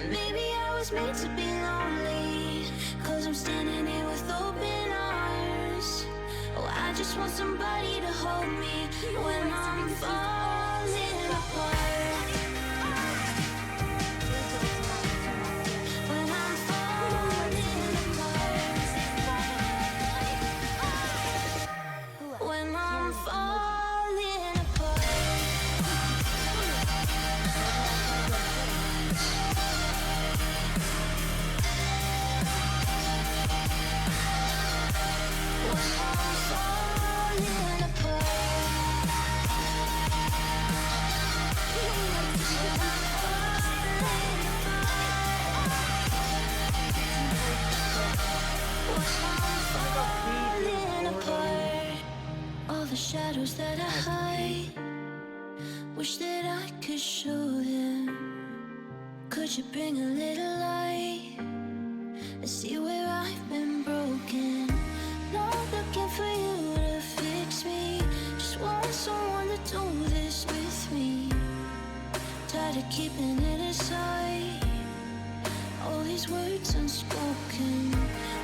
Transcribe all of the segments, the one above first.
maybe I was made to be lonely, 'cause I'm standing here with open arms. Oh, I just want somebody to hold me when I'm falling apart. When I'm falling apart. When I'm falling apart. All the shadows that I hide, wish that I could show them. Could you bring a little light and see where I've been broken? Not looking for you to fix me, just want someone to do this with me. Tired of keeping it inside, all these words unspoken.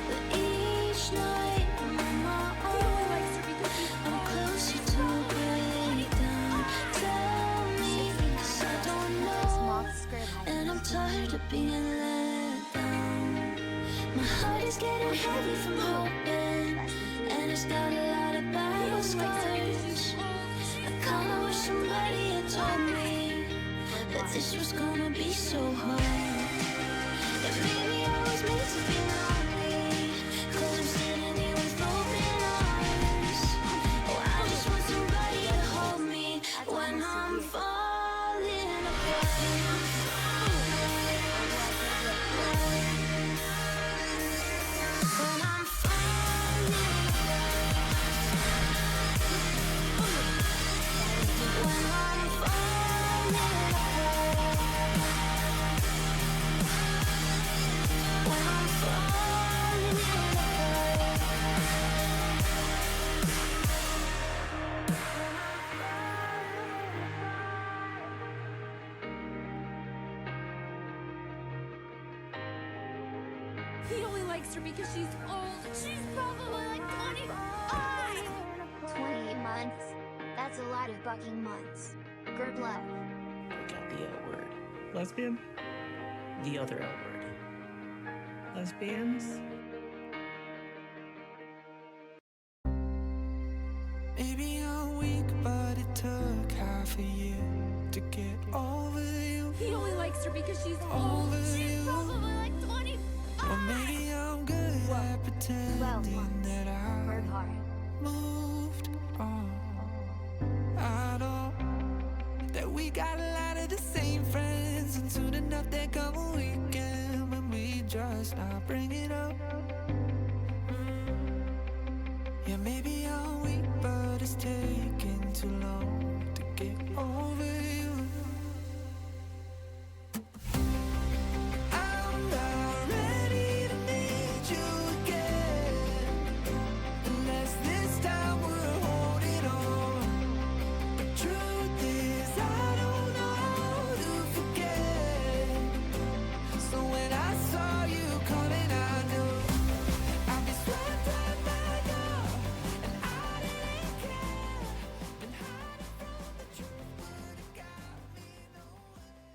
But each night I'm on my own, I'm closer to a breakdown. Tell me, 'cause I don't know, and I'm tired of being let down. My heart is getting heavy from hoping, and it's got a lot of battle scars. I kinda wish somebody had told me that this was gonna be so hard. And maybe I was meant to be lonely, 'cause I'm standing here with open arms. Oh, I just want somebody to hold me when I'm falling apart. When I'm falling apart. When I'm falling apart. When I'm falling apart. He only likes her because she's old. She's probably like 25. 28 months? That's a lot of bucking months. Good luck. Look at the L word. Lesbian? The other L word. Lesbians? Maybe I'm weak, but it took half a year to get over you. He only likes her because she's old. Over She's you. probably like 25. Or maybe I'm good at pretending that Work I hard. moved on. I know that we got a lot of the same friends, and soon enough there come a weekend when we just not bring it up. Yeah, maybe I'm weak, but it's taking too long to get over you. I'm not ready to meet you again, unless this time we're holding on. The truth is I don't know how to forget. So when I saw you coming, I knew I'd be swept right back up, and I didn't care. Been hiding from the truth, but it got me nowhere.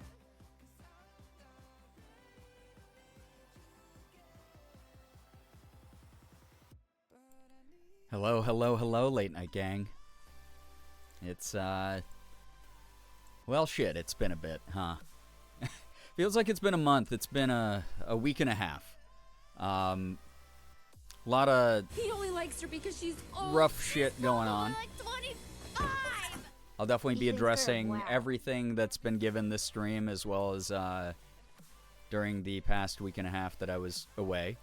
Hello, hello, hello, late night gang. It's, well, shit, it's been a bit, huh? Feels like it's been a month. It's been a week and a half. Lot of He only likes her because she's old. rough shit going on. Like 25. I'll definitely be He thinks they're addressing wow. everything that's been given this stream, as well as during the past week and a half that I was away.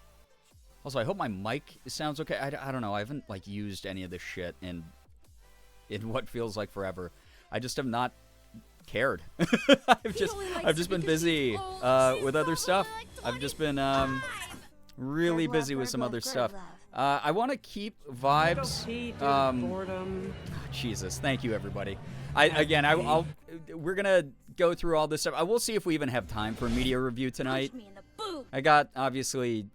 Also, I hope my mic sounds okay. I don't know. I haven't like used any of this shit in what feels like forever. I just have not cared. I've just been busy with other stuff. I've just been really Good busy love, with good some love, other good stuff. love. I want to keep vibes. Boredom. Jesus, thank you everybody. We're gonna go through all this stuff. I will see if we even have time for a media review tonight. Punch me in the boob. I got, obviously,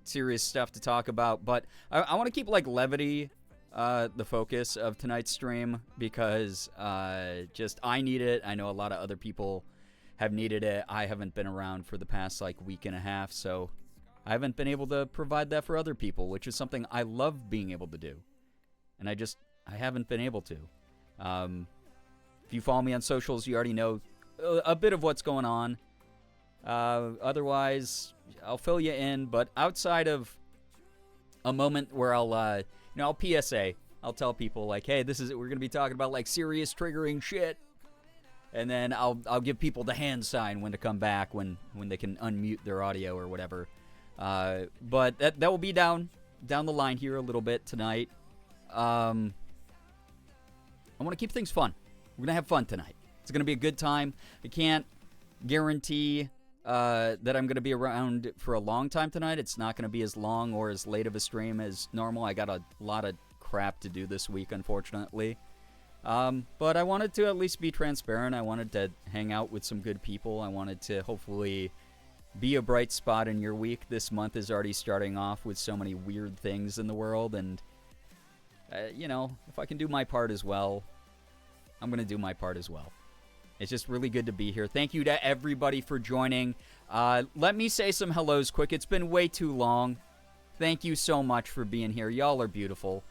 serious stuff to talk about, but I want to keep, like, levity the focus of tonight's stream because just I need it. I know a lot of other people have needed it. I haven't been around for the past, like, week and a half, so I haven't been able to provide that for other people, which is something I love being able to do. And I haven't been able to. If you follow me on socials, you already know a bit of what's going on. Otherwise, I'll fill you in. But outside of a moment where I'll PSA, I'll tell people like, hey, we're gonna be talking about like serious triggering shit, and then I'll give people the hand sign when to come back when they can unmute their audio or whatever. But that will be down the line here a little bit tonight. I want to keep things fun. We're gonna have fun tonight. It's gonna be a good time. I can't guarantee that I'm going to be around for a long time tonight. It's not going to be as long or as late of a stream as normal. I got a lot of crap to do this week, unfortunately. But I wanted to at least be transparent. I wanted to hang out with some good people. I wanted to hopefully be a bright spot in your week. This month is already starting off with so many weird things in the world. And, if I can do my part as well, I'm going to do my part as well. It's just really good to be here. Thank you to everybody for joining. Let me say some hellos quick. It's been way too long. Thank you so much for being here. Y'all are beautiful.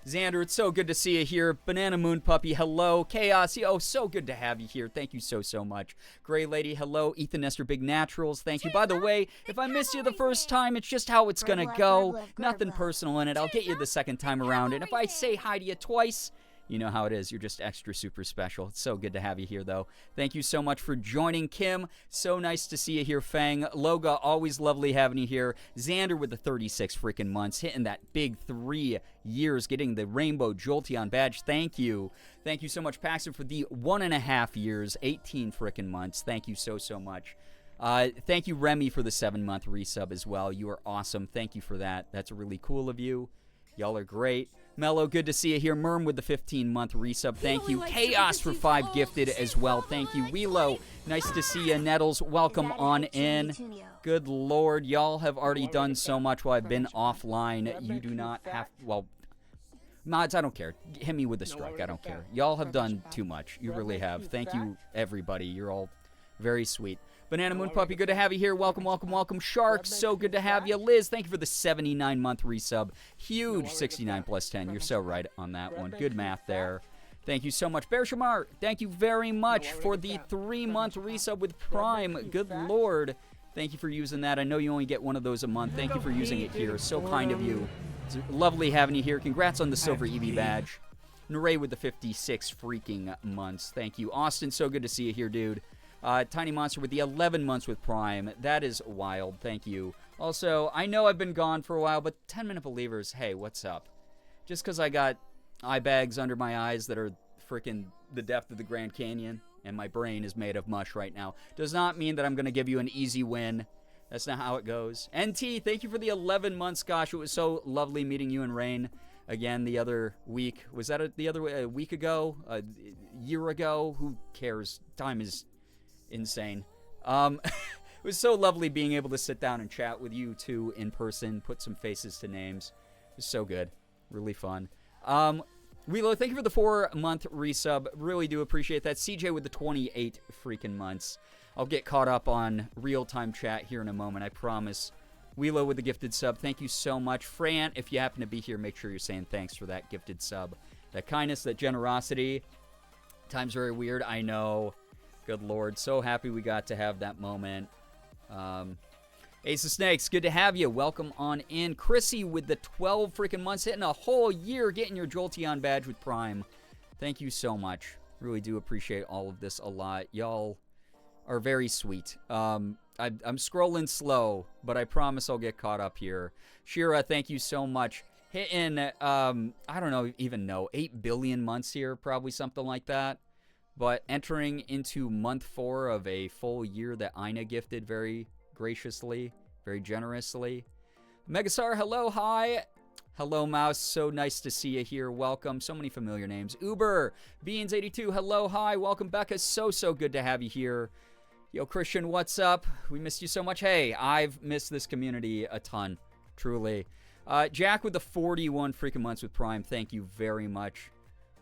Xander, it's so good to see you here. Banana Moon Puppy, hello. Chaos, so good to have you here. Thank you so much. Gray Lady, hello. Ethan Nestor, Big Naturals, thank you. By the way, if I missed you the first time, it's just how it's gonna go. Nothing personal in it. I'll get you the second time around. And if I say hi to you twice, you know how it is. You're just extra super special. It's so good to have you here, though. Thank you so much for joining, Kim. So nice to see you here, Fang. Loga, always lovely having you here. Xander with the 36 freaking months, hitting that big 3 years, getting the Rainbow Jolteon badge. Thank you. Thank you so much, Paxton, for the 1.5 years, 18 freaking months. Thank you so much. Thank you, Remy, for the 7-month resub as well. You are awesome. Thank you for that. That's really cool of you. Y'all are great. Mello, good to see you here. Merm with the 15-month resub. Thank you. Chaos for 5 gifted as well. Thank you. Wheelo, nice to see you. Nettles, welcome on in. Good Lord, y'all have already done so much while I've been offline. You do not have, well, mods, I don't care. Hit me with the strike. I don't care. Y'all have done too much. You really have. Thank you, everybody. You're all very sweet. Banana Moon Puppy, good to have you here. Welcome. Shark, so good to have you. Liz, thank you for the 79-month resub. Huge 69 plus 10. You're so right on that one. Good math there. Thank you so much. Bear Shamar, thank you very much for the 3-month resub with Prime. Good Lord. Thank you for using that. I know you only get one of those a month. Thank you for using it here. So kind of you. It's lovely having you here. Congrats on the Silver Eevee badge. Naray with the 56 freaking months. Thank you. Austin, so good to see you here, dude. Tiny Monster with the 11 months with Prime. That is wild. Thank you. Also, I know I've been gone for a while, but 10-minute believers, hey, what's up? Just because I got eye bags under my eyes that are freaking the depth of the Grand Canyon, and my brain is made of mush right now, does not mean that I'm going to give you an easy win. That's not how it goes. NT, thank you for the 11 months. Gosh, it was so lovely meeting you and Rain again the other week. Was that a week ago? A year ago? Who cares? Time is insane. It was so lovely being able to sit down and chat with you two in person, put some faces to names. It was so good. Really fun. Wheelo, thank you for the 4-month resub. Really do appreciate that. CJ with the 28 freaking months. I'll get caught up on real-time chat here in a moment, I promise. Wheelo with the gifted sub. Thank you so much. Fran, if you happen to be here, make sure you're saying thanks for that gifted sub. That kindness, that generosity. Time's very weird, I know. Good Lord. So happy we got to have that moment. Ace of Snakes, good to have you. Welcome on in. Chrissy with the 12 freaking months, hitting a whole year, getting your Jolteon badge with Prime. Thank you so much. Really do appreciate all of this a lot. Y'all are very sweet. I'm scrolling slow, but I promise I'll get caught up here. Shira, thank you so much. Hitting, I don't even know, 8 billion months here, probably something like that. But entering into month 4 of a full year that Ina gifted very graciously, very generously. Megasar, hello, hi. Hello, Mouse. So nice to see you here. Welcome. So many familiar names. Uber, Beans82. Hello, hi. Welcome, Becca. So good to have you here. Yo, Christian, what's up? We missed you so much. Hey, I've missed this community a ton. Truly. Jack with the 41 freaking months with Prime. Thank you very much.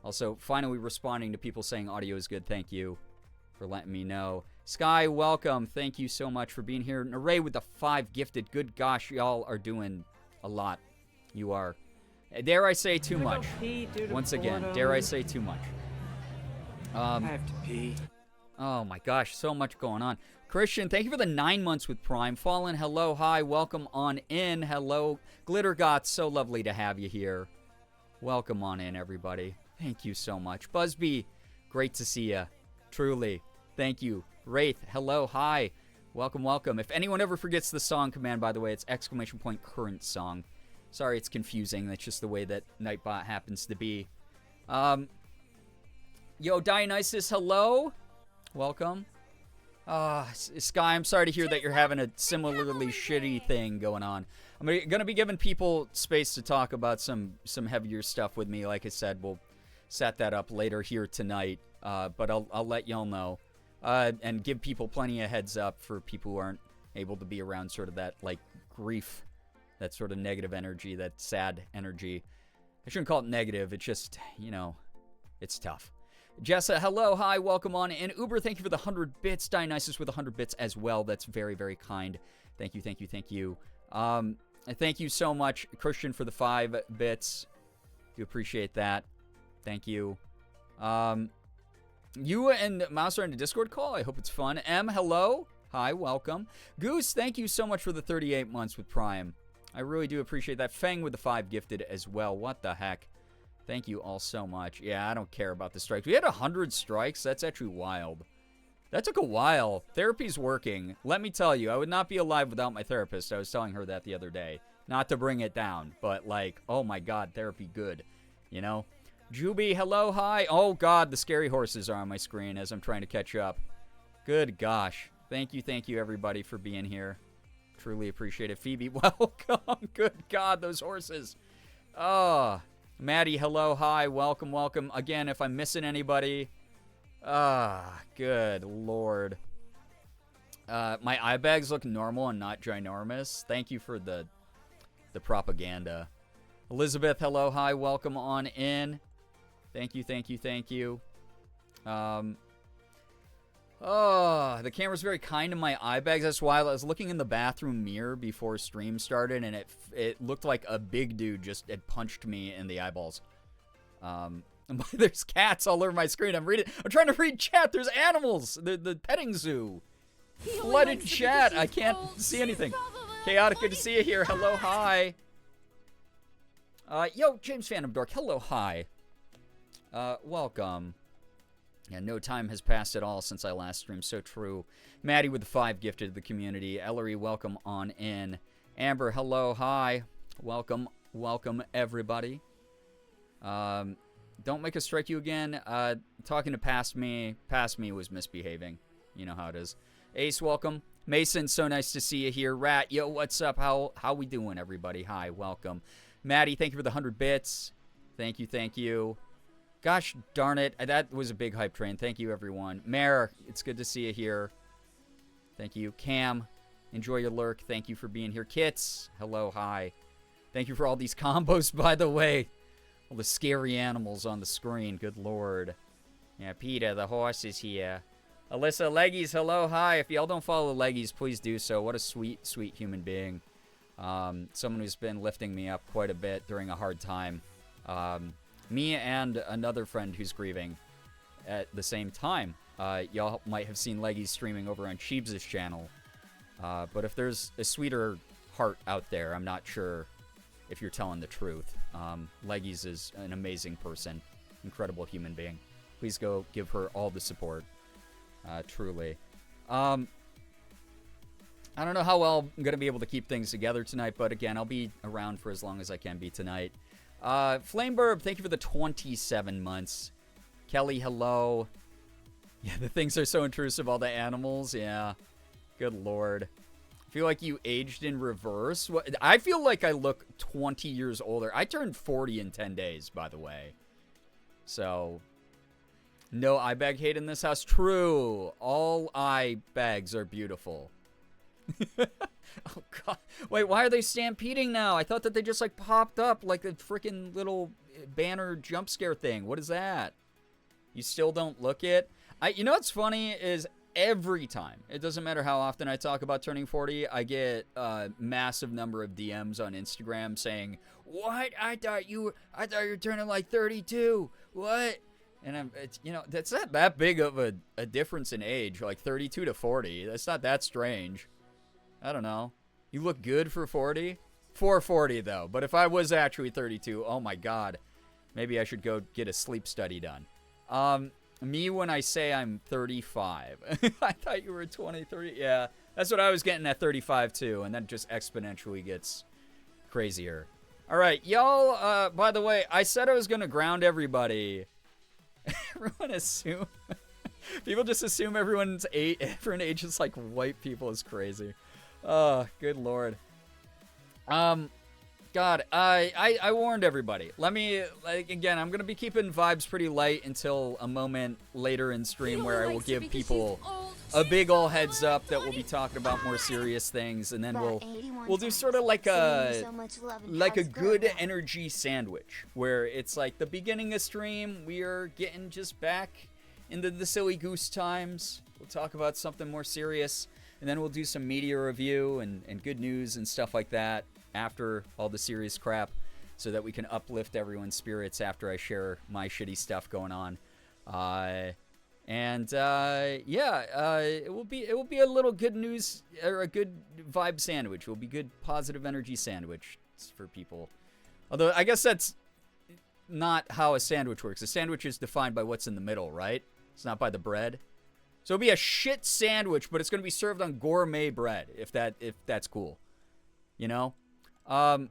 Also, finally responding to people saying audio is good. Thank you for letting me know. Sky, welcome. Thank you so much for being here. An array with the 5 gifted. Good gosh, y'all are doing a lot. You are. Dare I say too much? Once again, dare I say too much? I have to pee. Oh my gosh, so much going on. Christian, thank you for the 9 months with Prime. Fallen, hello, hi, welcome on in. Hello, Glittergots, so lovely to have you here. Welcome on in, everybody. Thank you so much. Busby, great to see you. Truly, thank you. Wraith, hello, hi, welcome. If anyone ever forgets the song command, by the way, it's ! Current song. Sorry, it's confusing. That's just the way that Nightbot happens to be. Yo, Dionysus, hello. Welcome. Sky, I'm sorry to hear that you're having a similarly shitty thing going on. I'm going to be giving people space to talk about some heavier stuff with me. Like I said, we'll set that up later here tonight. But I'll let y'all know. And give people plenty of heads up for people who aren't able to be around sort of that, like, grief. That sort of negative energy, that sad energy. I shouldn't call it negative. It's just, you know, it's tough. Jessa, hello, hi, welcome on. And Uber, thank you for the 100 bits. Dionysus with 100 bits as well. That's very, very kind. Thank you. And thank you so much, Christian, for the 5 bits. Do appreciate that. Thank you. You and Mouse are in a Discord call. I hope it's fun. M, hello. Hi, welcome. Goose, thank you so much for the 38 months with Prime. I really do appreciate that. Fang with the 5 gifted as well. What the heck? Thank you all so much. Yeah, I don't care about the strikes. We had 100 strikes. That's actually wild. That took a while. Therapy's working. Let me tell you, I would not be alive without my therapist. I was telling her that the other day. Not to bring it down, but like, oh my god, therapy good. You know? Juby, hello, hi. Oh god, the scary horses are on my screen as I'm trying to catch up. Good gosh. Thank you everybody for being here. Truly appreciate it. Phoebe, welcome. Good God, those horses. Maddie, hello, hi, welcome. Again, if I'm missing anybody. Good Lord. My eye bags look normal and not ginormous. Thank you for the propaganda. Elizabeth, hello, hi, welcome on in. Thank you. The camera's very kind to my eye bags. That's why I was looking in the bathroom mirror before stream started, and it looked like a big dude just had punched me in the eyeballs. There's cats all over my screen. I'm trying to read chat. There's animals. The petting zoo. Flooded chat. I can't see anything. Chaotic, good to see you here. Hello, hi. Yo, James Phantom Dork. Hello, hi. Welcome. Yeah, no time has passed at all since I last streamed. So true. Maddie with the 5 gifted to the community. Ellery, welcome on in. Amber, hello, hi. Welcome everybody. Don't make us strike you again. Talking to past me was misbehaving. You know how it is. Ace, welcome. Mason, so nice to see you here. Rat, yo, what's up? How we doing, everybody? Hi, welcome. Maddie, thank you for the 100 bits. Thank you. Gosh darn it. That was a big hype train. Thank you, everyone. Mare, it's good to see you here. Thank you. Cam, enjoy your lurk. Thank you for being here. Kits, hello, hi. Thank you for all these combos, by the way. All the scary animals on the screen. Good Lord. Yeah, Peter, the horse is here. Alyssa, Leggies, hello, hi. If y'all don't follow Leggies, please do so. What a sweet, sweet human being. Someone who's been lifting me up quite a bit during a hard time. Me and another friend who's grieving at the same time. Y'all might have seen Leggies streaming over on Sheebs' channel. But if there's a sweeter heart out there, I'm not sure if you're telling the truth. Leggies is an amazing person. Incredible human being. Please go give her all the support. Truly. I don't know how well I'm going to be able to keep things together tonight, but again, I'll be around for as long as I can be tonight. Flameburb, thank you for the 27 months. Kelly, hello. Yeah, the things are so intrusive, all the animals. Yeah. Good Lord. Feel like you aged in reverse? I feel like I look 20 years older. I turned 40 in 10 days, by the way. So, no eye bag hate in this house? True. All eye bags are beautiful. Oh, God. Wait, why are they stampeding now? I thought that they just, like, popped up like a freaking little banner jump scare thing. What is that? You still don't look it? You know what's funny is every time, it doesn't matter how often I talk about turning 40, I get a massive number of DMs on Instagram saying, "What? I thought you were turning like 32. What?" And it's, you know, that's not that big of a difference in age, like 32 to 40. That's not that strange. I don't know. You look good for 40? For 40, though. But if I was actually 32, oh my God. Maybe I should go get a sleep study done. Me when I say I'm 35. I thought you were 23. Yeah, that's what I was getting at 35, too. And that just exponentially gets crazier. All right, y'all, by the way, I said I was going to ground everybody. Everyone assume... People just assume everyone's everyone ages like white people is crazy. Oh, good Lord. God, I warned everybody. Let me, like, again, I'm going to be keeping vibes pretty light until a moment later in stream where I will give people a big ol' heads up that we'll be talking about more serious things, and then we'll do sort of like a good energy sandwich where it's like the beginning of stream, we are getting just back into the silly goose times. We'll talk about something more serious, and then we'll do some media review and good news and stuff like that after all the serious crap, so that we can uplift everyone's spirits after I share my shitty stuff going on. It will be a little good news, or a good vibe sandwich. It will be good positive energy sandwich for people. Although I guess that's not how a sandwich works. A sandwich is defined by what's in the middle, right? It's not by the bread. So it'll be a shit sandwich, but it's going to be served on gourmet bread, if that's cool. You know? I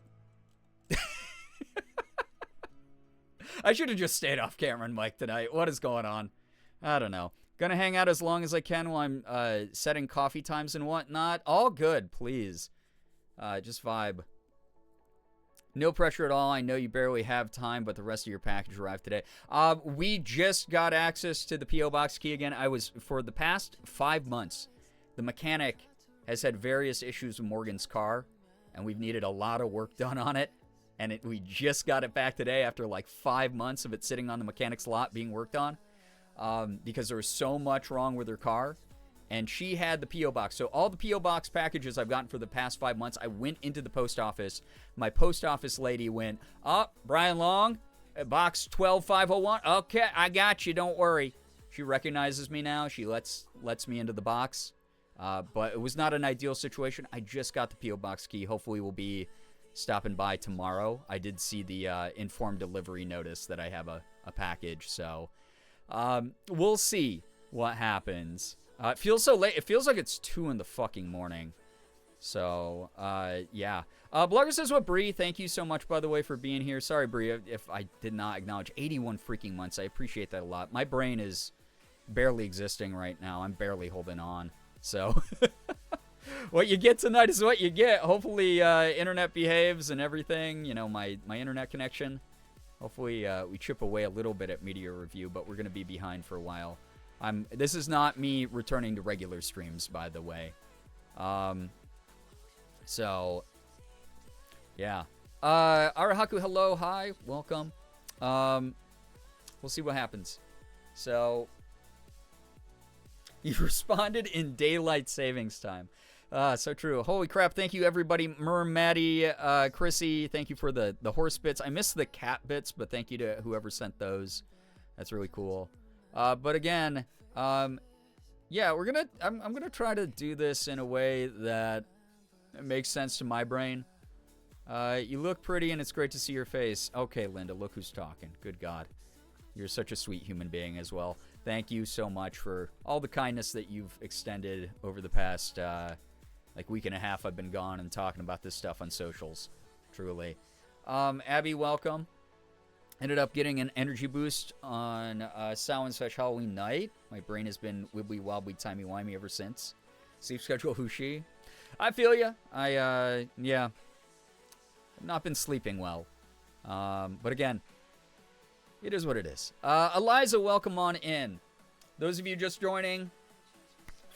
should have just stayed off camera and mic tonight. What is going on? I don't know. Gonna hang out as long as I can while I'm setting coffee times and whatnot. All good, please. Just vibe. No pressure at all. I know you barely have time, but the rest of your package arrived today. We just got access to the P.O. Box key again. For the past 5 months, the mechanic has had various issues with Morgan's car, and we've needed a lot of work done on it. And we just got it back today after like 5 months of it sitting on the mechanic's lot being worked on, because there was so much wrong with her car. And she had the P.O. Box. So all the P.O. Box packages I've gotten for the past 5 months, I went into the post office. My post office lady went, Brian Long, box 12501. Okay, I got you. Don't worry. She recognizes me now. She lets me into the box. But it was not an ideal situation. I just got the P.O. Box key. Hopefully we'll be stopping by tomorrow. I did see the informed delivery notice that I have a package. So we'll see what happens. It feels so late. It feels like it's 2 in the fucking morning. So, yeah. Blogger says, what, Bree? Thank you so much, by the way, for being here. Sorry, Bree, if I did not acknowledge 81 freaking months. I appreciate that a lot. My brain is barely existing right now. I'm barely holding on. So, what you get tonight is what you get. Hopefully, internet behaves and everything. You know, my internet connection. Hopefully, we chip away a little bit at media review, but we're going to be behind for a while. This is not me returning to regular streams, by the way. So, yeah. Arahaku, hello, hi, welcome. We'll see what happens. So, you responded in daylight savings time. So true. Holy crap, thank you, everybody. Maddie, Chrissy, thank you for the horse bits. I missed the cat bits, but thank you to whoever sent those. That's really cool. But again, yeah, I'm gonna try to do this in a way that makes sense to my brain. You look pretty and it's great to see your face. Okay, Linda, look who's talking. Good God. You're such a sweet human being as well. Thank you so much for all the kindness that you've extended over the past, like week and a half I've been gone and talking about this stuff on socials. Truly. Abby, welcome. Ended up getting an energy boost on Samhain/Halloween night. My brain has been wibbly wobbly timey wimey ever since. Sleep schedule, who's she? I feel you. Yeah, I've not been sleeping well. But again, it is what it is. Eliza, welcome on in. Those of you just joining,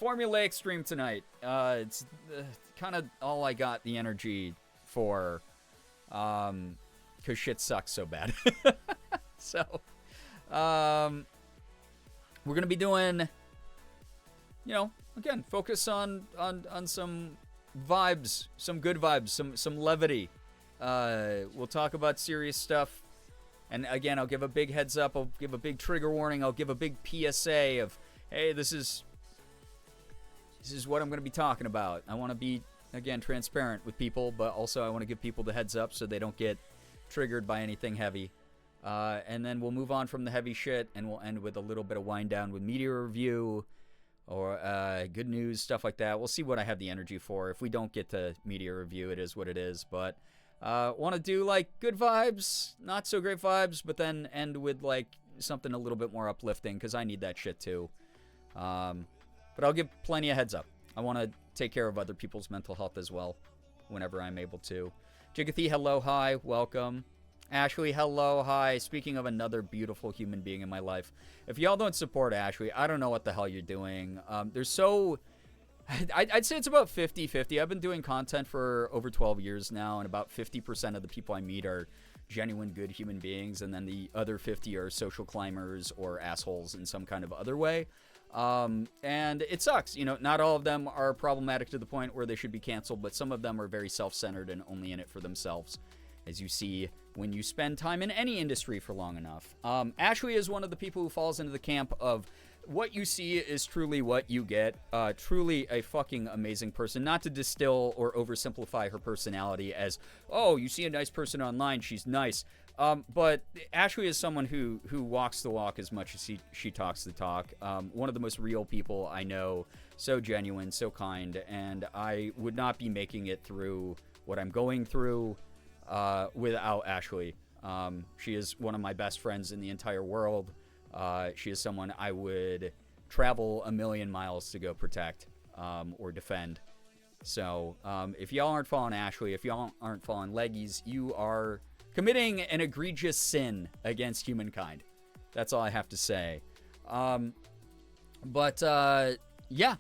formulaic stream tonight. It's kind of all I got the energy for, because shit sucks so bad. So, we're going to be doing, you know, again, focus on some vibes, some good vibes, some levity. We'll talk about serious stuff. And again, I'll give a big heads up. I'll give a big trigger warning. I'll give a big PSA of, hey, this is what I'm going to be talking about. I want to be, again, transparent with people, but also I want to give people the heads up so they don't get triggered by anything heavy. And then we'll move on from the heavy shit, and we'll end with a little bit of wind down with media review or good news, stuff like that. We'll see what I have the energy for. If we don't get to media review, it is what it is. But want to do like good vibes, not so great vibes, but then end with like something a little bit more uplifting because I need that shit too. But I'll give plenty of heads up. I want to take care of other people's mental health as well whenever I'm able to. Jigathy, hello, hi, welcome. Ashley, hello, hi. Speaking of another beautiful human being in my life, if y'all don't support Ashley, I don't know what the hell you're doing. There's so... I'd say it's about 50-50. I've been doing content for over 12 years now, and about 50% of the people I meet are genuine good human beings, and then the other 50 are social climbers or assholes in some kind of other way. And it sucks. You know, not all of them are problematic to the point where they should be canceled, but some of them are very self-centered and only in it for themselves, as you see when you spend time in any industry for long enough. Ashley is one of the people who falls into the camp of what you see is truly what you get. Truly a fucking amazing person. Not to distill or oversimplify her personality as, oh, you see a nice person online, she's nice. But Ashley is someone who walks the walk as much as she talks the talk. One of the most real people I know. So genuine, so kind. And I would not be making it through what I'm going through without Ashley. She is one of my best friends in the entire world. She is someone I would travel 1,000,000 miles to go protect or defend. So if y'all aren't following Ashley, if y'all aren't following Leggies, you are committing an egregious sin against humankind. That's all I have to say. But yeah,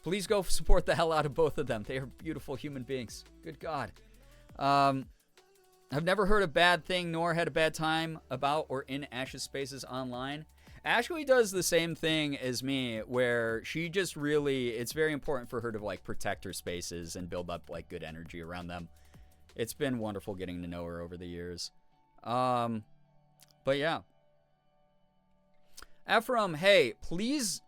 please go support the hell out of both of them. They are beautiful human beings. Good God. I've never heard a bad thing nor had a bad time about or in Ash's spaces online. Ashley does the same thing as me, where she just really, it's very important for her to like protect her spaces and build up like good energy around them. It's been wonderful getting to know her over the years. But yeah. Ephraim, hey, please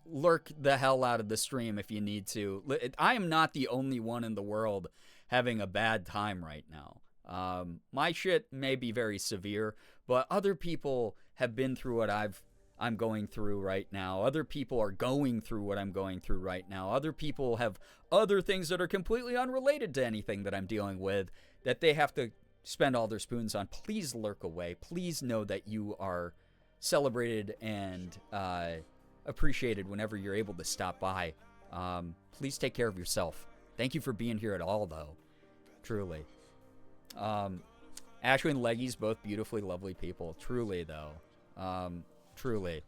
lurk the hell out of the stream if you need to. I am not the only one in the world having a bad time right now. My shit may be very severe, but other people have been through what I'm going through right now. Other people are going through what I'm going through right now. Other people have other things that are completely unrelated to anything that I'm dealing with that they have to spend all their spoons on. Please lurk away. Please know that you are celebrated and appreciated whenever you're able to stop by. Please take care of yourself. Thank you for being here at all, though. Truly. Ashley and Leggies, both beautifully lovely people. Truly, though. Truly.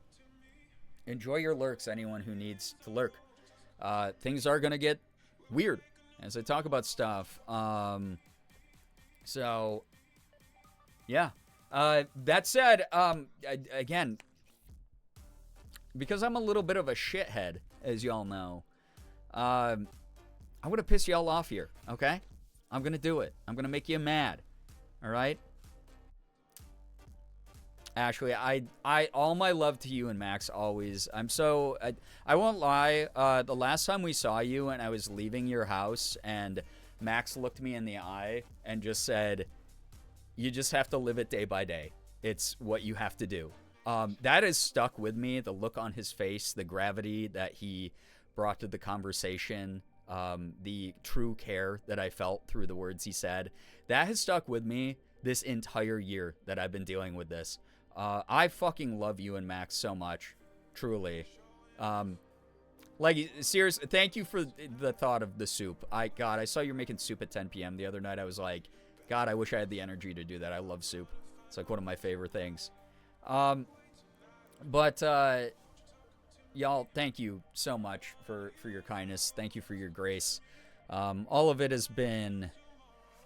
Enjoy your lurks, anyone who needs to lurk. Things are going to get weird as I talk about stuff. So, yeah. That said, again, because I'm a little bit of a shithead, as y'all know, I'm going to piss y'all off here, okay? I'm going to do it. I'm going to make you mad. All right? Ashley, I all my love to you and Max always. I won't lie. The last time we saw you and I was leaving your house and Max looked me in the eye and just said, you just have to live it day by day. It's what you have to do. That has stuck with me. The look on his face, the gravity that he brought to the conversation, the true care that I felt through the words he said, that has stuck with me this entire year that I've been dealing with this. I fucking love you and Max so much. Truly. Like, seriously, thank you for the thought of the soup. God, I saw you're making soup at 10 p.m. the other night. I was like, God, I wish I had the energy to do that. I love soup. It's like one of my favorite things. But y'all, thank you so much for your kindness. Thank you for your grace. All of it has been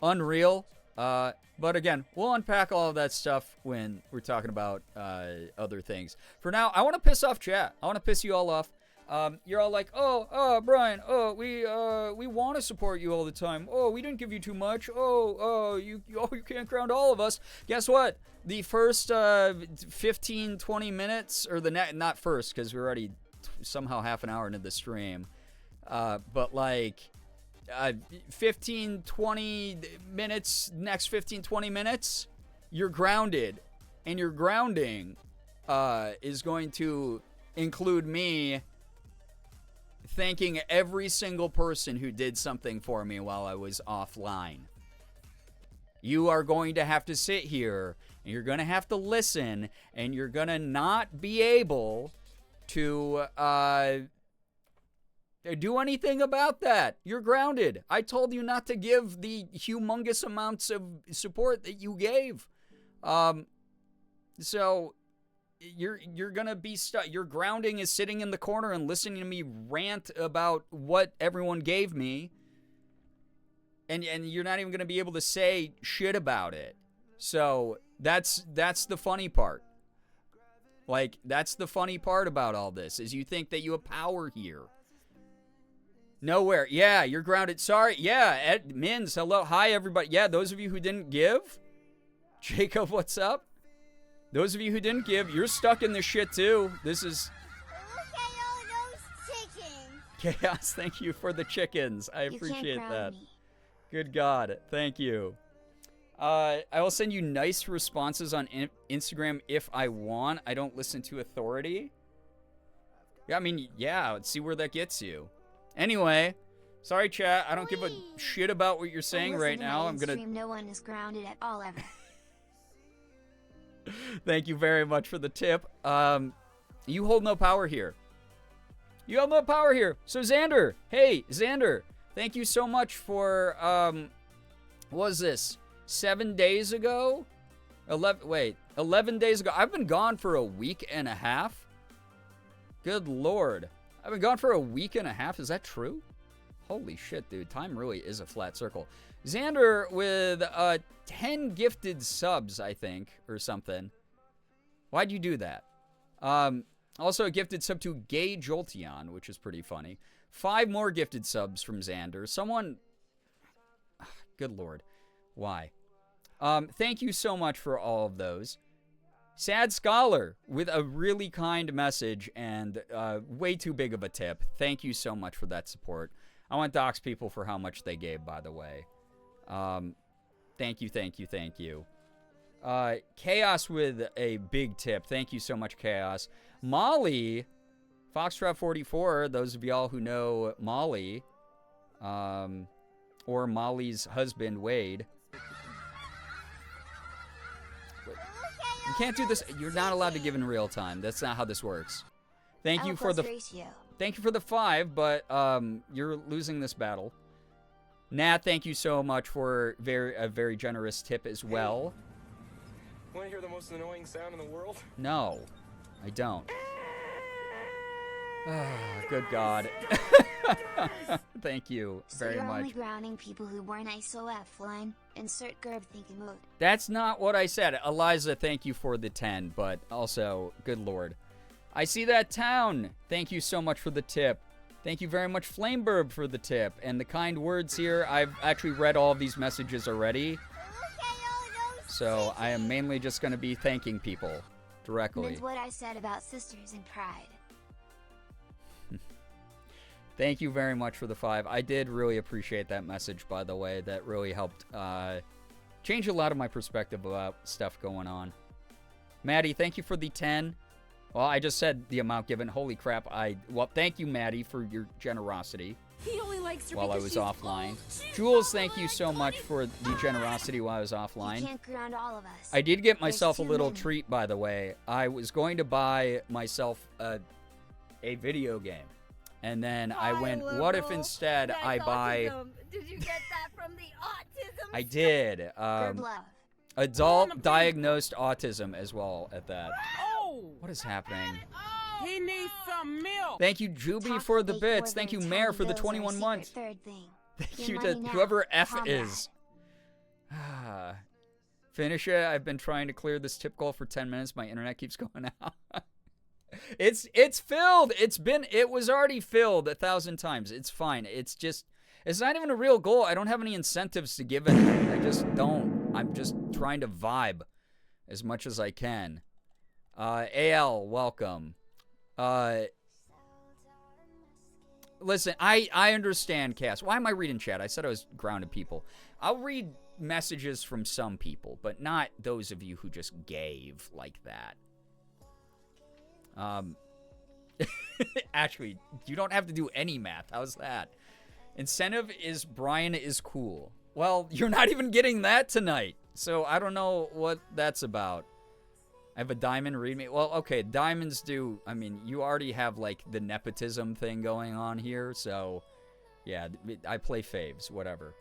unreal. But again, we'll unpack all of that stuff when we're talking about other things. For now, I want to piss off chat. I want to piss you all off. You're all like, Brian, we want to support you all the time. Oh, we didn't give you too much. You can't ground all of us. Guess what? The first 15, 20 minutes, or not first, because we're already somehow half an hour into the stream. But like 15, 20 minutes, next 15, 20 minutes, you're grounded. And your grounding is going to include me thanking every single person who did something for me while I was offline. You are going to have to sit here, and you're going to have to listen, and you're going to not be able to do anything about that. You're grounded. I told you not to give the humongous amounts of support that you gave. So you're gonna be stuck. Your grounding is sitting in the corner and listening to me rant about what everyone gave me, and you're not even gonna be able to say shit about it. So that's the funny part. Like, that's the funny part about all this, is you think that you have power here. Nowhere. Yeah, you're grounded. Sorry. Yeah, Ed Mins, hello. Hi, everybody. Yeah, those of you who didn't give. Jacob, what's up? Those of you who didn't give, you're stuck in this shit too. This is... Look at all those chickens. Chaos, thank you for the chickens. I appreciate that. Me. Good God. Thank you. I will send you nice responses on Instagram if I want. I don't listen to authority. Yeah, I mean, yeah, let's see where that gets you. Anyway, sorry, chat. I don't give a shit about what you're saying right now. I'm gonna... No one is grounded at all ever. Thank you very much for the tip. You hold no power here. You hold no power here. So Xander, hey, Xander, thank you so much for, what was this? 7 days ago? 11 days ago. I've been gone for a week and a half. Good Lord. I've been gone for a week and a half. Is that true? Holy shit, dude. Time really is a flat circle. Xander with 10 gifted subs, I think, or something. Why'd you do that? Also a gifted sub to Gay Jolteon, which is pretty funny. 5 more gifted subs from Xander. Someone... Good Lord. Why? Thank you so much for all of those. Sad Scholar with a really kind message and way too big of a tip. Thank you so much for that support. I want to dox people for how much they gave, by the way. Thank you, thank you, thank you. Chaos with a big tip. Thank you so much, Chaos. Molly, Foxtrot44, those of y'all who know Molly, or Molly's husband, Wade. You can't do this. You're not allowed to give in real time. That's not how this works. Thank you for the... Thank you for the 5, but you're losing this battle. Nat, thank you so much for a very generous tip as well. Want to hear the most annoying sound in the world? No, I don't. Oh, good God. Thank you very you're much. Only grounding people who weren't ISO offline. Insert Gerb thinking mode. That's not what I said. Eliza, thank you for the 10, but also, good Lord. I see that town. Thank you so much for the tip. Thank you very much, Flameburb, for the tip. And the kind words here, I've actually read all of these messages already. So I am mainly just going to be thanking people directly. Meant what I said about sisters and pride. Thank you very much for the 5. I did really appreciate that message, by the way. That really helped change a lot of my perspective about stuff going on. Maddie, thank you for the 10. Well, I just said the amount given. Holy crap. Well, thank you, Maddie, for your generosity He only likes her while I because was she's offline. old. She's Jules, probably thank you like so 20. much for the generosity while I was offline. You can't ground all of us. I did get myself a There's too little many. treat, by the way. I was going to buy myself a video game. And then I went, what if instead I buy... Did you get that from the autism? I did. Herb love. Adult diagnosed autism as well at that. Oh! What is happening? He needs some milk. Thank you, Juby, for the bits. Thank you, Mare, for the 21 months. Third thing. Thank Your you to money now, whoever F comrade. is. Finish it. I've been trying to clear this tip goal for 10 minutes. My internet keeps going out. It's filled. It was already filled 1,000 times. It's fine. It's not even a real goal. I don't have any incentives to give it. I just don't. I'm just trying to vibe as much as I can. AL, welcome. Listen, I understand, Cass. Why am I reading chat? I said I was grounded people. I'll read messages from some people, but not those of you who just gave like that. Actually, you don't have to do any math. How's that? Incentive is Brian is cool. Well, you're not even getting that tonight, so I don't know what that's about. I have a diamond, read me. Well, okay, diamonds do, I mean, you already have, like, the nepotism thing going on here, so, yeah, I play faves, whatever.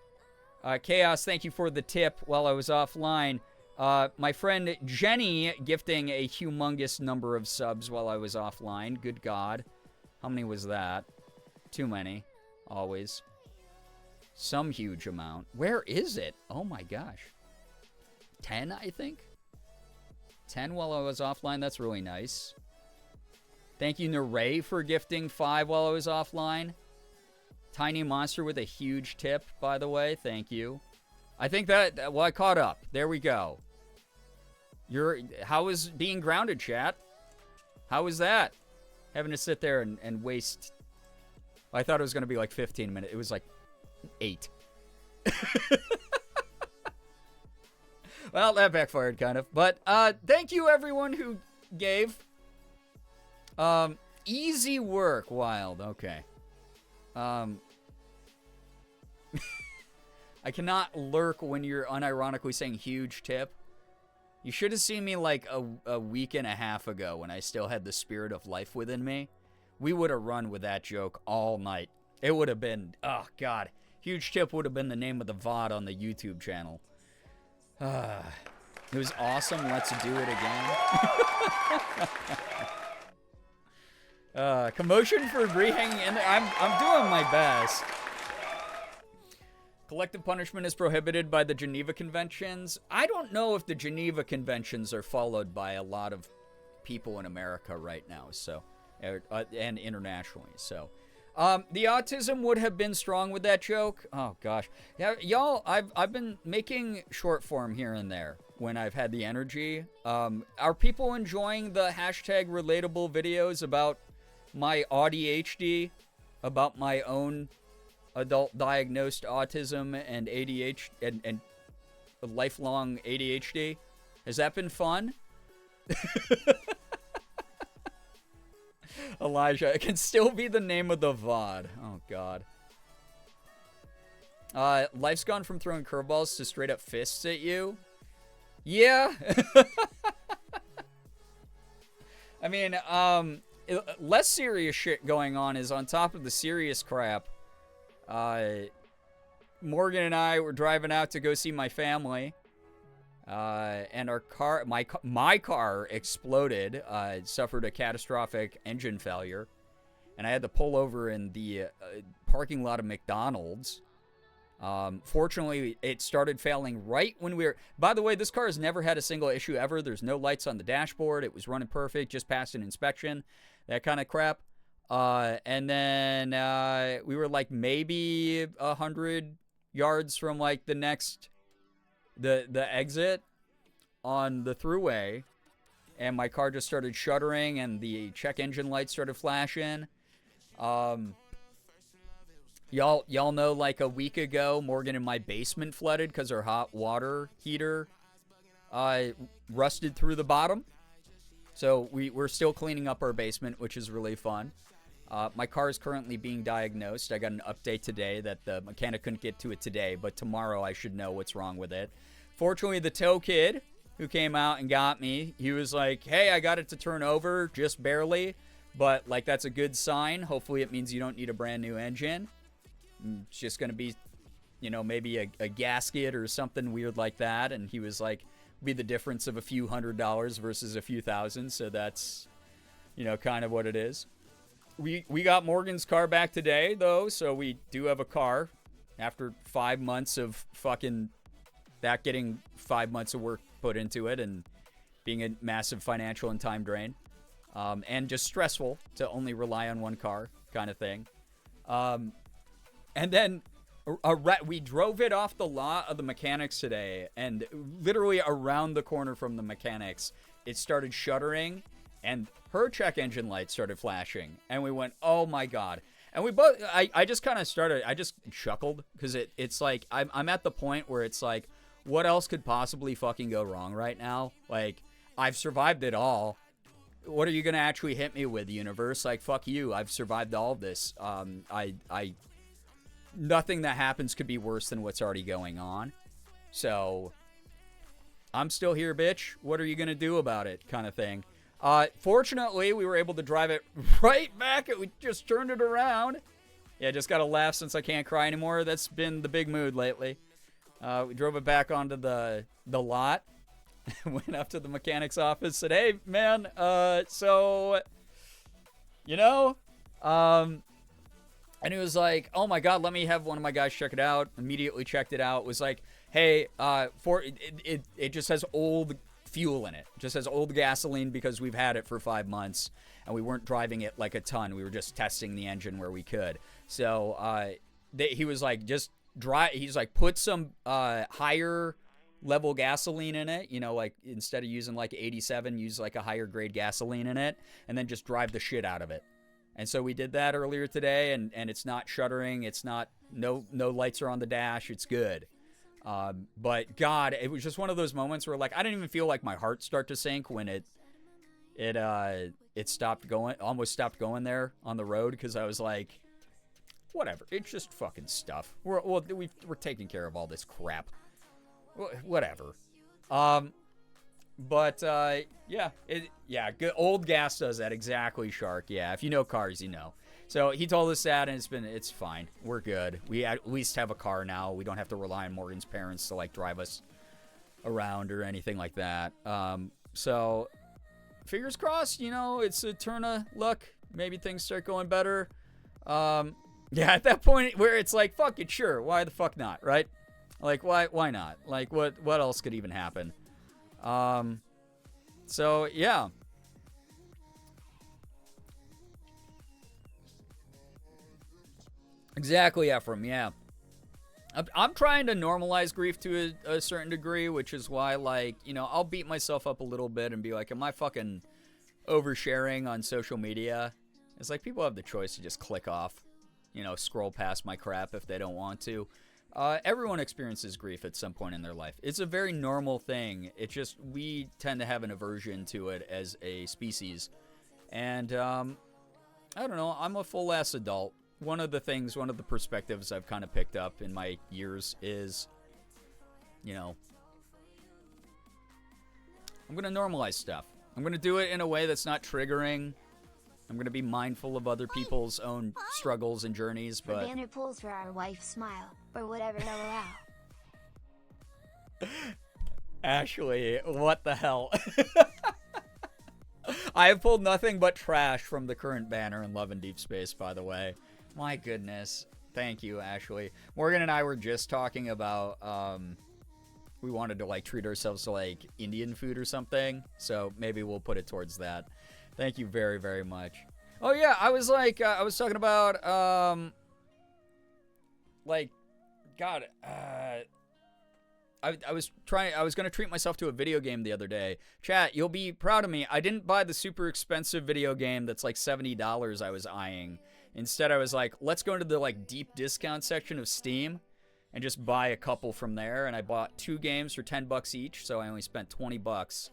Chaos, thank you for the tip while I was offline. My friend Jenny gifting a humongous number of subs while I was offline. Good God. How many was that? Too many. Always. Some huge amount. Where is it? Oh my gosh. 10, I think? 10 while I was offline. That's really nice. Thank you, Neray, for gifting 5 while I was offline. Tiny Monster with a huge tip, by the way. Thank you. I think that, well, I caught up. There we go. How is being grounded, chat? How is that? Having to sit there and waste. I thought it was going to be like 15 minutes. It was like 8. Well, that backfired kind of. But thank you, everyone who gave. Easy work, Wild. Okay. I cannot lurk when you're unironically saying huge tip. You should have seen me like a week and a half ago when I still had the spirit of life within me. We would have run with that joke all night. It would have been, oh God. Huge tip would have been the name of the VOD on the YouTube channel. It was awesome. Let's do it again. Commotion for rehanging in there. I'm doing my best. Collective punishment is prohibited by the Geneva Conventions. I don't know if the Geneva Conventions are followed by a lot of people in America right now, so and internationally. So, the autism would have been strong with that joke. Oh gosh, yeah, y'all. I've been making short form here and there when I've had the energy. Are people enjoying the hashtag relatable videos about my ADHD, about my own adult diagnosed autism and ADHD and lifelong ADHD? Has that been fun? Elijah, it can still be the name of the VOD. Oh God. Life's gone from throwing curveballs to straight up fists at you. Yeah. I mean, less serious shit going on is on top of the serious crap. Morgan and I were driving out to go see my family, and our car, my car exploded, suffered a catastrophic engine failure, and I had to pull over in the parking lot of McDonald's. Fortunately, it started failing right when we were... By the way, this car has never had a single issue ever. There's no lights on the dashboard. It was running perfect, just passed an inspection, that kind of crap. And then we were like maybe 100 yards from like the next, the exit on the throughway, and my car just started shuddering and the check engine lights started flashing. Y'all know like a week ago, Morgan and my basement flooded because our hot water heater rusted through the bottom. So we're still cleaning up our basement, which is really fun. My car is currently being diagnosed. I got an update today that the mechanic couldn't get to it today, but tomorrow I should know what's wrong with it. Fortunately, the tow kid who came out and got me, he was like, hey, I got it to turn over, just barely. But, like, that's a good sign. Hopefully it means you don't need a brand new engine. It's just going to be, you know, maybe a gasket or something weird like that. And he was like, be the difference of a few $100s versus a few thousand. So that's, you know, kind of what it is. We got Morgan's car back today, though. So we do have a car after 5 months of fucking that getting 5 months of work put into it and being a massive financial and time drain. And just stressful to only rely on one car kind of thing. And then we drove it off the lot of the mechanics today, and literally around the corner from the mechanics, it started shuddering, and her check engine light started flashing, and we went, oh my God. And we both, I just kind of started, I just chuckled, because it's like, I'm at the point where it's like, what else could possibly fucking go wrong right now? Like, I've survived it all. What are you gonna actually hit me with, universe? Like, fuck you. I've survived all of this. Nothing that happens could be worse than what's already going on. So, I'm still here, bitch. What are you gonna do about it? Kind of thing. Fortunately, we were able to drive it right back. We just turned it around. Yeah, just gotta laugh since I can't cry anymore. That's been the big mood lately. We drove it back onto the lot. Went up to the mechanic's office, said, hey, man, so, you know, and he was like, oh my God, let me have one of my guys check it out. Immediately checked it out. It was like, hey, it just has old fuel in it. It just has old gasoline because we've had it for 5 months and we weren't driving it like a ton. We were just testing the engine where we could. So, he was like, just he's like, put some, higher level gasoline in it, you know, like instead of using like 87, use like a higher grade gasoline in it, and then just drive the shit out of it. And so we did that earlier today, and it's not shuddering, it's not, no lights are on the dash, it's good. But God, it was just one of those moments where like I didn't even feel like my heart start to sink when it stopped going, almost stopped going there on the road, because I was like, whatever, it's just fucking stuff. We're taking care of all this crap. Whatever. But yeah, good old gas does that exactly, Shark. Yeah, if you know cars, you know. So he told us that, and it's fine. We're good. We at least have a car now. We don't have to rely on Morgan's parents to like drive us around or anything like that. So fingers crossed, you know, it's a turn of luck. Maybe things start going better. Yeah, at that point where it's like, fuck it, sure. Why the fuck not, right? Like, why not? Like, what else could even happen? So, yeah. Exactly, Ephraim, yeah. I'm trying to normalize grief to a certain degree, which is why, like, you know, I'll beat myself up a little bit and be like, am I fucking oversharing on social media? It's like, people have the choice to just click off, you know, scroll past my crap if they don't want to. Everyone experiences grief at some point in their life. It's a very normal thing. It's just we tend to have an aversion to it as a species. And, I don't know, I'm a full-ass adult. One of the perspectives I've kind of picked up in my years is, you know, I'm going to normalize stuff. I'm going to do it in a way that's not triggering. I'm going to be mindful of other people's own struggles and journeys, but... For banner pulls for our wife smile, or whatever, LOL. Ashley, what the hell? I have pulled nothing but trash from the current banner in Love and Deep Space, by the way. My goodness. Thank you, Ashley. Morgan and I were just talking about, we wanted to, like, treat ourselves to, like, Indian food or something, so maybe we'll put it towards that. Thank you very, very much. Oh, yeah, I was like, I was talking about, like, God, I was going to treat myself to a video game the other day. Chat, you'll be proud of me. I didn't buy the super expensive video game that's like $70 I was eyeing. Instead, I was like, let's go into the, like, deep discount section of Steam and just buy a couple from there. And I bought 2 games for $10 each, so I only spent $20.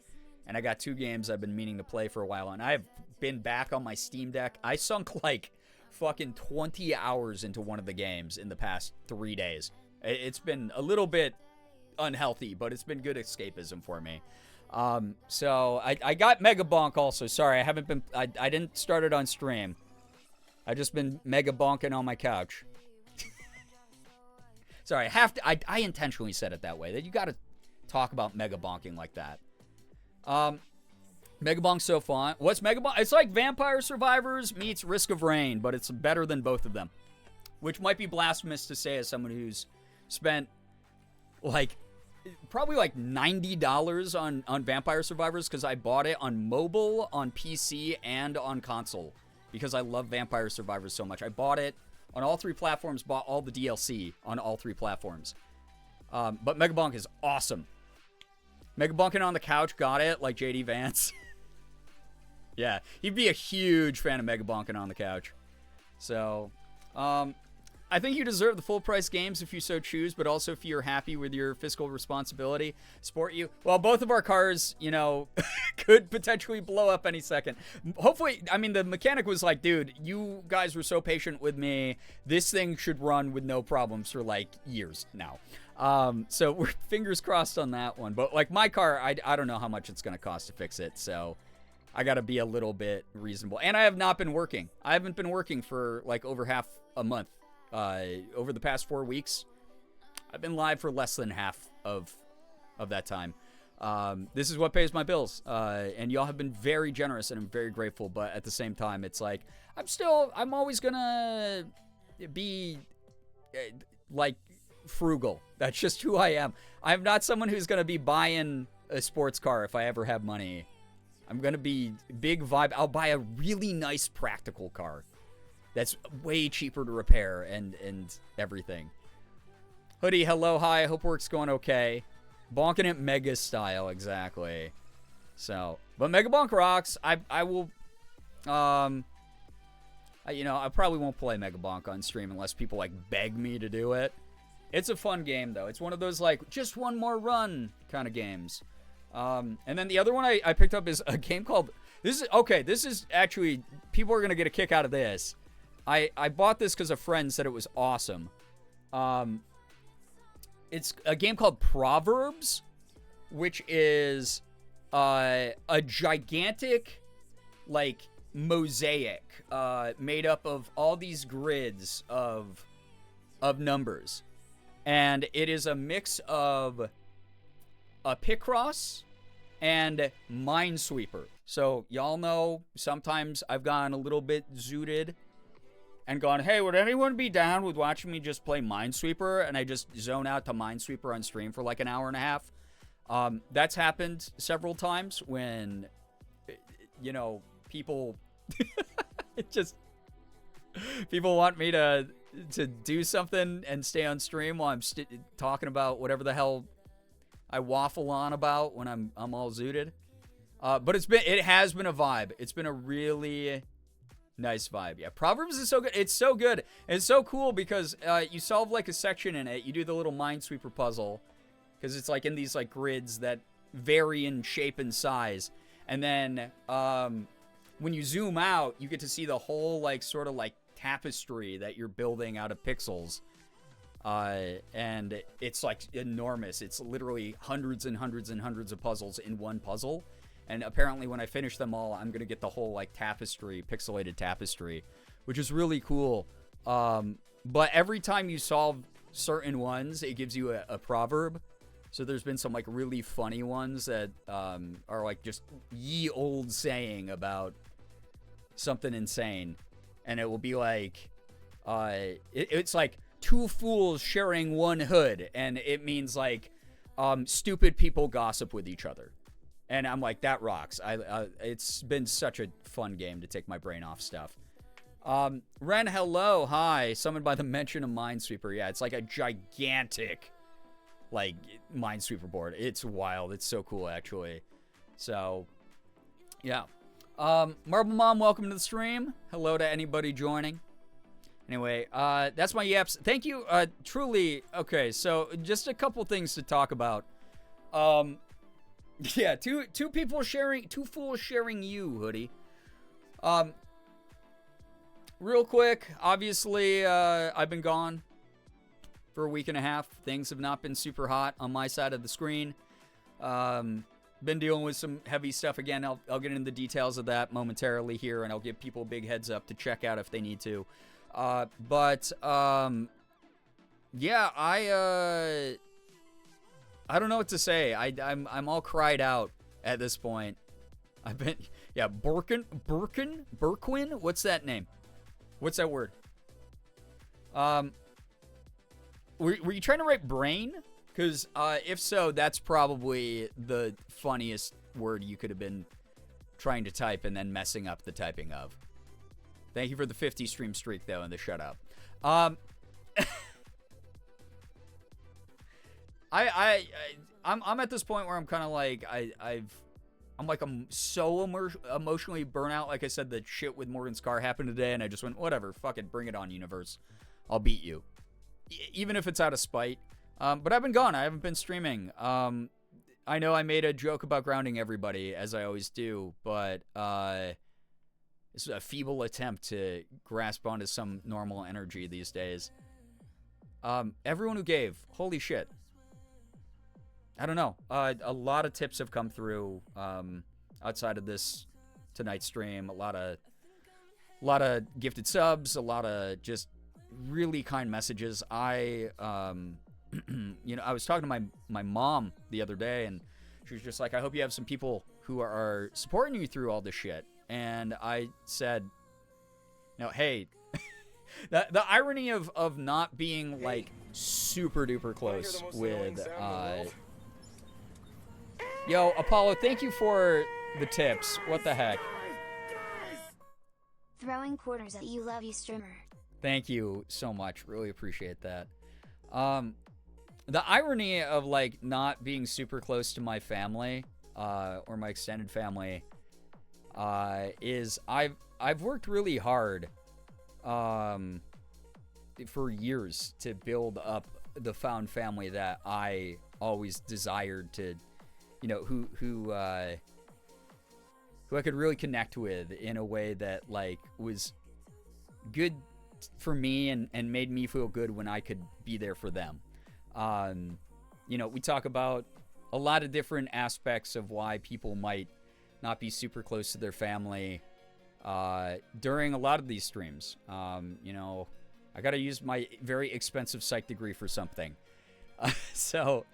And I got 2 games I've been meaning to play for a while, and I've been back on my Steam Deck. I sunk like fucking 20 hours into one of the games in the past 3 days. It's been a little bit unhealthy, but it's been good escapism for me. So I got Mega Bonk also. Sorry, I haven't been. I didn't start it on stream. I just been Mega Bonking on my couch. Sorry, I have to. I intentionally said it that way. That you got to talk about Mega Bonking like that. Mega Bonk's so fun. What's Mega Bonk? It's like Vampire Survivors meets Risk of Rain, but it's better than both of them. Which might be blasphemous to say as someone who's spent like probably like $90 on Vampire Survivors because I bought it on mobile, on PC, and on console because I love Vampire Survivors so much. I bought it on all 3 platforms, bought all the DLC on all 3 platforms. But Mega Bonk is awesome. Mega Bonking on the couch, got it, like JD Vance. Yeah, he'd be a huge fan of Mega Bonking on the couch. So, I think you deserve the full price games if you so choose, but also if you're happy with your fiscal responsibility, support you. Well, both of our cars, you know, could potentially blow up any second. Hopefully, I mean, the mechanic was like, dude, you guys were so patient with me. This thing should run with no problems for like years now. So we're fingers crossed on that one. But like my car, I don't know how much it's going to cost to fix it. So I got to be a little bit reasonable. And I have not been working. I haven't been working for like over half a month. Over the past 4 weeks, I've been live for less than half of that time. This is what pays my bills. And y'all have been very generous and I'm very grateful. But at the same time, it's like, I'm always gonna be like frugal. That's just who I am. I'm not someone who's gonna be buying a sports car if I ever have money. I'm gonna be big vibe. I'll buy a really nice practical car. That's way cheaper to repair and everything. Hoodie, hello, hi. I hope work's going okay. Bonking it Mega style, exactly. So, but Mega Bonk rocks. I will, you know, I probably won't play Mega Bonk on stream unless people like beg me to do it. It's a fun game though. It's one of those like just one more run kind of games. And then the other one I picked up is a game called. This is actually people are gonna get a kick out of this. I bought this because a friend said it was awesome. It's a game called Proverbs, which is a gigantic, like, mosaic made up of all these grids of numbers. And it is a mix of a Picross and Minesweeper. So, y'all know, sometimes I've gone a little bit zooted and gone, hey, would anyone be down with watching me just play Minesweeper? And I just zone out to Minesweeper on stream for like an hour and a half. That's happened several times when, you know, people people want me to do something and stay on stream while I'm talking about whatever the hell I waffle on about when I'm all zooted. But it has been a vibe. It's been a really nice vibe. Yeah, Proverbs is so good. It's so good. And it's so cool because you solve like a section in it. You do the little Minesweeper puzzle because it's like in these like grids that vary in shape and size. And then when you zoom out, you get to see the whole like sort of like tapestry that you're building out of pixels. And it's like enormous. It's literally hundreds and hundreds and hundreds of puzzles in one puzzle. And apparently when I finish them all, I'm going to get the whole like tapestry, pixelated tapestry, which is really cool. But every time you solve certain ones, it gives you a proverb. So there's been some like really funny ones that are like just ye old saying about something insane. And it will be like, it's like 2 fools sharing 1 hood. And it means like stupid people gossip with each other. And I'm like, that rocks. It's been such a fun game to take my brain off stuff. Ren, hello, hi. Summoned by the mention of Minesweeper. Yeah, it's like a gigantic, like, Minesweeper board. It's wild. It's so cool, actually. So, yeah. Marble Mom, welcome to the stream. Hello to anybody joining. Anyway, that's my yaps. Thank you. Truly, okay, so just a couple things to talk about. Yeah, two fools sharing you, Hoodie. Real quick, obviously, I've been gone for a week and a half. Things have not been super hot on my side of the screen. been dealing with some heavy stuff again. I'll get into the details of that momentarily here, and I'll give people a big heads up to check out if they need to. Yeah, I don't know what to say. I'm all cried out at this point. I've been, yeah, Birkin? What's that name? What's that word? Were you trying to write brain? Because if so, that's probably the funniest word you could have been trying to type and then messing up the typing of. Thank you for the 50 stream streak, though, and the shut up. I'm at this point where I'm kind of like I'm so emotionally burnt out. Like I said, the shit with Morgan's car happened today, and I just went, whatever, fuck it, bring it on, universe. I'll beat you, even if it's out of spite. But I've been gone. I haven't been streaming. I know I made a joke about grounding everybody, as I always do, but it's a feeble attempt to grasp onto some normal energy these days. Everyone who gave, holy shit. I don't know. A lot of tips have come through outside of this tonight's stream. A lot of gifted subs. A lot of just really kind messages. I was talking to my mom the other day, and she was just like, I hope you have some people who are supporting you through all this shit. And I said, hey, the irony of not being like super duper close with yo, Apollo, thank you for the tips. What the heck? Throwing quarters at you, love you, streamer. Thank you so much. Really appreciate that. The irony of like not being super close to my family or my extended family is I've worked really hard for years to build up the found family that I always desired to, who I could really connect with in a way that like was good for me and made me feel good when I could be there for them. We talk about a lot of different aspects of why people might not be super close to their family during a lot of these streams. I got to use my very expensive psych degree for something. So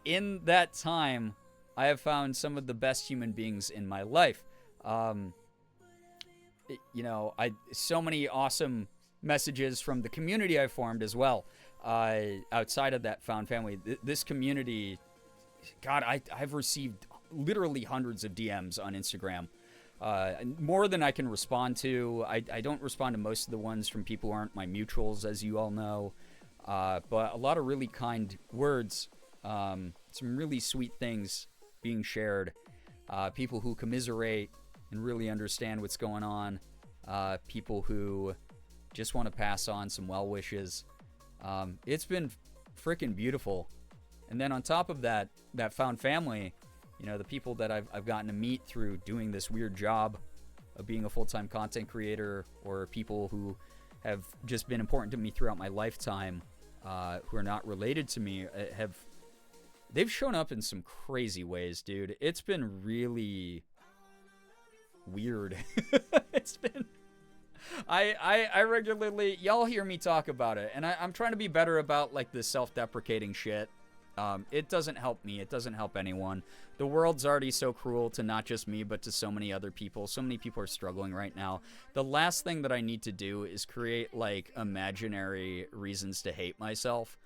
in that time, I have found some of the best human beings in my life. So many awesome messages from the community I formed as well. Outside of that found family, this community, God, I've received literally hundreds of DMs on Instagram. More than I can respond to. I don't respond to most of the ones from people who aren't my mutuals, as you all know. But a lot of really kind words, some really sweet things being shared. People who commiserate and really understand what's going on. People who just want to pass on some well wishes. It's been freaking beautiful. And then on top of that found family, the people that I've gotten to meet through doing this weird job of being a full-time content creator, or people who have just been important to me throughout my lifetime, who are not related to me, they've shown up in some crazy ways, dude. It's been really weird. It's been, I regularly, y'all hear me talk about it, and I'm trying to be better about like the self-deprecating shit. It doesn't help me. It doesn't help anyone. The world's already so cruel to not just me, but to so many other people. So many people are struggling right now. The last thing that I need to do is create like imaginary reasons to hate myself.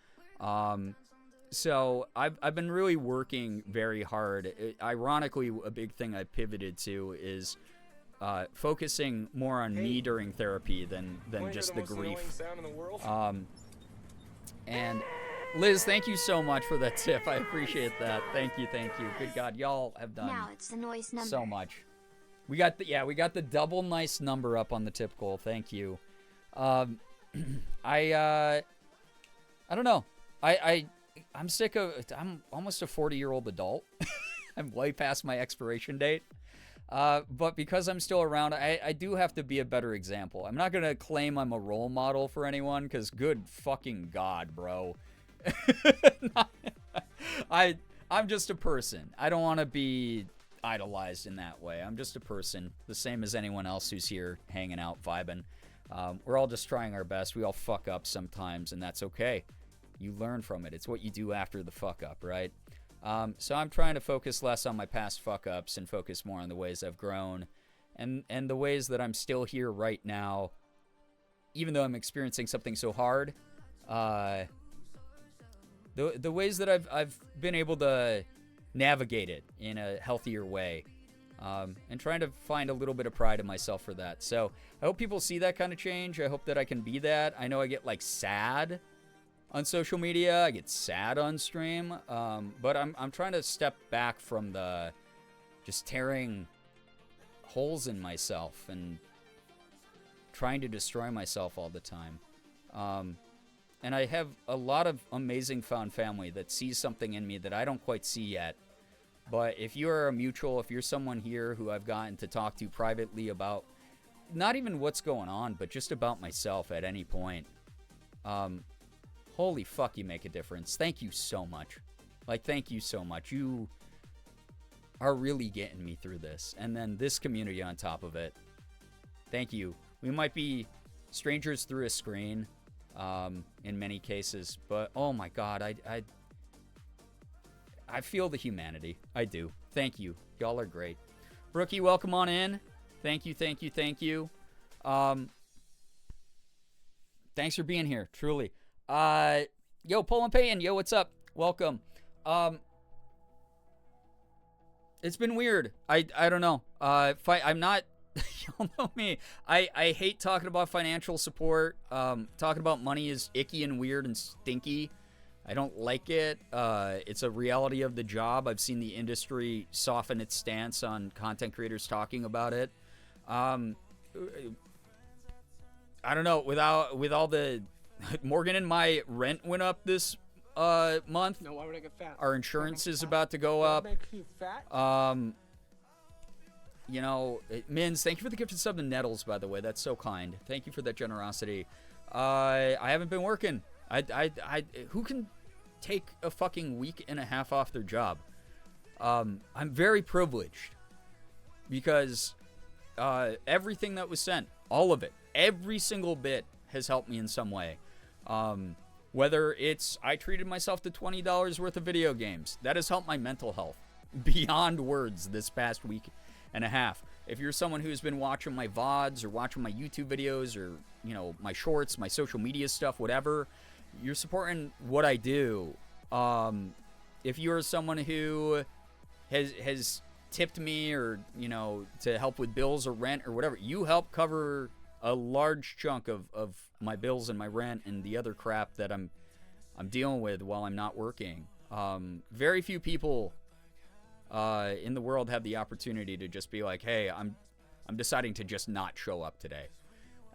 So I've been really working very hard. Ironically, a big thing I pivoted to is focusing more on me during therapy than just the grief. And Liz, thank you so much for that tip. I appreciate that. Thank you. Good God, y'all have done Now it's the noise number. so much. We got the double nice number up on the tip goal. Thank you. I don't know. I'm sick of. I'm almost a 40-year-old adult. I'm way past my expiration date. But because I'm still around, I do have to be a better example. I'm not gonna claim I'm a role model for anyone, because good fucking God, bro. I I'm just a person. I don't want to be idolized in that way. I'm just a person, the same as anyone else who's here hanging out, vibing. We're all just trying our best. We all fuck up sometimes, and that's okay. You learn from it. It's what you do after the fuck up, right? So I'm trying to focus less on my past fuck ups and focus more on the ways I've grown and the ways that I'm still here right now, even though I'm experiencing something so hard. The ways that I've been able to navigate it in a healthier way, and trying to find a little bit of pride in myself for that. So I hope people see that kind of change. I hope that I can be that. I know I get like sad on social media. I get sad on stream, but I'm trying to step back from the just tearing holes in myself and trying to destroy myself all the time. And I have a lot of amazing found family that sees something in me that I don't quite see yet. But if you're a mutual, if you're someone here who I've gotten to talk to privately about not even what's going on, but just about myself at any point, holy fuck, you make a difference. Thank you so much. Like, thank you so much. You are really getting me through this. And then this community on top of it. Thank you. We might be strangers through a screen, in many cases, but oh my god, I feel the humanity. I do. Thank you. Y'all are great. Rookie, welcome on in. Thank you, thank you, thank you. Thanks for being here, truly. Yo, Paul and Payton, yo, what's up? Welcome. It's been weird. I don't know. I'm not, y'all know me. I hate talking about financial support. Talking about money is icky and weird and stinky. I don't like it. It's a reality of the job. I've seen the industry soften its stance on content creators talking about it. I don't know. With all the Morgan and my rent went up this month. No, why would I get fat? Our insurance is about to go up. Make you fat? You know, Mins, thank you for the gift of sub to Nettles, by the way. That's so kind. Thank you for that generosity. I haven't been working. Who can take a fucking week and a half off their job? I'm very privileged because everything that was sent, all of it, every single bit has helped me in some way. Whether it's I treated myself to $20 worth of video games, that has helped my mental health beyond words this past week and a half. If you're someone who's been watching my VODs or watching my YouTube videos or, you know, my shorts, my social media stuff, whatever, you're supporting what I do. If you're someone who has tipped me or, you know, to help with bills or rent or whatever, you help cover a large chunk of my bills and my rent and the other crap that I'm dealing with while I'm not working. Very few people in the world have the opportunity to just be like, hey, I'm deciding to just not show up today.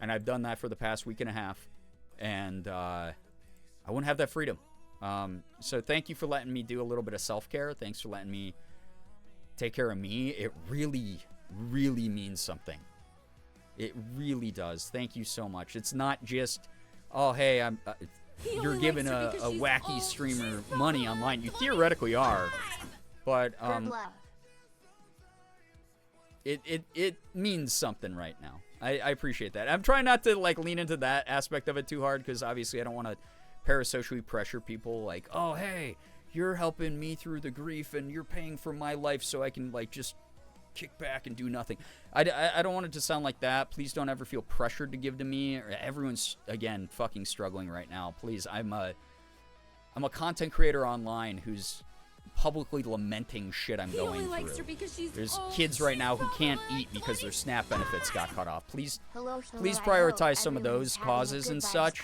And I've done that for the past week and a half. And I wouldn't have that freedom. So thank you for letting me do a little bit of self-care. Thanks for letting me take care of me. It really, really means something. It really does. Thank you so much. It's not just, oh, hey, you're giving a wacky streamer money online. You theoretically are. But it means something right now. I appreciate that. I'm trying not to like lean into that aspect of it too hard because obviously I don't want to parasocially pressure people like, oh, hey, you're helping me through the grief and you're paying for my life so I can like just kick back and do nothing. I don't want it to sound like that. Please don't ever feel pressured to give to me. Everyone's, again, fucking struggling right now. Please, I'm a content creator online who's publicly lamenting shit I'm going through. There's kids right now who can't eat because their SNAP benefits got cut off. Please prioritize some of those causes and such.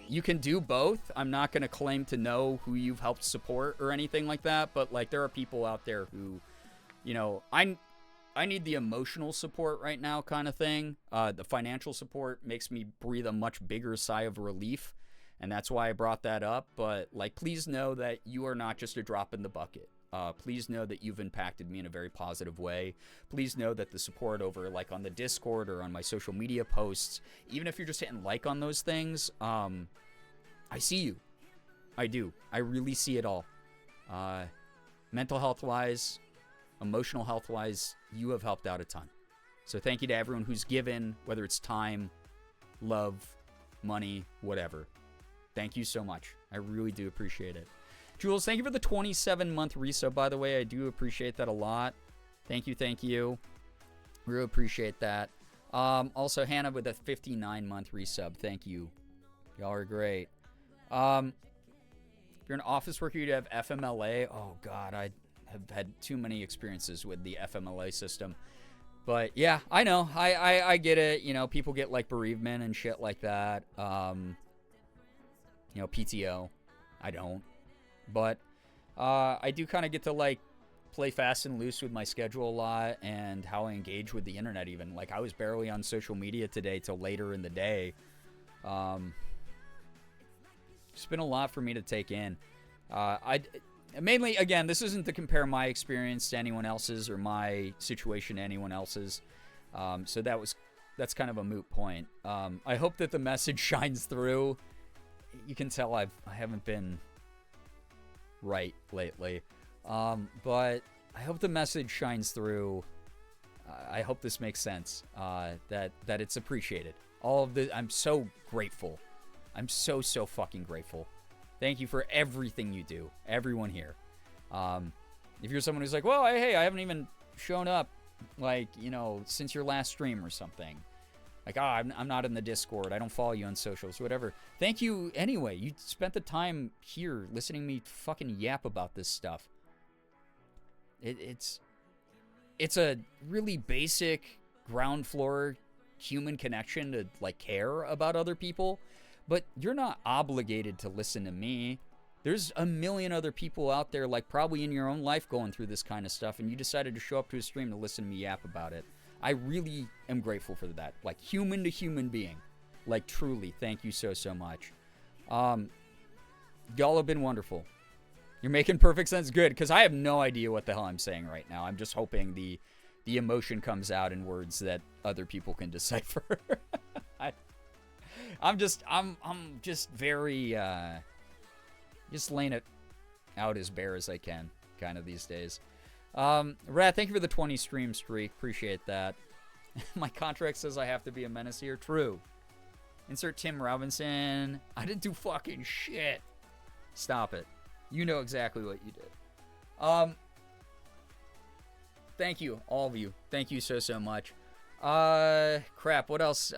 You can do both. I'm not going to claim to know who you've helped support or anything like that, but like there are people out there who, you know, I need the emotional support right now kind of thing. The financial support makes me breathe a much bigger sigh of relief. And that's why I brought that up. But, like, please know that you are not just a drop in the bucket. Please know that you've impacted me in a very positive way. Please know that the support over, like, on the Discord or on my social media posts, even if you're just hitting like on those things, I see you. I do. I really see it all. Mental health-wise, emotional health-wise, you have helped out a ton. So thank you to everyone who's given, whether it's time, love, money, whatever. Thank you so much. I really do appreciate it. Jules, thank you for the 27-month resub, by the way. I do appreciate that a lot. Thank you, thank you. Really appreciate that. Also, Hannah with a 59-month resub. Thank you. Y'all are great. If you're an office worker, you'd have FMLA. Oh, God, I have had too many experiences with the FMLA system. But, yeah, I know. I get it. You know, people get, like, bereavement and shit like that. You know, PTO. I don't. But I do kind of get to, like, play fast and loose with my schedule a lot and how I engage with the internet even. Like, I was barely on social media today till later in the day. It's been a lot for me to take in. Mainly, again, this isn't to compare my experience to anyone else's or my situation to anyone else's. So that's kind of a moot point. I hope that the message shines through. You can tell I haven't been right lately. But I hope the message shines through. I hope this makes sense. That it's appreciated. All of the, I'm so grateful. I'm so fucking grateful. Thank you for everything you do, everyone here. If you're someone who's like, well, hey, I haven't even shown up, like, you know, since your last stream or something. Like, I'm not in the Discord. I don't follow you on socials, whatever. Thank you anyway. You spent the time here listening to me fucking yap about this stuff. It's a really basic ground floor human connection to, like, care about other people. But you're not obligated to listen to me. There's a million other people out there, like, probably in your own life going through this kind of stuff, and you decided to show up to a stream to listen to me yap about it. I really am grateful for that. Like, human to human being. Like, truly, thank you so much. Y'all have been wonderful. You're making perfect sense. Good, because I have no idea what the hell I'm saying right now. I'm just hoping the emotion comes out in words that other people can decipher. I'm just very, just laying it out as bare as I can, kind of these days. Rat, thank you for the 20 stream streak. Appreciate that. My contract says I have to be a menace here. True. Insert Tim Robinson. I didn't do fucking shit. Stop it. You know exactly what you did. Thank you, all of you. Thank you so much. Crap, what else?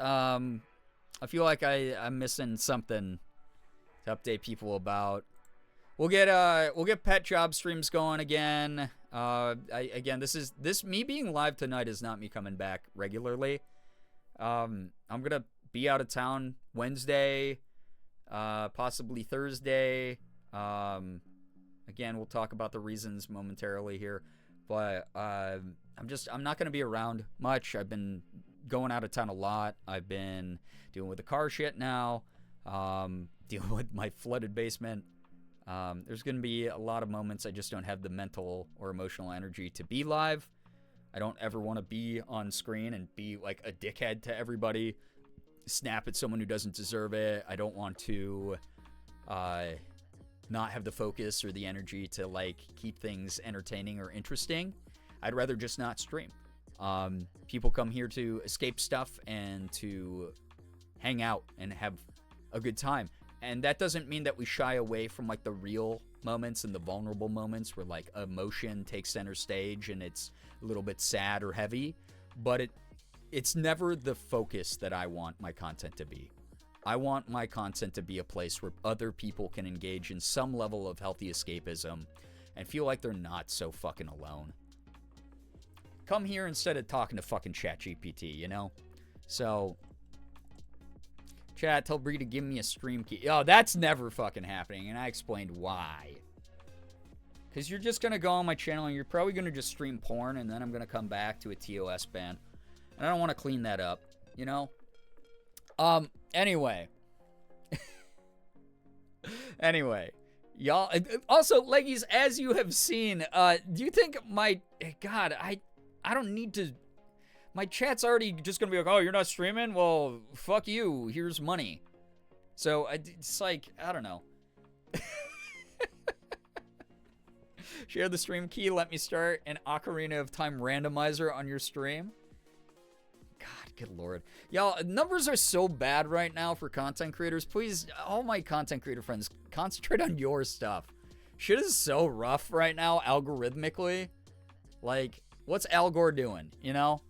I feel like I'm missing something to update people about. We'll get pet job streams going again. This me being live tonight is not me coming back regularly. I'm gonna be out of town Wednesday, possibly Thursday. Again, we'll talk about the reasons momentarily here, but I'm not gonna be around much. I've been going out of town a lot. I've been dealing with the car shit now, dealing with my flooded basement. There's going to be a lot of moments I just don't have the mental or emotional energy to be live. I don't ever want to be on screen and be like a dickhead to everybody, snap at someone who doesn't deserve it. I don't want to not have the focus or the energy to like keep things entertaining or interesting. I'd rather just not stream. People come here to escape stuff and to hang out and have a good time. And that doesn't mean that we shy away from like the real moments and the vulnerable moments where like emotion takes center stage and it's a little bit sad or heavy, but it's never the focus that I want my content to be. I want my content to be a place where other people can engage in some level of healthy escapism and feel like they're not so fucking alone. Come here instead of talking to fucking ChatGPT, you know? So, chat, tell Bree to give me a stream key. Oh, that's never fucking happening, and I explained why. Because you're just going to go on my channel, and you're probably going to just stream porn, and then I'm going to come back to a TOS ban. And I don't want to clean that up, you know? Anyway. Anyway. Y'all, also, leggies, as you have seen, do you think God, I don't need to, my chat's already just gonna be like, oh, you're not streaming? Well, fuck you, here's money. So, it's like, I don't know. Share the stream key. Let me start an Ocarina of Time randomizer on your stream. God, good lord. Y'all, numbers are so bad right now for content creators. Please, all my content creator friends, concentrate on your stuff. Shit is so rough right now, algorithmically. Like, what's Al Gore doing, you know?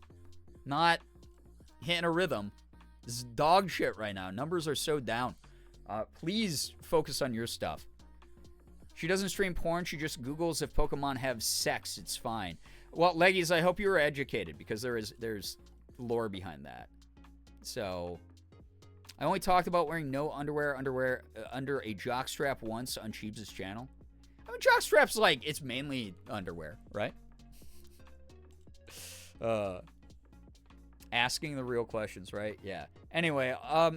Not hitting a rhythm. This is dog shit right now. Numbers are so down. Please focus on your stuff. She doesn't stream porn. She just Googles if Pokemon have sex. It's fine. Well, Leggies, I hope you were educated because there's lore behind that. So, I only talked about wearing no underwear under a jockstrap once on Sheebs' channel. I mean, jockstrap's like, it's mainly underwear, right? Asking the real questions, right? Yeah. Anyway,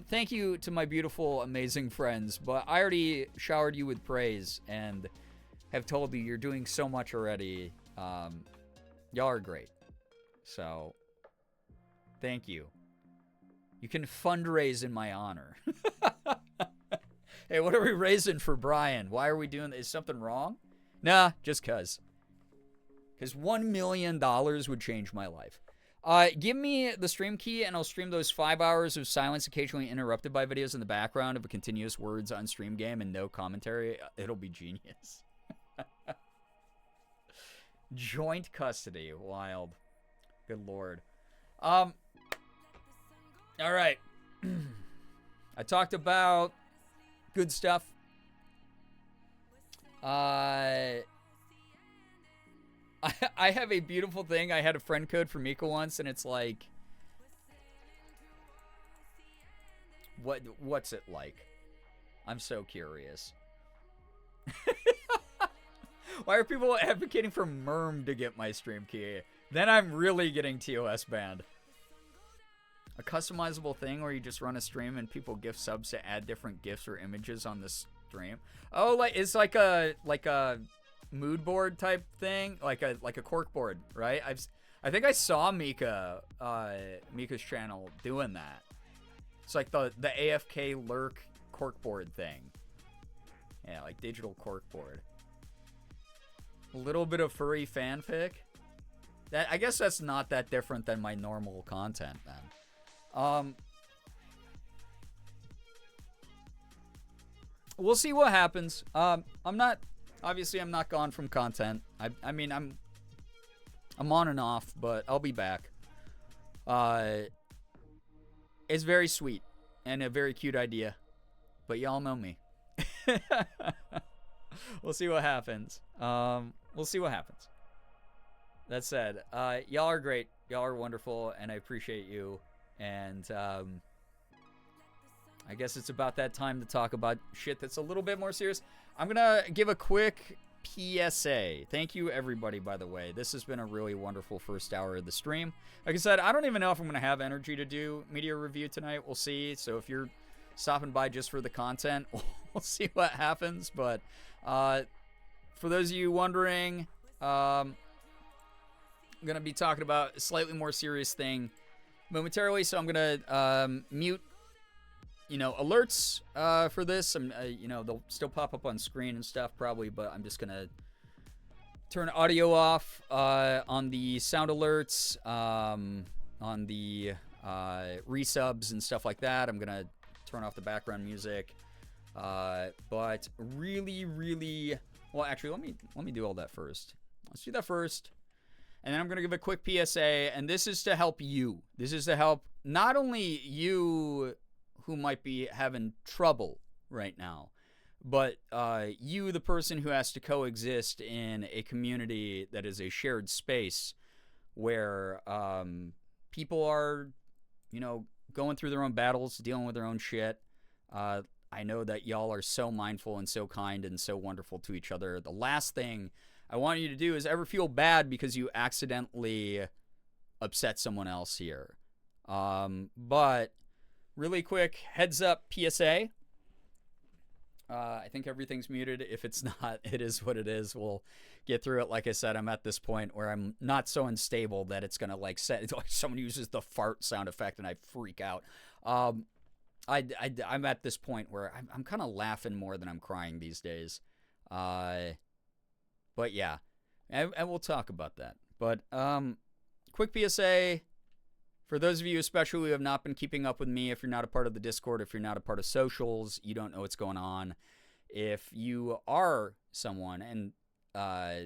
thank you to my beautiful, amazing friends, but I already showered you with praise and have told you you're doing so much already. Y'all are great. So, thank you. You can fundraise in my honor. Hey, what are we raising for Brian? Why are we doing this? Is something wrong? Nah, just cuz. Because $1 million would change my life. Give me the stream key, and I'll stream those 5 hours of silence occasionally interrupted by videos in the background of a continuous words on stream game and no commentary. It'll be genius. Joint custody. Wild. Good lord. All right. I talked about good stuff. I have a beautiful thing. I had a friend code for Mika once, and it's like, what's it like? I'm so curious. Why are people advocating for Merm to get my stream key? Then I'm really getting TOS banned. A customizable thing where you just run a stream and people gift subs to add different gifs or images on the stream. Oh, like it's like a mood board type thing, like a cork board, right? I think I saw Mika's channel doing that. It's like the AFK lurk cork board thing. Yeah, like digital cork board. A little bit of furry fanfic. That, I guess that's not that different than my normal content then. We'll see what happens. I'm not gone from content. I mean, I'm on and off, but I'll be back. It's very sweet and a very cute idea, but y'all know me. We'll see what happens. We'll see what happens. That said, y'all are great. Y'all are wonderful, and I appreciate you. And I guess it's about that time to talk about shit that's a little bit more serious. I'm going to give a quick PSA. Thank you, everybody, by the way. This has been a really wonderful first hour of the stream. Like I said, I don't even know if I'm going to have energy to do media review tonight. We'll see. So if you're stopping by just for the content, we'll see what happens. But for those of you wondering, I'm going to be talking about a slightly more serious thing momentarily. So I'm going to mute alerts for this. They'll still pop up on screen and stuff probably, but I'm just gonna turn audio off on the sound alerts, on the resubs and stuff like that. I'm gonna turn off the background music. But really, well, actually, let me do all that first. Let's do that first, and then I'm gonna give a quick PSA, and this is to help you. This is to help not only you who might be having trouble right now, but you, the person who has to coexist in a community that is a shared space where people are, going through their own battles, dealing with their own shit. I know that y'all are so mindful and so kind and so wonderful to each other. The last thing I want you to do is ever feel bad because you accidentally upset someone else here. But really quick, heads up PSA. I think everything's muted. If it's not, it is what it is. We'll get through it. Like I said, I'm at this point where I'm not so unstable that it's going to it's like someone uses the fart sound effect and I freak out. I'm at this point where I'm kind of laughing more than I'm crying these days. But yeah, and we'll talk about that. But quick PSA for those of you especially who have not been keeping up with me. If you're not a part of the Discord, if you're not a part of socials, you don't know what's going on. If you are someone, and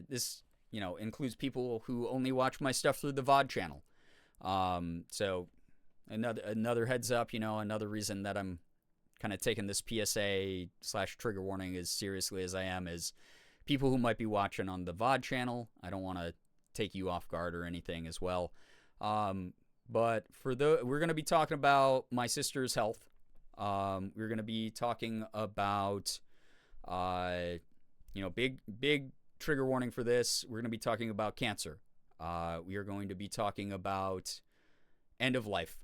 this includes people who only watch my stuff through the VOD channel. So another heads up, another reason that I'm kind of taking this PSA/trigger warning as seriously as I am is people who might be watching on the VOD channel. I don't want to take you off guard or anything as well. But we're going to be talking about my sister's health. We're going to be talking about, big trigger warning for this. We're going to be talking about cancer. We are going to be talking about end of life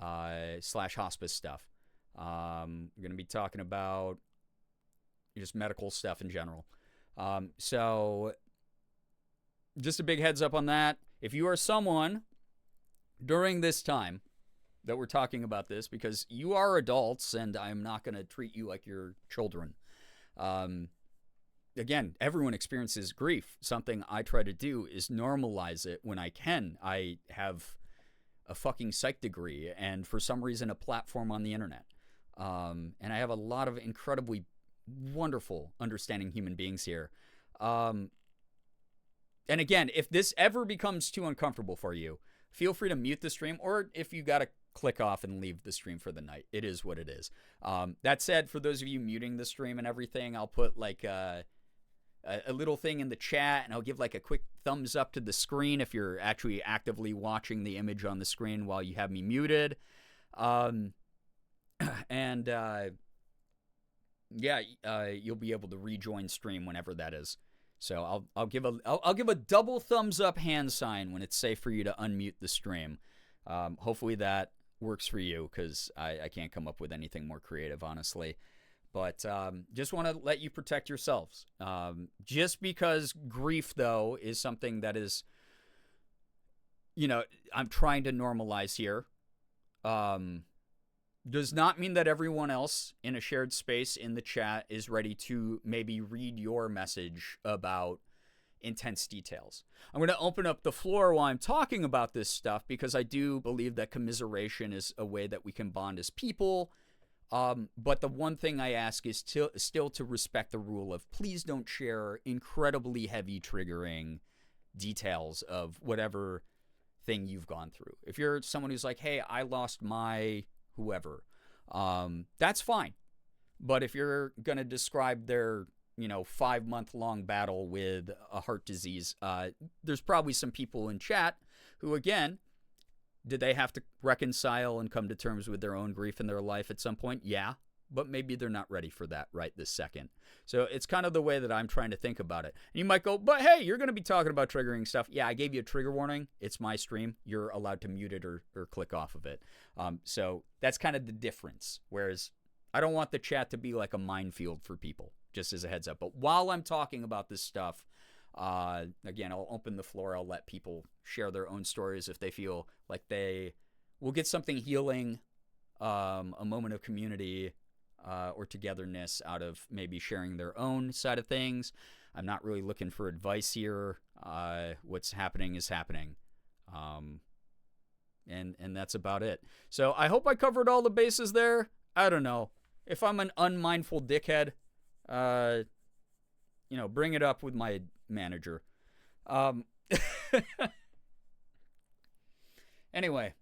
/hospice stuff. We're going to be talking about just medical stuff in general. So just a big heads up on that. If you are someone during this time that we're talking about this, because you are adults and I'm not going to treat you like you're children. Again, everyone experiences grief. Something I try to do is normalize it when I can. I have a fucking psych degree and for some reason a platform on the internet. And I have a lot of incredibly wonderful, understanding human beings here. And again, if this ever becomes too uncomfortable for you, feel free to mute the stream, or if you got to click off and leave the stream for the night. It is what it is. That said, for those of you muting the stream and everything, I'll put like a little thing in the chat, and I'll give like a quick thumbs up to the screen if you're actually actively watching the image on the screen while you have me muted. You'll be able to rejoin stream whenever that is. So I'll give a double thumbs up hand sign when it's safe for you to unmute the stream. Hopefully that works for you, because I can't come up with anything more creative, honestly. But just want to let you protect yourselves. Just because grief, though, is something that is, I'm trying to normalize here. Does not mean that everyone else in a shared space in the chat is ready to maybe read your message about intense details. I'm going to open up the floor while I'm talking about this stuff, because I do believe that commiseration is a way that we can bond as people. But the one thing I ask is still to respect the rule of please don't share incredibly heavy triggering details of whatever thing you've gone through. If you're someone who's like, hey, I lost my whoever, that's fine. But if you're going to describe their 5-month-long battle with a heart disease, there's probably some people in chat who, again, did they have to reconcile and come to terms with their own grief in their life at some point? Yeah, but maybe they're not ready for that right this second. So it's kind of the way that I'm trying to think about it. And you might go, but hey, you're going to be talking about triggering stuff. Yeah, I gave you a trigger warning. It's my stream. You're allowed to mute it or click off of it. So that's kind of the difference. Whereas I don't want the chat to be like a minefield for people, just as a heads up. But while I'm talking about this stuff, again, I'll open the floor. I'll let people share their own stories if they feel like they will get something healing, a moment of community, or togetherness out of maybe sharing their own side of things. I'm not really looking for advice here. What's happening is happening. And that's about it. So I hope I covered all the bases there. I don't know. If I'm an unmindful dickhead, bring it up with my manager. Anyway.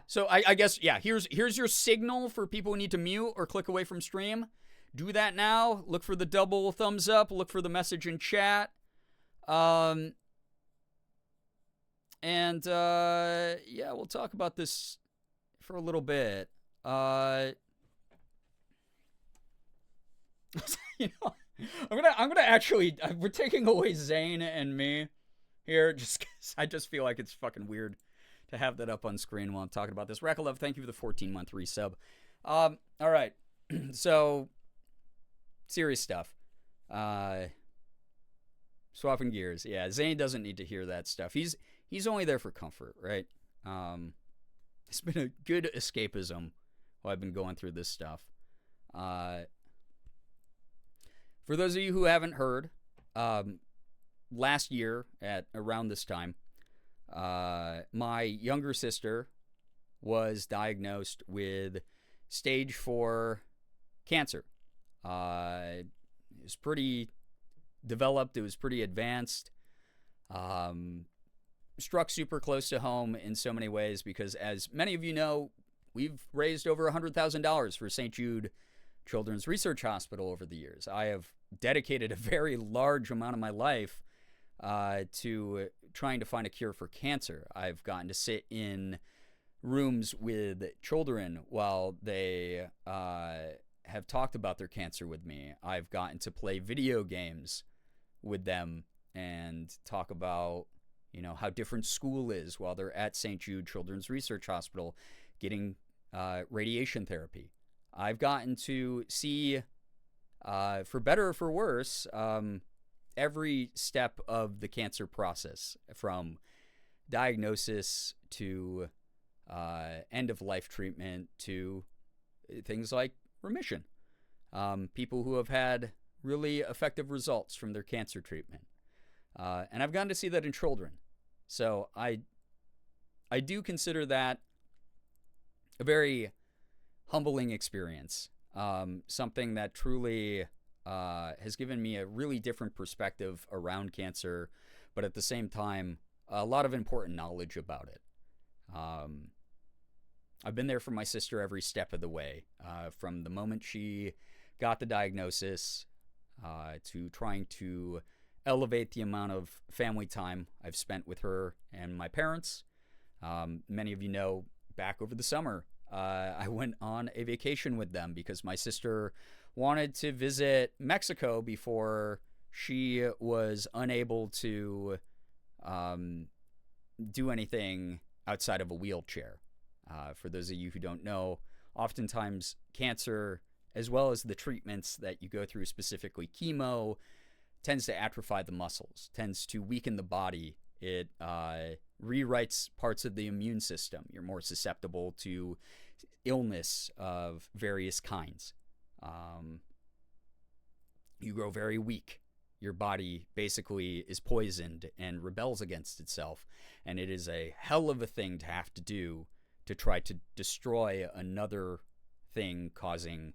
So I guess, here's your signal for people who need to mute or click away from stream. Do that now. Look for the double thumbs up. Look for the message in chat. We'll talk about this for a little bit. I'm gonna actually, we're taking away Zane and me here just because I just feel like it's fucking weird to have that up on screen while I'm talking about this. Rakalov, thank you for the 14-month resub. All right. So, serious stuff. Swapping gears. Yeah, Zane doesn't need to hear that stuff. He's only there for comfort, right? It's been a good escapism while I've been going through this stuff. For those of you who haven't heard, last year at around this time, my younger sister was diagnosed with stage 4 cancer. It was pretty developed. It was pretty advanced. Struck super close to home in so many ways because, as many of you know, we've raised over $100,000 for St. Jude Children's Research Hospital over the years. I have dedicated a very large amount of my life to trying to find a cure for cancer. I've gotten to sit in rooms with children while they have talked about their cancer with me. I've gotten to play video games with them and talk about, how different school is while they're at St. Jude Children's Research Hospital getting radiation therapy. I've gotten to see, for better or for worse, every step of the cancer process, from diagnosis to end-of-life treatment to things like remission. People who have had really effective results from their cancer treatment. And I've gotten to see that in children. So I do consider that a very humbling experience. Something that truly has given me a really different perspective around cancer, but at the same time, a lot of important knowledge about it. I've been there for my sister every step of the way, from the moment she got the diagnosis to trying to elevate the amount of family time I've spent with her and my parents. Many of you know, back over the summer, I went on a vacation with them because my sister wanted to visit Mexico before she was unable to do anything outside of a wheelchair. For those of you who don't know, oftentimes cancer, as well as the treatments that you go through, specifically chemo, tends to atrophy the muscles, tends to weaken the body. It rewrites parts of the immune system. You're more susceptible to illness of various kinds. You grow very weak. Your body basically is poisoned and rebels against itself. And it is a hell of a thing to have to do to try to destroy another thing causing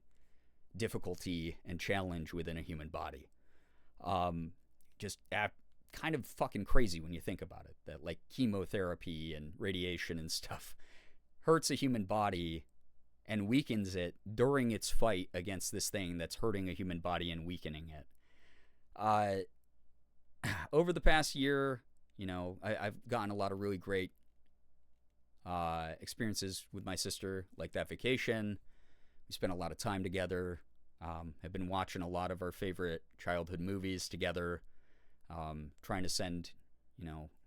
difficulty and challenge within a human body. Kind of fucking crazy when you think about it, that like chemotherapy and radiation and stuff hurts a human body and weakens it during its fight against this thing that's hurting a human body and weakening it. Over the past year, I've gotten a lot of really great experiences with my sister, like that vacation. We spent a lot of time together. Have been watching a lot of our favorite childhood movies together, trying to send,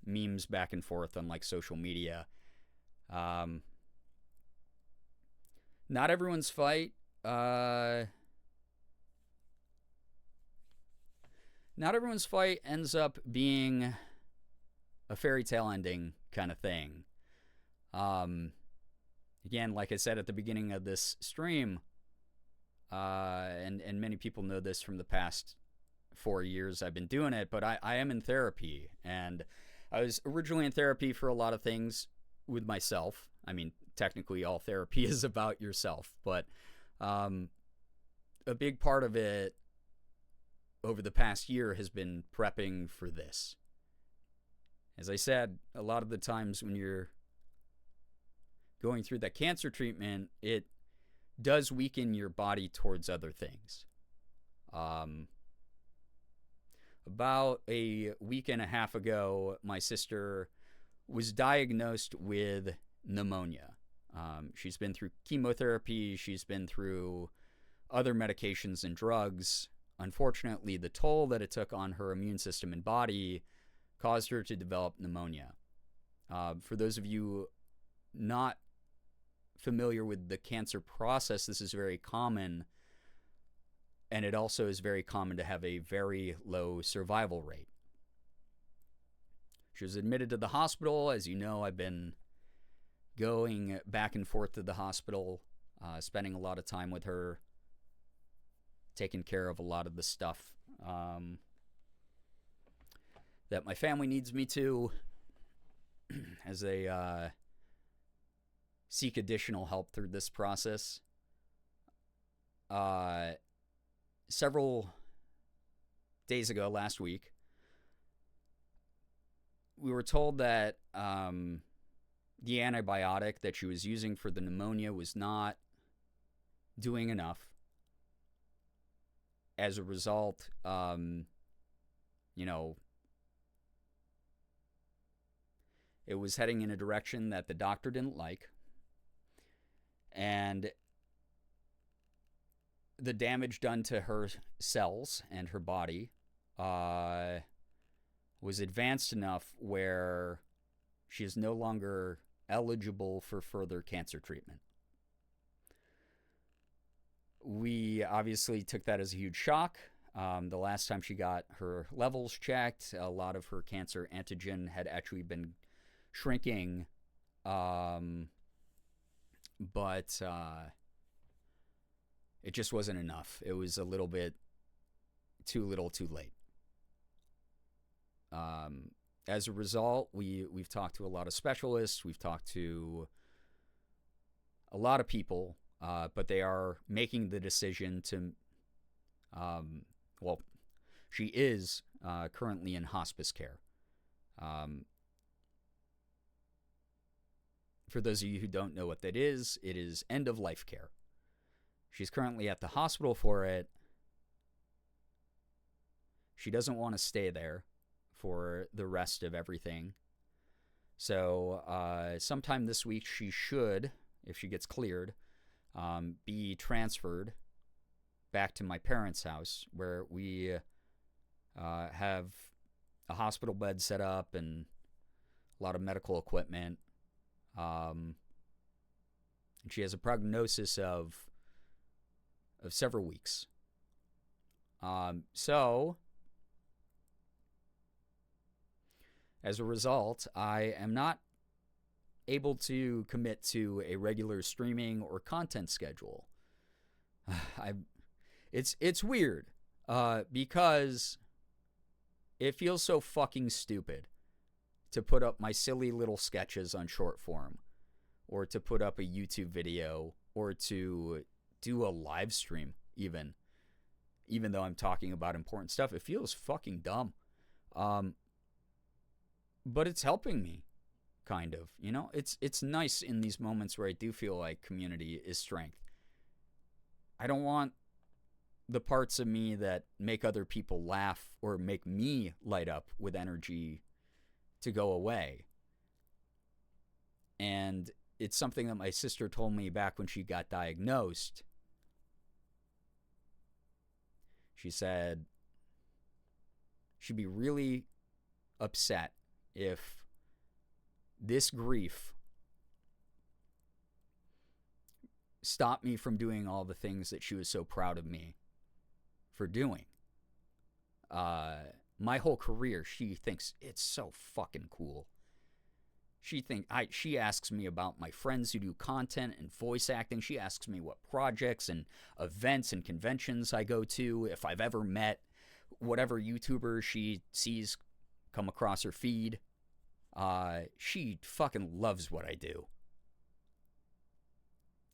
memes back and forth on like social media. Not everyone's fight. Not everyone's fight ends up being a fairy tale ending kind of thing. Again, like I said at the beginning of this stream, and many people know this from the past 4 years I've been doing it, but I am in therapy, and I was originally in therapy for a lot of things with myself. I mean, technically all therapy is about yourself, but a big part of it over the past year has been prepping for this. As I said, a lot of the times when you're going through that cancer treatment, it does weaken your body towards other things. About a week and a half ago, my sister was diagnosed with pneumonia. She's been through chemotherapy. She's been through other medications and drugs. Unfortunately, the toll that it took on her immune system and body caused her to develop pneumonia. For those of you not familiar with the cancer process, this is very common, and it also is very common to have a very low survival rate. She was admitted to the hospital. As you know, I've been going back and forth to the hospital, spending a lot of time with her. taken care of a lot of the stuff that my family needs me to as they seek additional help through this process. Several days ago, last week, we were told that the antibiotic that she was using for the pneumonia was not doing enough. As a result, it was heading in a direction that the doctor didn't like. And the damage done to her cells and her body was advanced enough where she is no longer eligible for further cancer treatment. We obviously took that as a huge shock. The last time she got her levels checked, a lot of her cancer antigen had actually been shrinking, but it just wasn't enough. It was a little bit too little too late. As a result, we've talked to a lot of specialists. We've talked to a lot of people, but they are making the decision to, she is currently in hospice care. For those of you who don't know what that is, it is end-of-life care. She's currently at the hospital for it. She doesn't want to stay there for the rest of everything. So sometime this week she should, if she gets cleared, be transferred back to my parents' house where we have a hospital bed set up and a lot of medical equipment. And she has a prognosis of several weeks. So, as a result, I am not able to commit to a regular streaming or content schedule. It's weird because it feels so fucking stupid to put up my silly little sketches on short form, or to put up a YouTube video, or to do a live stream even though I'm talking about important stuff. It feels fucking dumb. But it's helping me, kind of. It's nice in these moments where I do feel like community is strength. I don't want the parts of me that make other people laugh or make me light up with energy to go away. And it's something that my sister told me back when she got diagnosed. She said she'd be really upset if this grief stopped me from doing all the things that she was so proud of me for doing. My whole career, she thinks it's so fucking cool. She asks me about my friends who do content and voice acting. She asks me what projects and events and conventions I go to, if I've ever met whatever YouTuber she sees come across her feed. She fucking loves what I do.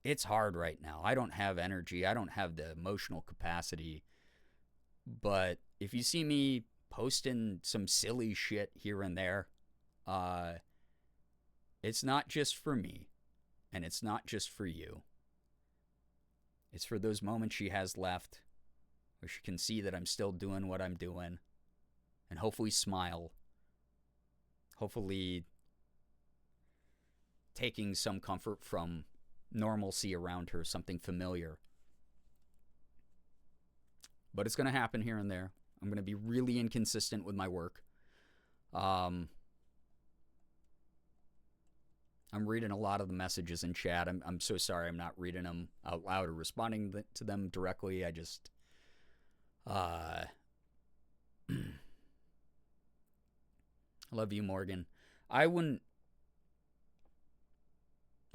It's hard right now. I don't have energy. I don't have the emotional capacity. But if you see me posting some silly shit here and there, it's not just for me, and it's not just for you. It's for those moments she has left where she can see that I'm still doing what I'm doing, and hopefully smile. Hopefully taking some comfort from normalcy around her, something familiar. But it's going to happen here and there. I'm going to be really inconsistent with my work. I'm reading a lot of the messages in chat. I'm so sorry I'm not reading them out loud or responding to them directly. I just... I love you, Morgan. I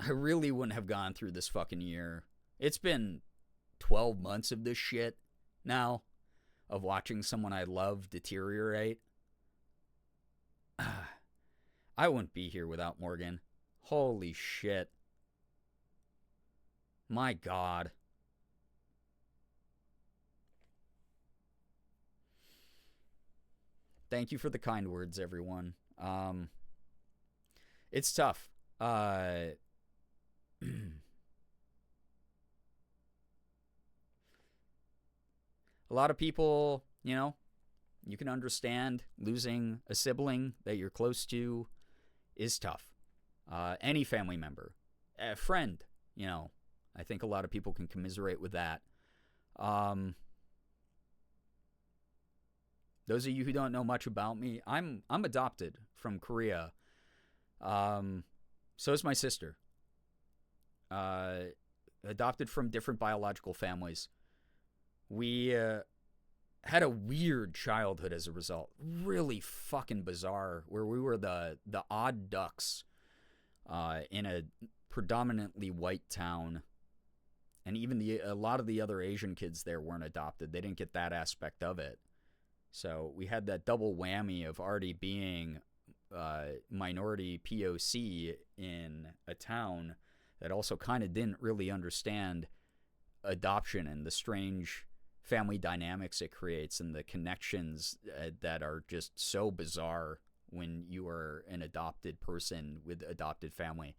really wouldn't have gone through this fucking year. It's been 12 months of this shit now of watching someone I love deteriorate. I wouldn't be here without Morgan. Holy shit. My God. Thank you for the kind words, everyone. It's tough. A lot of people, you know, you can understand losing a sibling that you're close to is tough. Any family member, a friend, you know, I think a lot of people can commiserate with that. Those of you who don't know much about me, I'm adopted from Korea. So is my sister. Adopted from different biological families. We had a weird childhood as a result. Really fucking bizarre, where we were the odd ducks in a predominantly white town. And even a lot of the other Asian kids there weren't adopted. They didn't get that aspect of it. So we had that double whammy of already being minority POC in a town that also kind of didn't really understand adoption and the strange family dynamics it creates and the connections that are just so bizarre when you are an adopted person with adopted family.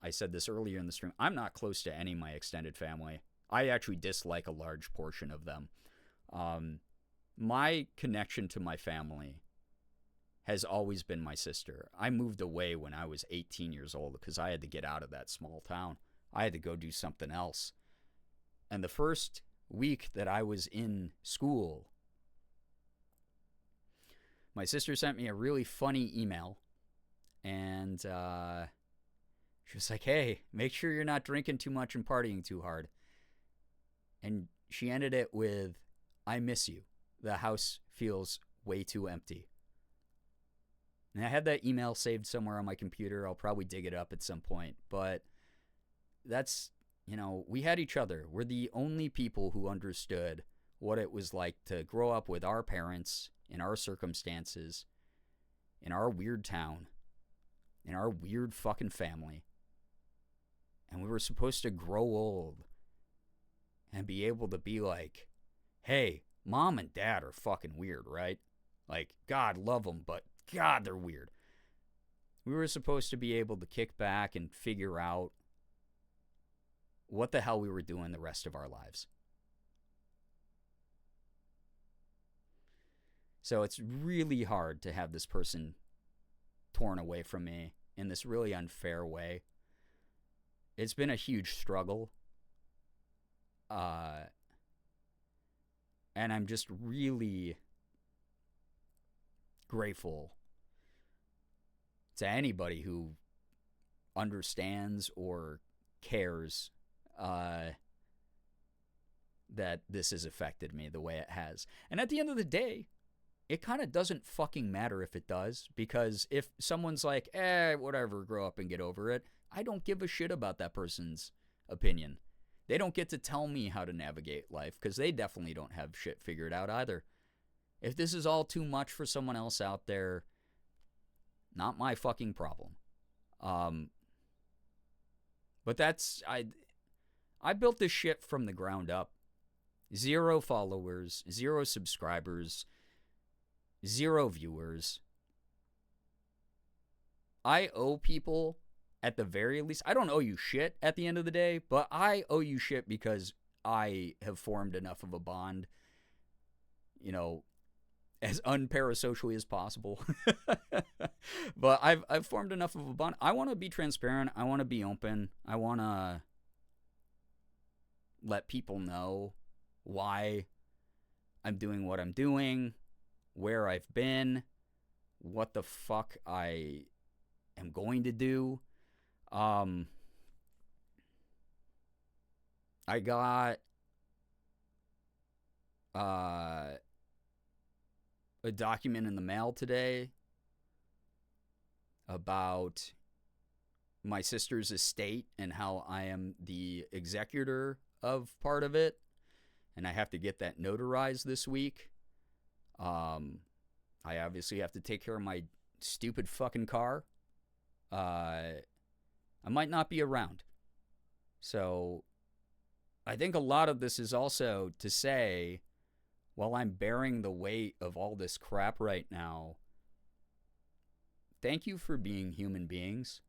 I said this earlier in the stream. I'm not close to any of my extended family. I actually dislike a large portion of them. My connection to my family has always been my sister. I moved away when I was 18 years old because I had to get out of that small town. I had to go do something else. And the first week that I was in school, my sister sent me a really funny email. And she was like, hey, make sure you're not drinking too much and partying too hard. And she ended it with, I miss you. The house feels way too empty. And I had that email saved somewhere on my computer. I'll probably dig it up at some point. But that's, you know, we had each other. We're the only people who understood what it was like to grow up with our parents in our circumstances, in our weird town, in our weird fucking family. And we were supposed to grow old and be able to be like, hey, mom and dad are fucking weird, right? Like, God love them, but God, they're weird. We were supposed to be able to kick back and figure out what the hell we were doing the rest of our lives. So it's really hard to have this person torn away from me in this really unfair way. It's been a huge struggle. And I'm just really grateful to anybody who understands or cares that this has affected me the way it has. And at the end of the day, it kind of doesn't fucking matter if it does, because if someone's like, whatever, grow up and get over it, I don't give a shit about that person's opinion. They don't get to tell me how to navigate life, because they definitely don't have shit figured out either. If this is all too much for someone else out there, not my fucking problem. But that's, I built this shit from the ground up. 0 followers, 0 subscribers, 0 viewers. I owe people, at the very least, I don't owe you shit at the end of the day, but I owe you shit because I have formed enough of a bond, you know, as unparasocially as possible. But I've formed enough of a bond. I want to be transparent. I want to be open. I want to let people know why I'm doing what I'm doing, where I've been, what the fuck I am going to do. I got a document in the mail today about my sister's estate and how I am the executor of part of it. and I have to get that notarized this week. I obviously have to take care of my stupid fucking car. I might not be around. So I think a lot of this is also to say, while I'm bearing the weight of all this crap right now, thank you for being human beings.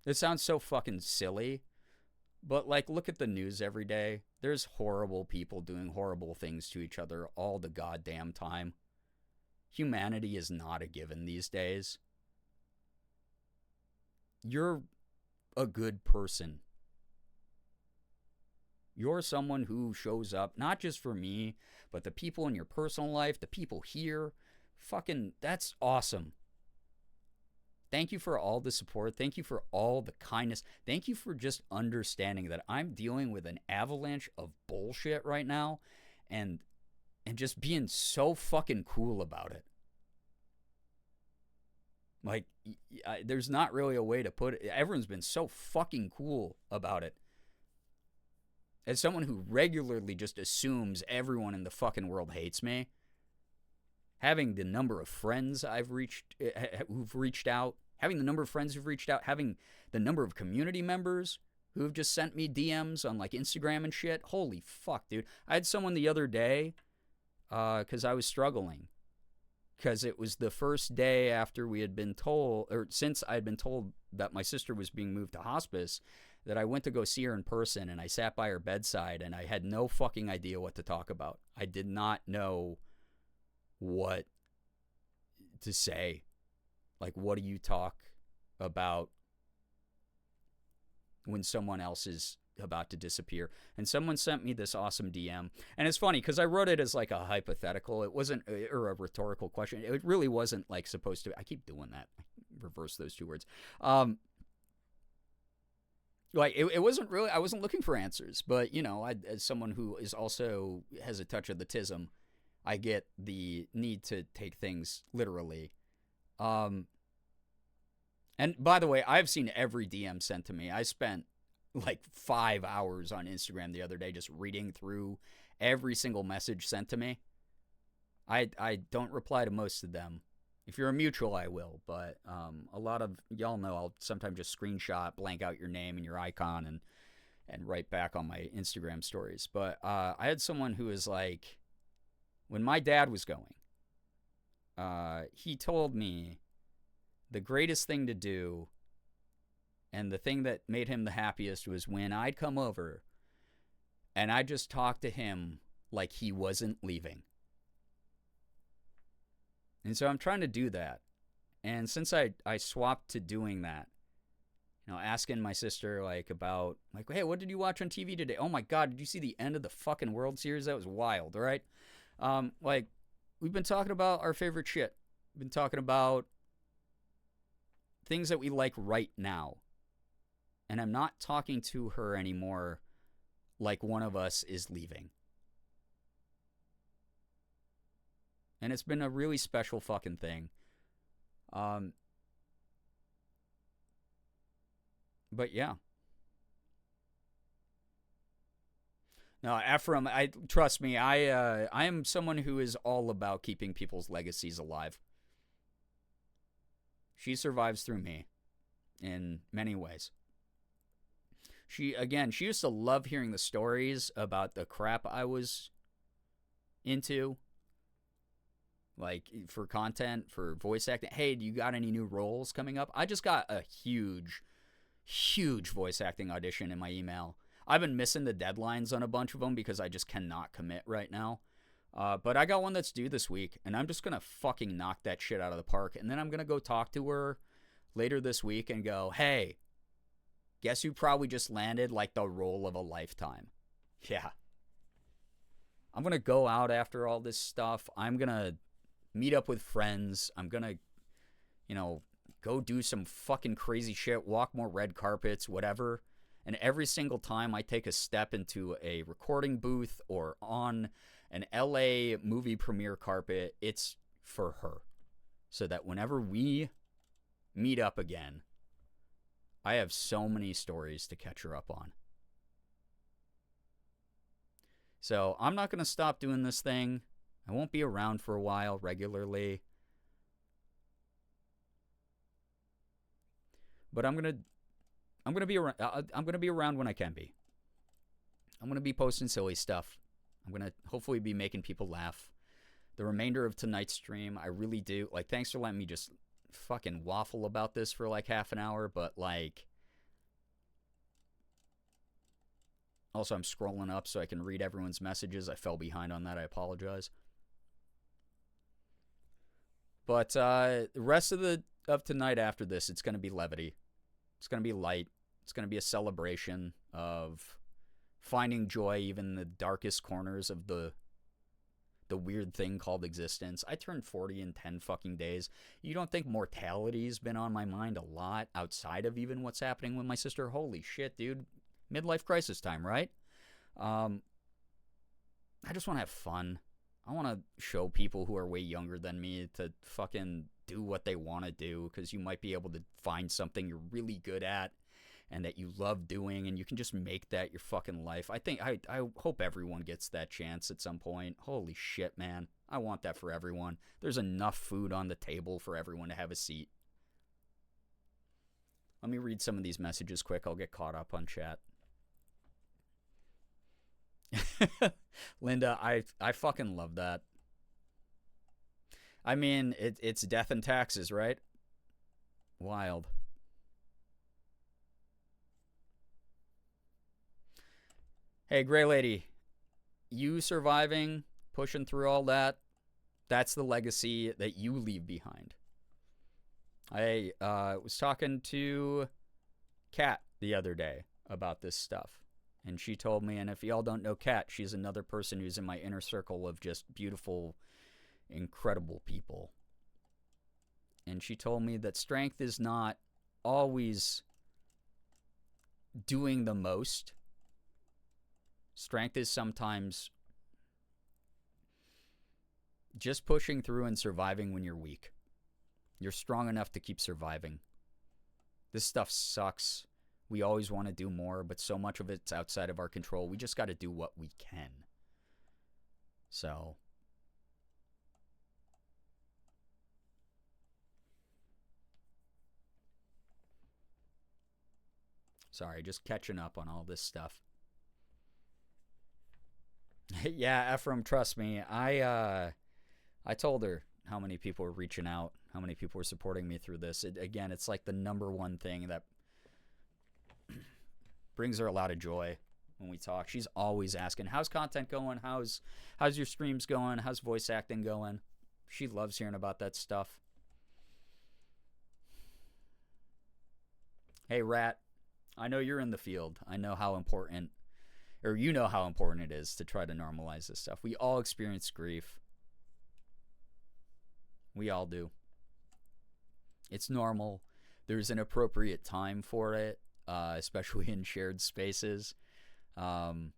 It sounds so fucking silly, but like, look at the news every day. There's horrible people doing horrible things to each other all the goddamn time. Humanity is not a given these days. You're a good person. You're someone who shows up, not just for me, but the people in your personal life, the people here. Fucking, that's awesome. Thank you for all the support. Thank you for all the kindness. Thank you for just understanding that I'm dealing with an avalanche of bullshit right now and just being so fucking cool about it. Like, there's not really a way to put it. Everyone's been so fucking cool about it. As someone who regularly just assumes everyone in the fucking world hates me, having the number of friends who've reached out, having the number of friends who've reached out, having the number of community members who've just sent me DMs on like Instagram and shit. Holy fuck, dude. I had someone the other day, because I was struggling. Because it was the first day after we had been told, or since I had been told that my sister was being moved to hospice, that I went to go see her in person, and I sat by her bedside, and I had no fucking idea what to talk about. I did not know what to say. Like, what do you talk about when someone else is about to disappear? And someone sent me this awesome DM, and it's funny because I wrote it as like a hypothetical. It wasn't, or a rhetorical question. It really wasn't like supposed to. I keep doing that. Reverse those two words. Like, it wasn't really, I wasn't looking for answers, but you know, as someone who is also has a touch of the tism, I get the need to take things literally. And by the way, I've seen every DM sent to me. I spent like 5 hours on Instagram the other day just reading through every single message sent to me. I don't reply to most of them. If you're a mutual, I will, but a lot of y'all know I'll sometimes just screenshot, blank out your name and your icon, and write back on my Instagram stories. But I had someone who was like, when my dad was going, he told me the greatest thing to do and the thing that made him the happiest was when I'd come over and I'd just talk to him like he wasn't leaving. And so I'm trying to do that. And since I swapped to doing that, you know, asking my sister like about, like, hey, what did you watch on TV today? Oh my God, did you see the end of the fucking World Series? That was wild, right? Like, we've been talking about our favorite shit. We've been talking about things that we like right now. And I'm not talking to her anymore like one of us is leaving. And it's been a really special fucking thing. But yeah. No, Ephraim, trust me, I am someone who is all about keeping people's legacies alive. She survives through me in many ways. She used to love hearing the stories about the crap I was into. Like, for content, for voice acting. Hey, do you got any new roles coming up? I just got a huge voice acting audition in my email. I've been missing the deadlines on a bunch of them because I just cannot commit right now. But I got one that's due this week, and I'm just going to fucking knock that shit out of the park. And then I'm going to go talk to her later this week and go, hey, guess who probably just landed like the role of a lifetime? Yeah. I'm going to go out after all this stuff. I'm going to meet up with friends. I'm going to, you know, go do some fucking crazy shit, walk more red carpets, whatever. And every single time I take a step into a recording booth or on an LA movie premiere carpet, it's for her. So that whenever we meet up again, I have so many stories to catch her up on. So I'm not going to stop doing this thing. I won't be around for a while regularly. But I'm going to be around. I'm going to be around when I can be. I'm going to be posting silly stuff. I'm going to hopefully be making people laugh. The remainder of tonight's stream, I really do. Like, thanks for letting me just fucking waffle about this for like half an hour, but like, also I'm scrolling up so I can read everyone's messages. I fell behind on that. I apologize. But the rest of tonight after this, it's going to be levity. It's going to be light. It's going to be a celebration of finding joy even in the darkest corners of the weird thing called existence. I turned 40 in 10 fucking days. You don't think mortality's been on my mind a lot outside of even what's happening with my sister? Holy shit, dude. Midlife crisis time, right? I just want to have fun. I want to show people who are way younger than me to fucking do what they want to do, because you might be able to find something you're really good at and that you love doing, and you can just make that your fucking life. I hope everyone gets that chance at some point. Holy shit, man. I want that for everyone. There's enough food on the table for everyone to have a seat. Let me read some of these messages quick. I'll get caught up on chat. Linda, I fucking love that. I mean, it's death and taxes, right? Wild. Hey, Gray Lady, you surviving, pushing through all that, that's the legacy that you leave behind. I was talking to Kat the other day about this stuff, and she told me, and if y'all don't know Kat, she's another person who's in my inner circle of just beautiful, incredible people. And she told me that strength is not always doing the most. Strength is sometimes just pushing through and surviving when you're weak. You're strong enough to keep surviving. This stuff sucks. We always want to do more, but so much of it's outside of our control. We just got to do what we can. So, sorry, just catching up on all this stuff. Yeah, Ephraim, trust me. I told her how many people were reaching out, how many people were supporting me through this. Again, it's like the number one thing that brings her a lot of joy when we talk. She's always asking, how's content going? How's your streams going? How's voice acting going? She loves hearing about that stuff. Hey, Rat, I know you're in the field. I know how important, or you know how important it is to try to normalize this stuff. We all experience grief. We all do. It's normal. There's an appropriate time for it, especially in shared spaces. An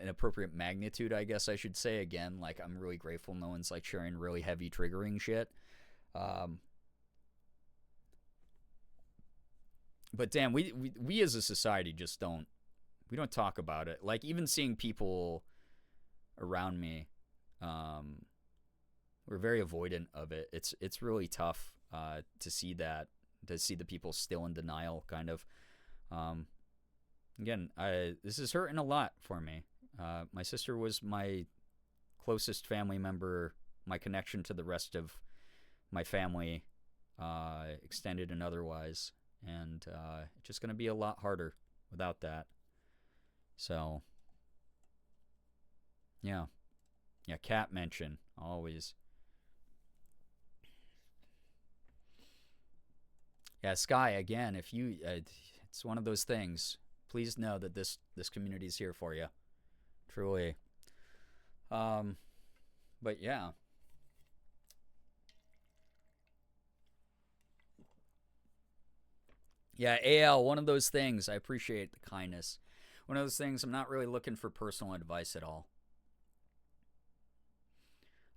appropriate magnitude, I guess I should say. Again, like, I'm really grateful no one's like sharing really heavy triggering shit. But damn, we as a society just don't talk about it. Like, even seeing people around me, we're very avoidant of it. It's really tough to see that, to see the people still in denial, kind of. Again, this is hurting a lot for me. My sister was my closest family member, my connection to the rest of my family, extended and otherwise. And it's just going to be a lot harder without that. So, yeah. Yeah, Cat mention, always. Yeah, Sky, again, if you, it's one of those things. Please know that this community is here for you. Truly. But yeah. Yeah, AL, one of those things. I appreciate the kindness. One of those things, I'm not really looking for personal advice at all.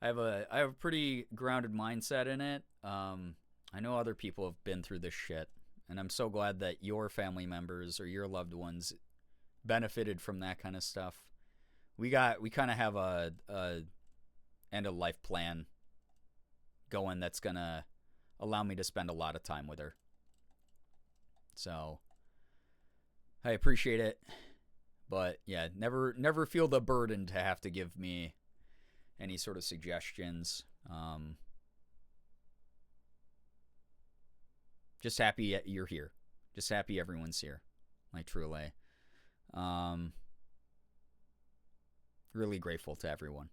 I have a pretty grounded mindset in it. I know other people have been through this shit, and I'm so glad that your family members or your loved ones benefited from that kind of stuff. we kind of have a end of life plan going that's gonna allow me to spend a lot of time with her. So I appreciate it, but yeah, never feel the burden to have to give me any sort of suggestions. Just happy you're here. Just happy everyone's here. Like, truly. Really grateful to everyone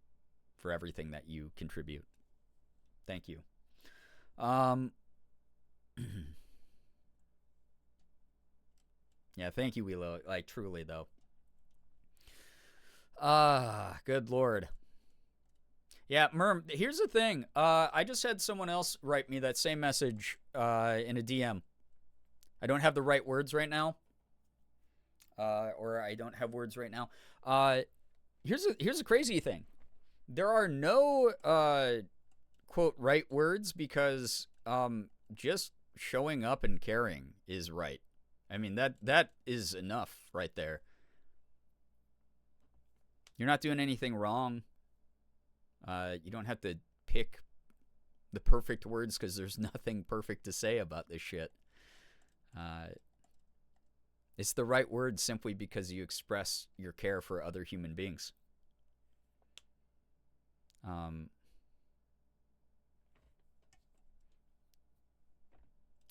for everything that you contribute. Thank you. Yeah, thank you, Wheelo. Like, truly, though. Good lord. Yeah, Merm, here's the thing. I just had someone else write me that same message in a DM. I don't have the right words right now. Or I don't have words right now. Here's a crazy thing. There are no quote right words because just showing up and caring is right. I mean, that is enough right there. You're not doing anything wrong. You don't have to pick the perfect words because there's nothing perfect to say about this shit. It's the right word simply because you express your care for other human beings.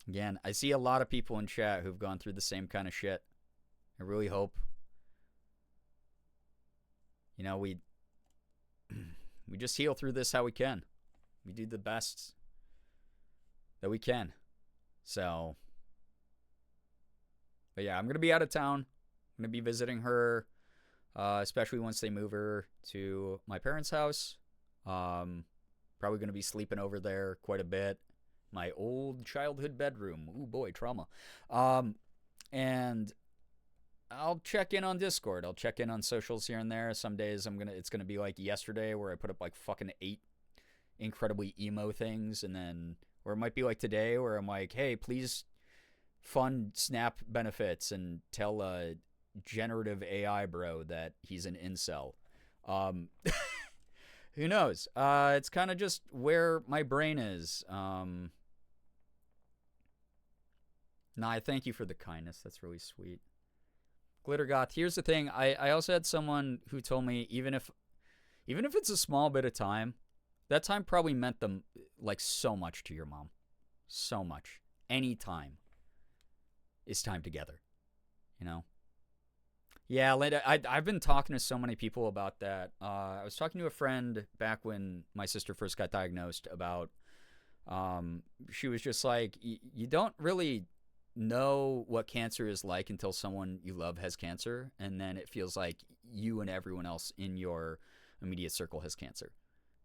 Again, I see a lot of people in chat who've gone through the same kind of shit. I really hope, you know, we just heal through this how we can. We do the best that we can. So, but yeah, I'm going to be out of town. I'm going to be visiting her, especially once they move her to my parents' house. Probably going to be sleeping over there quite a bit. My old childhood bedroom. Ooh, boy, trauma. And I'll check in on Discord. I'll check in on socials here and there. Some days it's gonna be like yesterday where I put up like fucking 8 incredibly emo things, and then, or it might be like today where I'm like, hey, please fund Snap benefits and tell a generative AI bro that he's an incel. Who knows? It's kind of just where my brain is. Nah, I thank you for the kindness. That's really sweet. Glittergoth, here's the thing. I also had someone who told me even if it's a small bit of time, that time probably meant them like so much to your mom. So much. Any time is time together. You know? Yeah, I've been talking to so many people about that. I was talking to a friend back when my sister first got diagnosed about, she was just like, you don't really know what cancer is like until someone you love has cancer, and then it feels like you and everyone else in your immediate circle has cancer.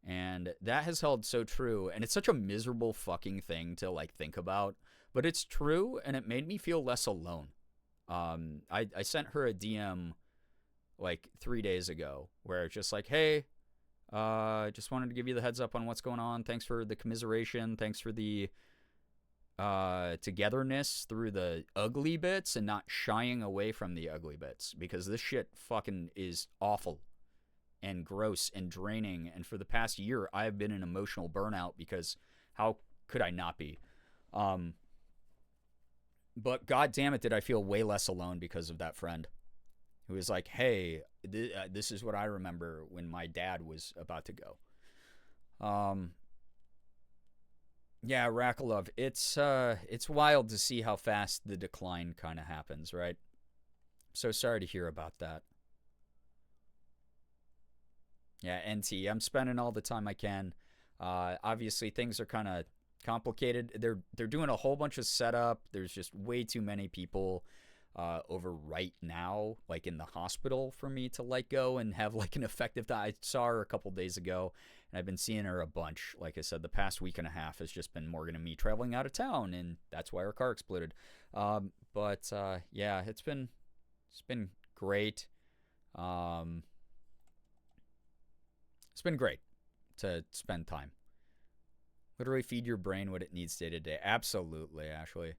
And that has held so true, and it's such a miserable fucking thing to like think about, but it's true, and it made me feel less alone. I sent her a DM like 3 days ago where it's just like, hey, just wanted to give you the heads up on what's going on. Thanks for the commiseration. Thanks for the togetherness through the ugly bits and not shying away from the ugly bits, because this shit fucking is awful and gross and draining. And for the past year, I have been in emotional burnout because how could I not be? But god damn it, did I feel way less alone because of that friend who was like, hey, this is what I remember when my dad was about to go. Yeah, Rakalov, it's wild to see how fast the decline kind of happens, right? So sorry to hear about that. Yeah, NT, I'm spending all the time I can. Obviously, things are kind of complicated. They're doing a whole bunch of setup. There's just way too many people over right now, like in the hospital, for me to let go and have like an effective time. I saw her a couple days ago, and I've been seeing her a bunch. Like I said, the past week and a half has just been Morgan and me traveling out of town, and that's why our car exploded. But yeah, it's been great. It's been great to spend time. Literally feed your brain what it needs day to day. Absolutely, Ashley.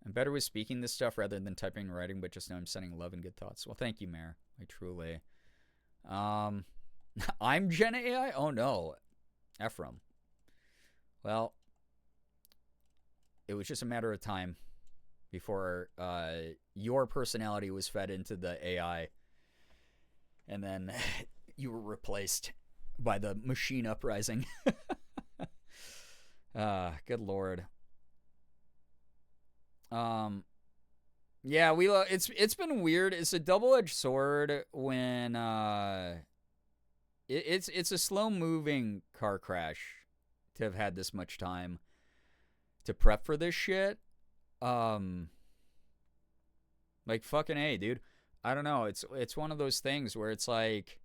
I'm better with speaking this stuff rather than typing and writing, but just know I'm sending love and good thoughts. Well, thank you, Mayor. I truly I'm Gen AI? Oh no. Ephraim. Well, it was just a matter of time before your personality was fed into the AI, and then you were replaced by the machine uprising. Good lord. Yeah, it's been weird. It's a double-edged sword when it's a slow-moving car crash to have had this much time to prep for this shit. Like fucking A, dude. I don't know. It's one of those things where it's like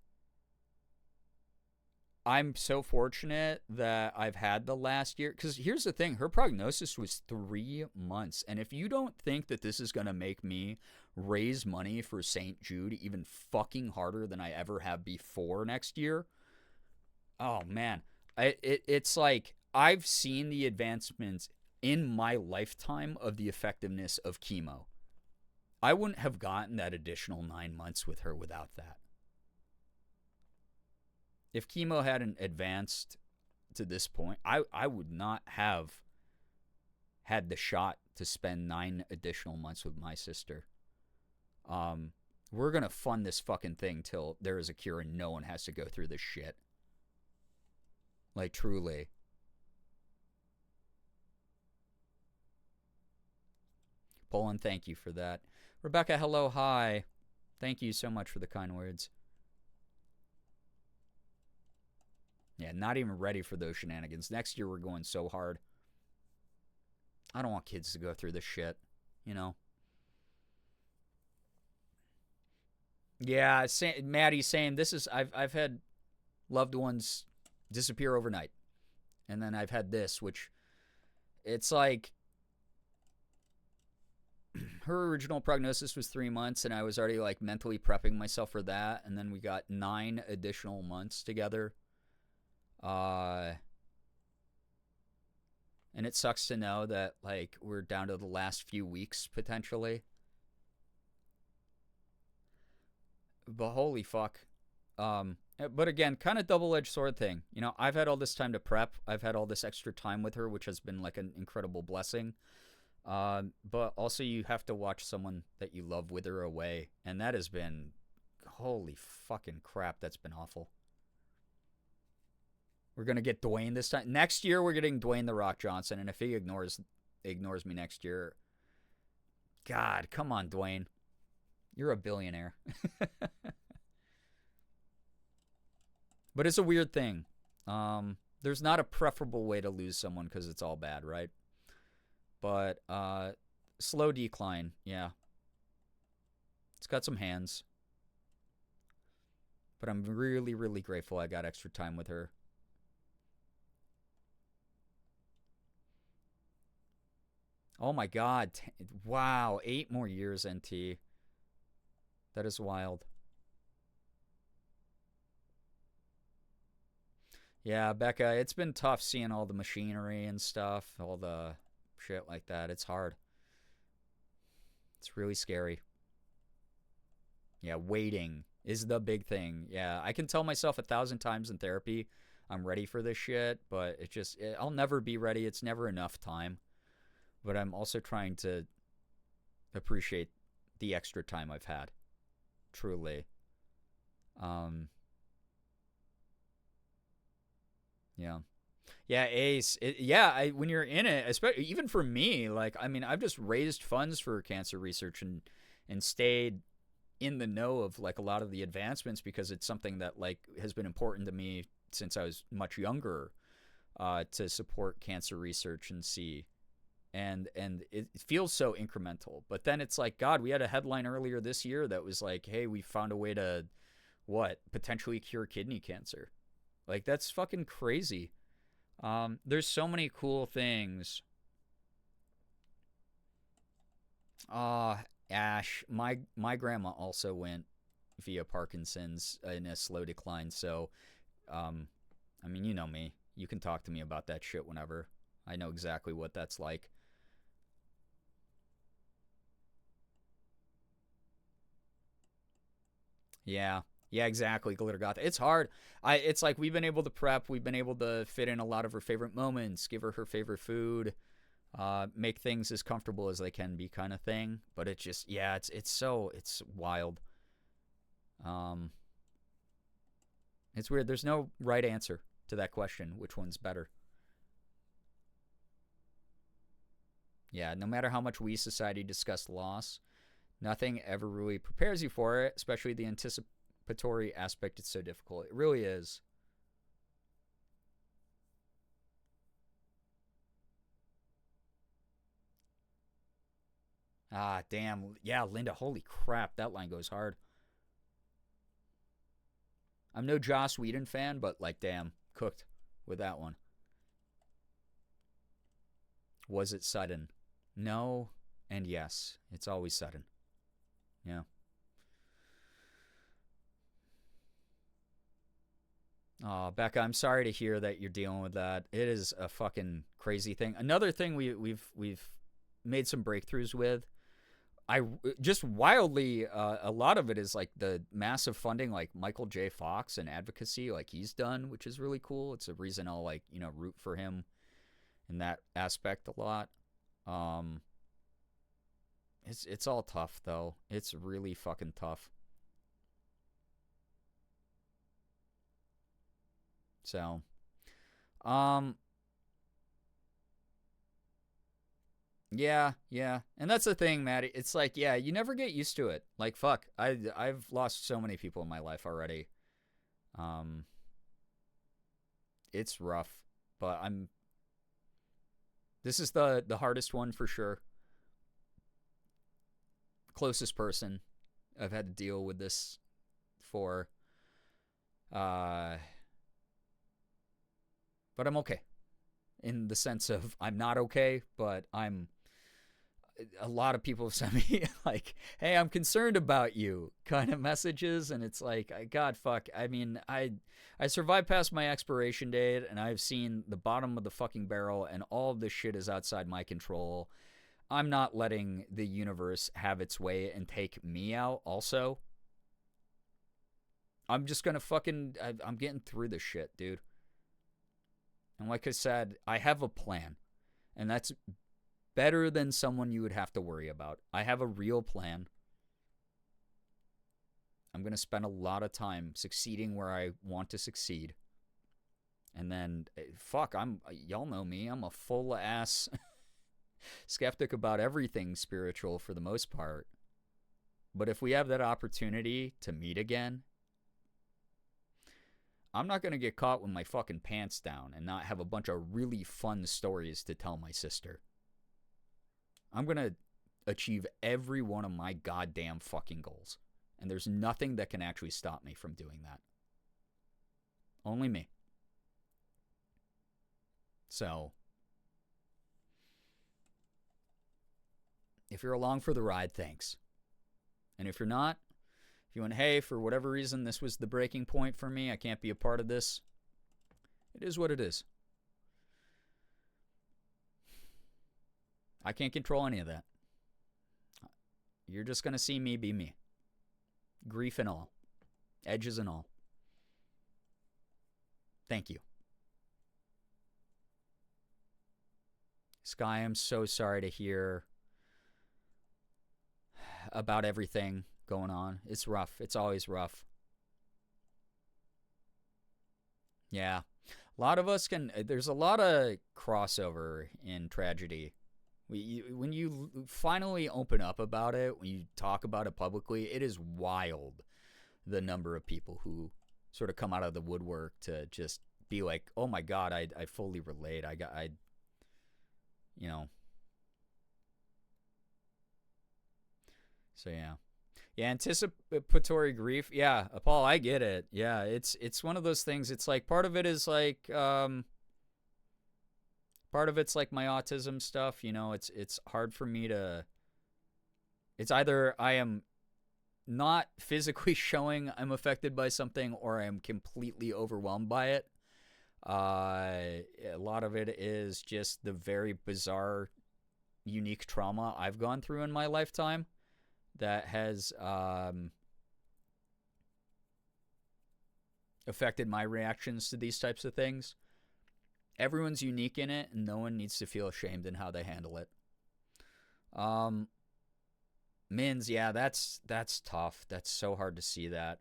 I'm so fortunate that I've had the last year. Because here's the thing. Her prognosis was 3 months. And if you don't think that this is going to make me raise money for St. Jude even fucking harder than I ever have before next year, oh, man. It's like I've seen the advancements in my lifetime of the effectiveness of chemo. I wouldn't have gotten that additional 9 months with her without that. If chemo hadn't advanced to this point, I would not have had the shot to spend 9 additional months with my sister. We're going to fund this fucking thing till there is a cure and no one has to go through this shit. Like, truly. Poland, thank you for that. Rebecca, hello, hi. Thank you so much for the kind words. Yeah, not even ready for those shenanigans. Next year we're going so hard. I don't want kids to go through this shit, you know? Yeah, Maddie's saying this is I've had loved ones disappear overnight. And then I've had this, which it's like her original prognosis was 3 months, and I was already like mentally prepping myself for that, and then we got 9 additional months together. And it sucks to know that like we're down to the last few weeks potentially. But holy fuck. But again, kind of double-edged sword thing. You know, I've had all this time to prep. I've had all this extra time with her, which has been like an incredible blessing. But also you have to watch someone that you love wither away. And that has been, holy fucking crap, that's been awful. We're going to get Dwayne this time. Next year, we're getting Dwayne The Rock Johnson. And if he ignores me next year, God, come on, Dwayne. You're a billionaire. But it's a weird thing. There's not a preferable way to lose someone because it's all bad, right? But slow decline, yeah. It's got some hands. But I'm really, really grateful I got extra time with her. Oh my God. Wow. 8 more years, NT. That is wild. Yeah, Becca, it's been tough seeing all the machinery and stuff, all the shit like that. It's hard. It's really scary. Yeah, waiting is the big thing. Yeah, I can tell myself 1,000 times in therapy I'm ready for this shit, but I'll never be ready. It's never enough time. But I'm also trying to appreciate the extra time I've had. Truly. Yeah. Yeah, Ace. When you're in it, especially even for me, like I mean, I've just raised funds for cancer research and stayed in the know of like a lot of the advancements because it's something that like has been important to me since I was much younger, to support cancer research and see. And it feels so incremental. But then it's like, God, we had a headline earlier this year that was like, hey, we found a way to potentially cure kidney cancer. Like, that's fucking crazy. There's so many cool things. Ash, my grandma also went via Parkinson's in a slow decline. So, I mean, you know me. You can talk to me about that shit whenever. I know exactly what that's like. Yeah. Yeah, exactly. Glitter goth. It's hard. It's like we've been able to prep. We've been able to fit in a lot of her favorite moments, give her favorite food, make things as comfortable as they can be, kind of thing. But it just, yeah, it's wild. It's weird. There's no right answer to that question. Which one's better? Yeah, no matter how much we society discuss loss, nothing ever really prepares you for it, especially the anticipatory aspect. It's so difficult. It really is. Ah, damn. Yeah, Linda, holy crap. That line goes hard. I'm no Joss Whedon fan, but, like, damn, cooked with that one. Was it sudden? No, and yes. It's always sudden. Yeah. Oh, Becca, I'm sorry to hear that you're dealing with that. It is a fucking crazy thing. Another thing we've made some breakthroughs with. I just wildly, a lot of it is like the massive funding, like Michael J. Fox and advocacy, like he's done, which is really cool. It's a reason I'll, like, you know, root for him in that aspect a lot. It's all tough though. It's really fucking tough. So, yeah, yeah. And that's the thing, Maddie. It's like, yeah, you never get used to it. Like, fuck. I've lost so many people in my life already. Um it's rough, but this is the hardest one for sure. Closest person I've had to deal with this for. But I'm okay. In the sense of I'm not okay, but a lot of people have sent me like, hey, I'm concerned about you kind of messages, and it's like, God, fuck. I mean, I survived past my expiration date, and I've seen the bottom of the fucking barrel, and all of this shit is outside my control. I'm not letting the universe have its way and take me out also. I'm just gonna I'm getting through this shit, dude. And like I said, I have a plan, and that's better than someone you would have to worry about. I have a real plan. I'm going to spend a lot of time succeeding where I want to succeed. And then, fuck, y'all know me. I'm a full ass skeptic about everything spiritual for the most part. But if we have that opportunity to meet again, I'm not going to get caught with my fucking pants down and not have a bunch of really fun stories to tell my sister. I'm going to achieve every one of my goddamn fucking goals. And there's nothing that can actually stop me from doing that. Only me. So, if you're along for the ride, thanks. And if you're not, if you went, hey, for whatever reason, this was the breaking point for me, I can't be a part of this, it is what it is. I can't control any of that. You're just going to see me be me. Grief and all. Edges and all. Thank you. Sky, I'm so sorry to hear about everything going on. It's rough. It's always rough. Yeah. A lot of us there's a lot of crossover in tragedy. When you finally open up about it, when you talk about it publicly, it is wild the number of people who sort of come out of the woodwork to just be like, oh my God, I fully relate. So yeah. Yeah, anticipatory grief. Yeah, Paul, I get it. Yeah, it's one of those things. It's like part of it is like part of it's like my autism stuff, you know, it's hard for me to it's either I am not physically showing I'm affected by something or I'm completely overwhelmed by it. A lot of it is just the very bizarre, unique trauma I've gone through in my lifetime that has affected my reactions to these types of things. Everyone's unique in it, and no one needs to feel ashamed in how they handle it. Mins, yeah, that's tough. That's so hard to see that.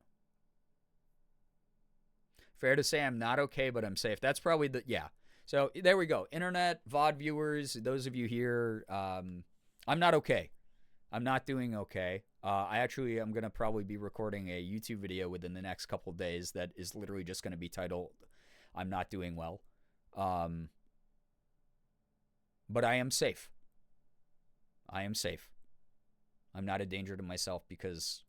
Fair to say I'm not okay, but I'm safe. That's probably the, yeah. So there we go. Internet, VOD viewers, those of you here, I'm not okay. I'm not doing okay. I actually am going to probably be recording a YouTube video within the next couple days that is literally just going to be titled, I'm not doing well. But I am safe. I am safe. I'm not a danger to myself because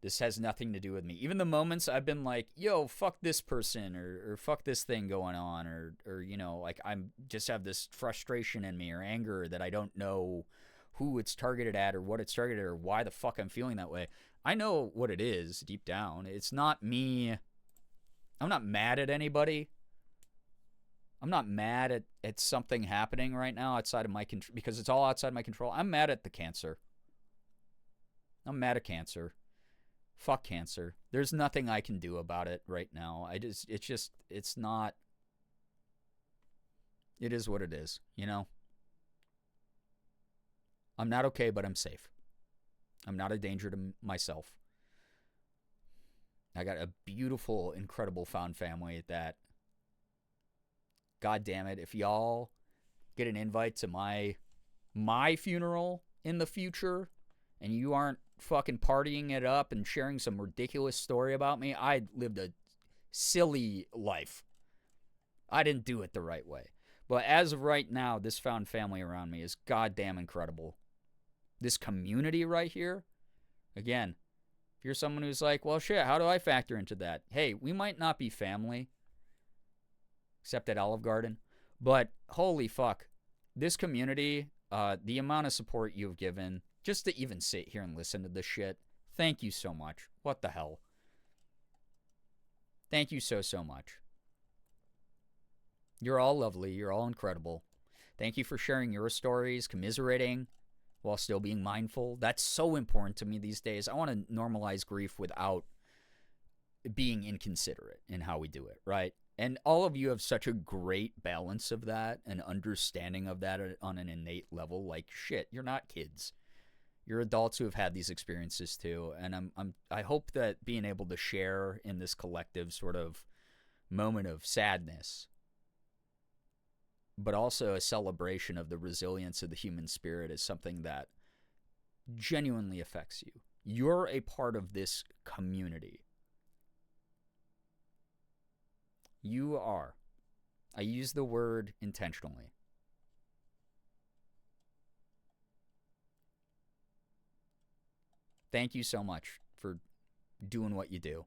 this has nothing to do with me. Even the moments I've been like, yo, fuck this person or fuck this thing going on or you know, like I'm just have this frustration in me or anger that I don't know who it's targeted at or what it's targeted at or why the fuck I'm feeling that way. I know what it is deep down. It's not me. I'm not mad at anybody. I'm not mad at something happening right now outside of my control because it's all outside my control. I'm mad at the cancer. I'm mad at cancer. Fuck cancer. There's nothing I can do about it right now. It's not. It is what it is, you know? I'm not okay, but I'm safe. I'm not a danger to myself. I got a beautiful, incredible found family that, God damn it, if y'all get an invite to my funeral in the future and you aren't fucking partying it up and sharing some ridiculous story about me, I lived a silly life. I didn't do it the right way. But as of right now, this found family around me is goddamn incredible. This community right here, again, if you're someone who's like, well, shit, how do I factor into that? Hey, we might not be family, except at Olive Garden, but holy fuck, this community, the amount of support you've given, just to even sit here and listen to this shit, thank you so much. What the hell? Thank you so much. You're all lovely. You're all incredible. Thank you for sharing your stories, commiserating, while still being mindful. That's so important to me these days. I want to normalize grief without being inconsiderate in how we do it, right? And all of you have such a great balance of that and understanding of that on an innate level. Like, shit, you're not kids. You're adults who have had these experiences too. And I hope that being able to share in this collective sort of moment of sadness, but also a celebration of the resilience of the human spirit, is something that genuinely affects you. You're a part of this community. You are. I use the word intentionally. Thank you so much for doing what you do.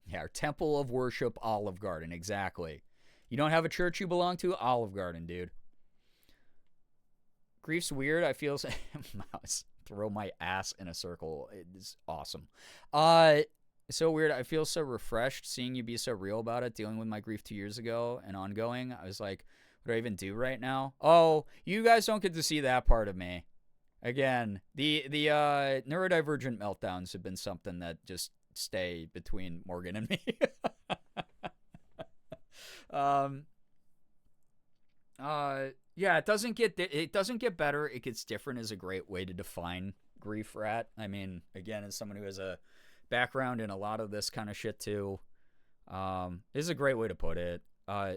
Yeah, our temple of worship, Olive Garden, exactly. You don't have a church you belong to? Olive Garden, dude. Grief's weird. I feel mouse. Throw my ass in a circle. It's awesome. So weird. I feel so refreshed seeing you be so real about it, dealing with my grief 2 years ago and ongoing. I was like, what do I even do right now? Oh, you guys don't get to see that part of me. Again, the neurodivergent meltdowns have been something that just stay between Morgan and me. Yeah, it doesn't get better. It gets different is a great way to define grief, Rat. I mean, again, as someone who has a background in a lot of this kind of shit too, this is a great way to put it.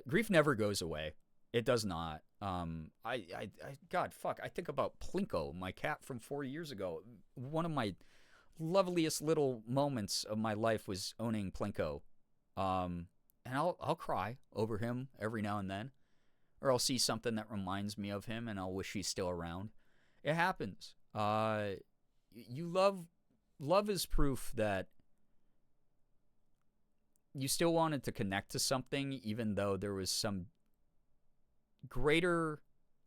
Grief never goes away. It does not. God, fuck. I think about Plinko, my cat from 4 years ago. One of my loveliest little moments of my life was owning Plinko. And I'll cry over him every now and then, or I'll see something that reminds me of him and I'll wish he's still around. It happens. Love is proof that you still wanted to connect to something, even though there was some greater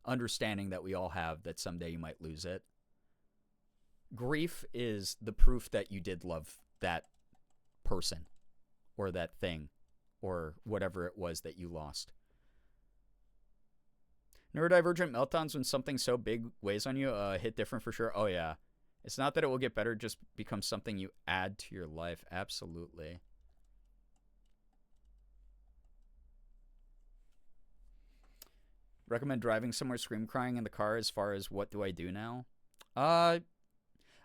understanding that we all have that someday you might lose it. Grief is the proof that you did love that person or that thing or whatever it was that you lost. Neurodivergent meltdowns when something so big weighs on you, hit different for sure. Oh yeah. It's not that it will get better, just become something you add to your life. Absolutely. Recommend driving somewhere scream crying in the car as far as what do I do now? I'm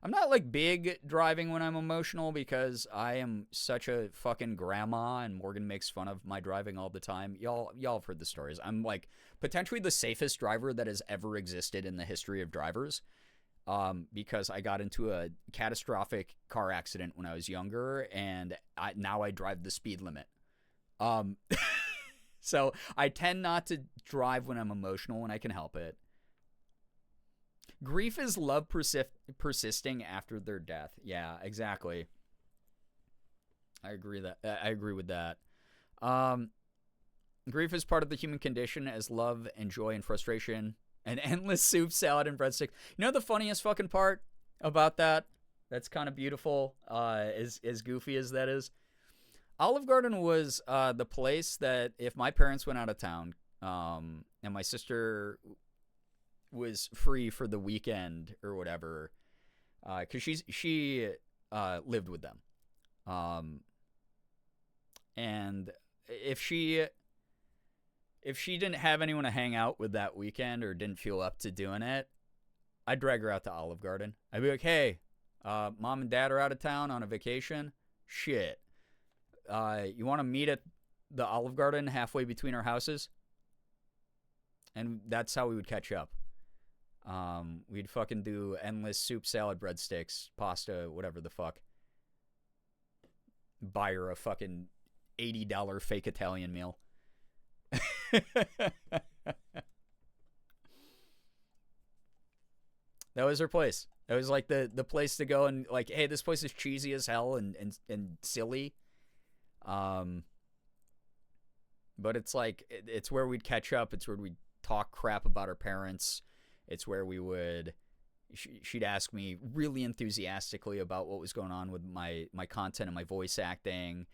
not like big driving when I'm emotional because I am such a fucking grandma and Morgan makes fun of my driving all the time. Y'all have heard the stories. I'm like potentially the safest driver that has ever existed in the history of drivers. Because I got into a catastrophic car accident when I was younger and now I drive the speed limit. So I tend not to drive when I'm emotional when I can help it. Grief is love persisting after their death. Yeah, exactly. I agree with that. Grief is part of the human condition as love and joy and frustration and endless soup, salad, and breadsticks. You know the funniest fucking part about that? That's kind of beautiful, as goofy as that is. Olive Garden was the place that if my parents went out of town and my sister was free for the weekend or whatever, because she lived with them, and if she didn't have anyone to hang out with that weekend or didn't feel up to doing it, I'd drag her out to Olive Garden. I'd be like, hey, mom and dad are out of town on a vacation. Shit. You want to meet at the Olive Garden halfway between our houses? And that's how we would catch up. We'd fucking do endless soup, salad, breadsticks, pasta, whatever the fuck. Buy her a fucking $80 fake Italian meal. That was her place. That was like the place to go and like, hey, this place is cheesy as hell and silly. But it's like it's where we'd catch up. It's where we'd talk crap about our parents. It's where we would. She'd ask me really enthusiastically about what was going on with my content and my voice acting.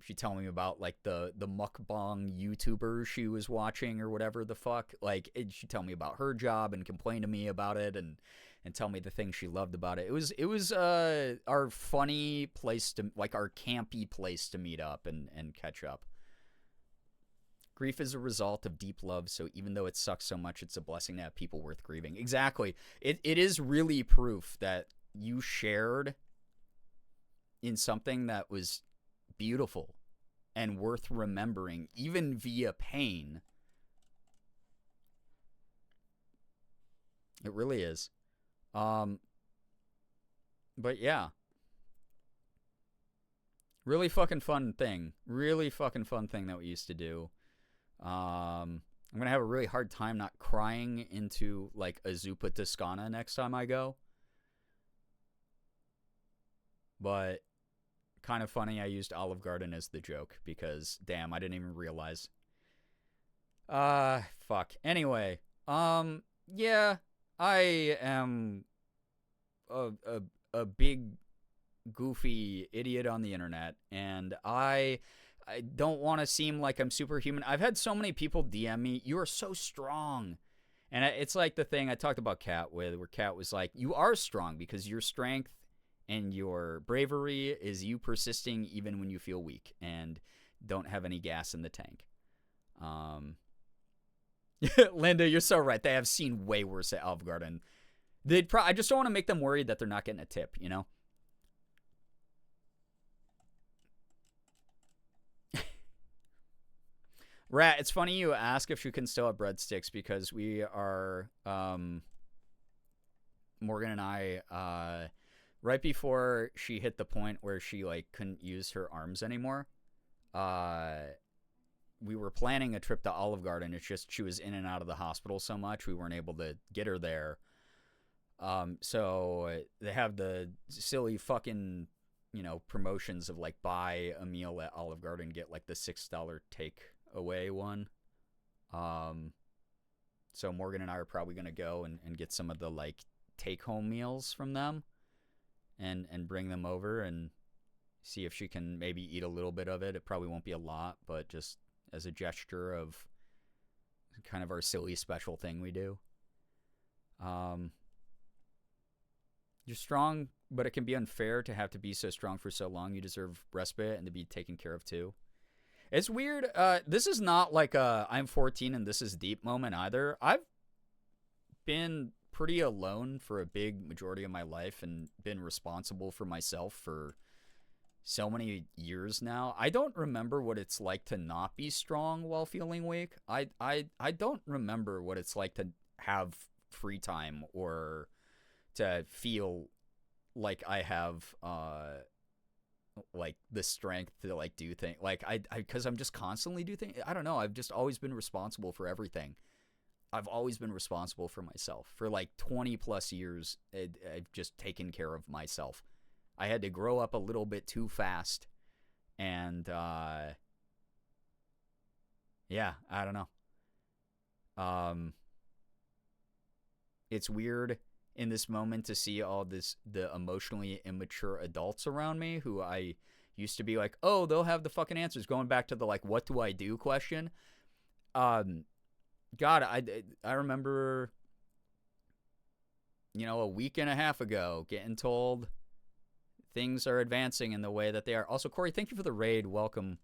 She'd tell me about like the mukbang YouTuber she was watching or whatever the fuck. Like she'd tell me about her job and complain to me about it and tell me the things she loved about it. It was our funny place to, like, our campy place to meet up and catch up. Grief is a result of deep love, so even though it sucks so much, it's a blessing to have people worth grieving. Exactly. It is really proof that you shared in something that was beautiful and worth remembering, even via pain. It really is. But yeah. Really fucking fun thing. Really fucking fun thing that we used to do. I'm gonna have a really hard time not crying into like a Zuppa Toscana next time I go. But kind of funny I used Olive Garden as the joke because damn, I didn't even realize. Fuck. Anyway, yeah, I am a big goofy idiot on the internet, and I don't want to seem like I'm superhuman. I've had so many people DM me, "You are so strong." And it's like the thing I talked about Kat with, where Kat was like, "You are strong because your strength and your bravery is you persisting even when you feel weak and don't have any gas in the tank." Linda, you're so right. They have seen way worse at Olive Garden. I just don't want to make them worried that they're not getting a tip, you know? Rat, it's funny you ask if she can still have breadsticks because we are, Morgan and I, right before she hit the point where she like couldn't use her arms anymore, we were planning a trip to Olive Garden. It's just she was in and out of the hospital so much we weren't able to get her there. So they have the silly fucking, you know, promotions of like buy a meal at Olive Garden, get like the $6 take away one. So Morgan and I are probably going to go and get some of the like take home meals from them and bring them over and see if she can maybe eat a little bit of it. It probably won't be a lot, but just as a gesture of kind of our silly special thing we do. You're strong, but it can be unfair to have to be so strong for so long. You deserve respite and to be taken care of too. It's weird. This is not like a I'm 14 and this is deep moment either. I've been pretty alone for a big majority of my life and been responsible for myself for so many years now. I don't remember what it's like to not be strong while feeling weak. I don't remember what it's like to have free time or to feel like I have like the strength to like do things. Like I because I'm just constantly do things. I don't know. I've just always been responsible for everything. I've always been responsible for myself. For like 20 plus years, I've just taken care of myself. I had to grow up a little bit too fast. And, yeah, I don't know. It's weird in this moment to see all the emotionally immature adults around me who I used to be like, oh, they'll have the fucking answers. Going back to the, like, what do I do question. God, I remember, you know, a week and a half ago getting told things are advancing in the way that they are. Also, Corey, thank you for the raid. Welcome.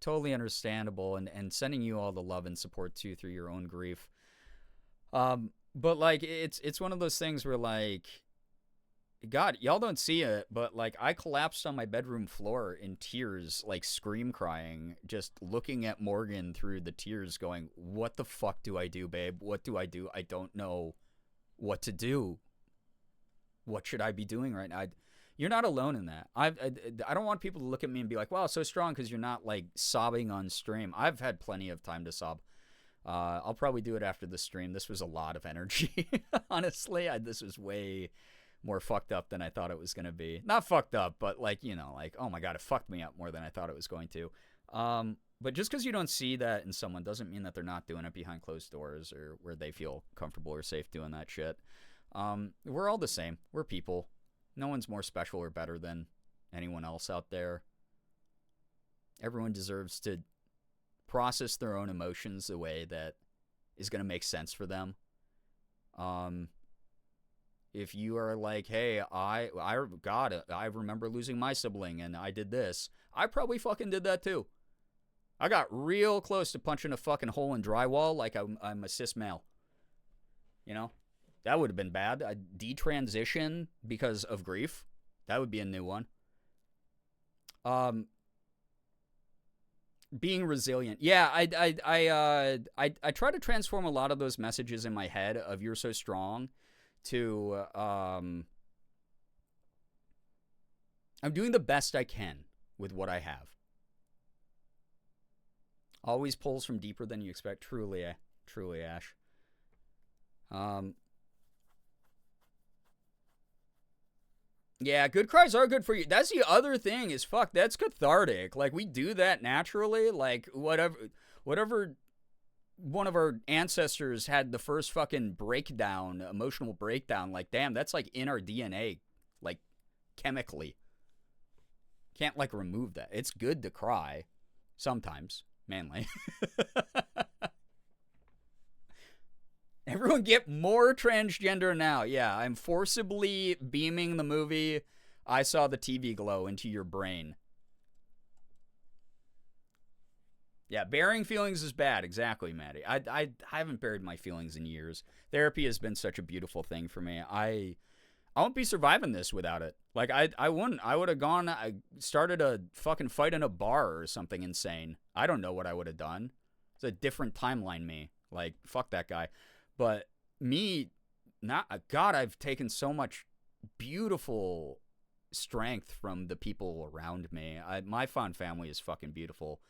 Totally understandable, and sending you all the love and support too through your own grief. But like it's one of those things where like, God, y'all don't see it, but like I collapsed on my bedroom floor in tears, like scream crying, just looking at Morgan through the tears going, what the fuck do I do, babe? What do I do? I don't know what to do. What should I be doing right now? You're not alone in that. I don't want people to look at me and be like, wow, so strong because you're not like sobbing on stream. I've had plenty of time to sob. I'll probably do it after the stream. This was a lot of energy. Honestly, this was way more fucked up than I thought it was going to be. Not fucked up, but like, you know, like, oh my God, it fucked me up more than I thought it was going to. But just because you don't see that in someone doesn't mean that they're not doing it behind closed doors or where they feel comfortable or safe doing that shit. We're all the same. We're people. No one's more special or better than anyone else out there. Everyone deserves to process their own emotions the way that is going to make sense for them. If you are like, hey, I remember losing my sibling and I did this. I probably fucking did that too. I got real close to punching a fucking hole in drywall like I'm a cis male. You know? That would have been bad. A detransition because of grief. That would be a new one. Being resilient. Yeah, I try to transform a lot of those messages in my head of you're so strong to I'm doing the best I can with what I have. Always pulls from deeper than you expect. Truly, Ash. Yeah, good cries are good for you. That's the other thing is, fuck, that's cathartic. Like, we do that naturally. Like, whatever one of our ancestors had the first fucking breakdown, emotional breakdown. Like, damn, that's, like, in our DNA, like, chemically. Can't, like, remove that. It's good to cry. Sometimes. Mainly. Everyone get more transgender now. Yeah, I'm forcibly beaming the movie I Saw the TV Glow into your brain. Yeah, bearing feelings is bad. Exactly, Maddie. I haven't buried my feelings in years. Therapy has been such a beautiful thing for me. I won't be surviving this without it. Like, I wouldn't. I would have gone, I started a fucking fight in a bar or something insane. I don't know what I would have done. It's a different timeline me. Like, fuck that guy. But me, God, I've taken so much beautiful strength from the people around me. My fond family is fucking beautiful.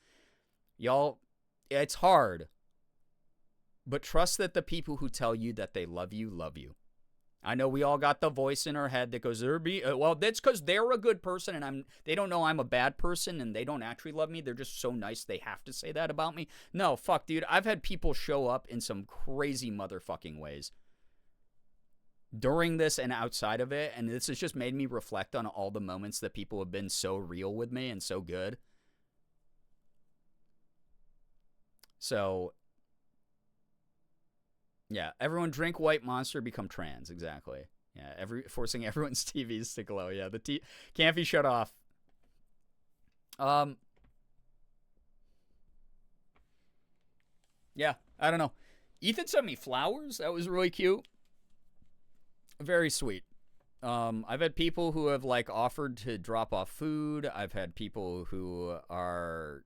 Y'all, it's hard. But trust that the people who tell you that they love you, love you. I know we all got the voice in our head that goes, well, that's because they're a good person and they don't know I'm a bad person and they don't actually love me. They're just so nice they have to say that about me. No, fuck, dude. I've had people show up in some crazy motherfucking ways during this and outside of it, and this has just made me reflect on all the moments that people have been so real with me and so good. So, Yeah, everyone drink White Monster, become trans. Exactly. Yeah, forcing everyone's TVs to glow. Yeah, the can't be shut off. Yeah, I don't know. Ethan sent me flowers. That was really cute. Very sweet. I've had people who have like offered to drop off food. I've had people who are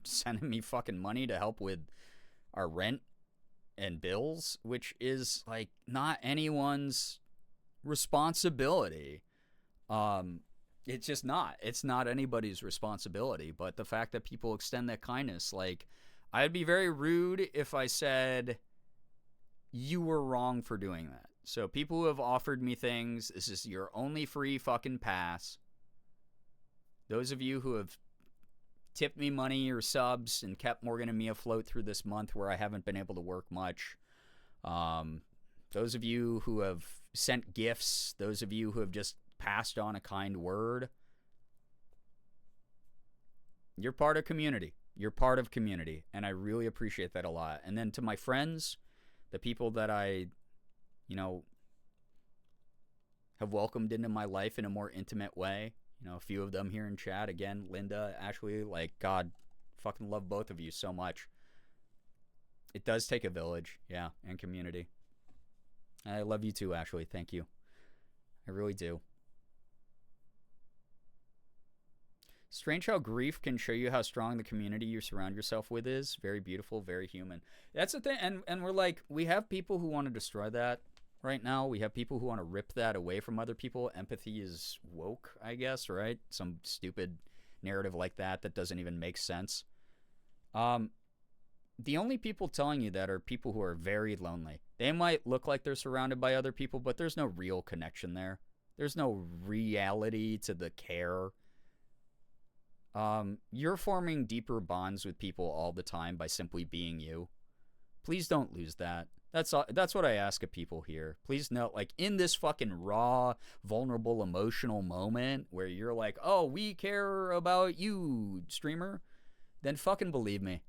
sending me fucking money to help with our rent and bills, which is like not anyone's responsibility. It's just not. It's not anybody's responsibility. But the fact that people extend that kindness, like, I'd be very rude if I said you were wrong for doing that. So people who have offered me things, this is your only free fucking pass. Those of you who have tipped me money or subs and kept Morgan and me afloat through this month where I haven't been able to work much. Those of you who have sent gifts. Those of you who have just passed on a kind word. You're part of community. You're part of community. And I really appreciate that a lot. And then to my friends, the people that I, have welcomed into my life in a more intimate way. A few of them here in chat. Again, Linda, Ashley, like, God, fucking love both of you so much. It does take a village, yeah, and community. I love you too, Ashley. Thank you. I really do. Strange how grief can show you how strong the community you surround yourself with is. Very beautiful, very human. That's the thing. And we're like, we have people who want to destroy that right now. We have people who want to rip that away from other people. Empathy is woke, I guess, right? Some stupid narrative like that doesn't even make sense. The only people telling you that are people who are very lonely. They might look like they're surrounded by other people, but there's no real connection there. There's no reality to the care. You're forming deeper bonds with people all the time by simply being you. Please don't lose that. That's what I ask of people here. Please note, like, in this fucking raw, vulnerable, emotional moment where you're like, oh, we care about you, streamer, then fucking believe me.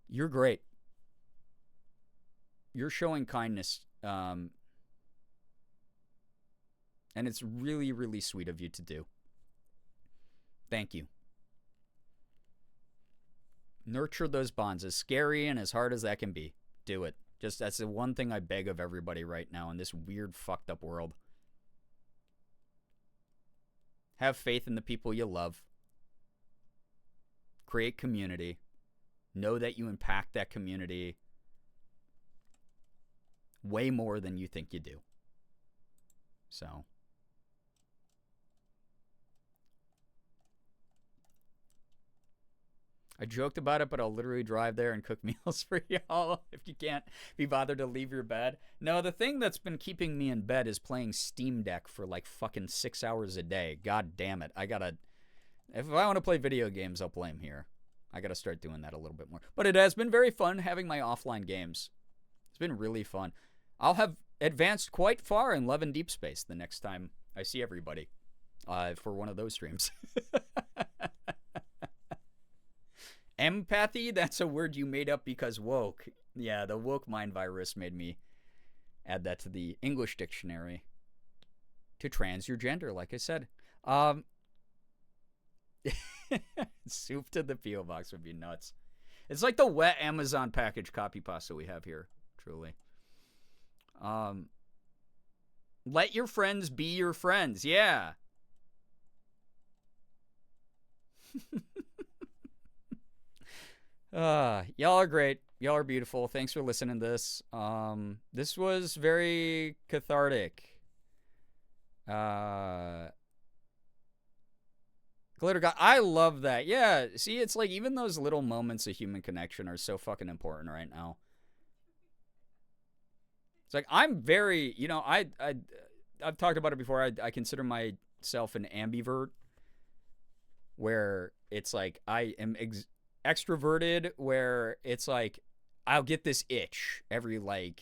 You're great. You're showing kindness. And it's really, really sweet of you to do. Thank you. Nurture those bonds, as scary and as hard as that can be. Do it. Just, that's the one thing I beg of everybody right now in this weird, fucked up world. Have faith in the people you love. Create community. Know that you impact that community way more than you think you do. So. I joked about it, but I'll literally drive there and cook meals for y'all if you can't be bothered to leave your bed. No, the thing that's been keeping me in bed is playing Steam Deck for like fucking 6 hours a day. God damn it. If I want to play video games, I'll play them here. I gotta start doing that a little bit more. But it has been very fun having my offline games. It's been really fun. I'll have advanced quite far in Love and Deep Space the next time I see everybody for one of those streams. Empathy? That's a word you made up because woke. Yeah, the woke mind virus made me add that to the English dictionary. To trans your gender, like I said. Soup to the P.O. Box would be nuts. It's like the wet Amazon package copy pasta we have here, truly. Let your friends be your friends. Yeah. Y'all are great. Y'all are beautiful. Thanks for listening to this. This was very cathartic. Glitter God, I love that. Yeah, see, it's like even those little moments of human connection are so fucking important right now. It's like I'm very, I've talked about it before. I consider myself an ambivert, where it's like I am extroverted, where it's like I'll get this itch every like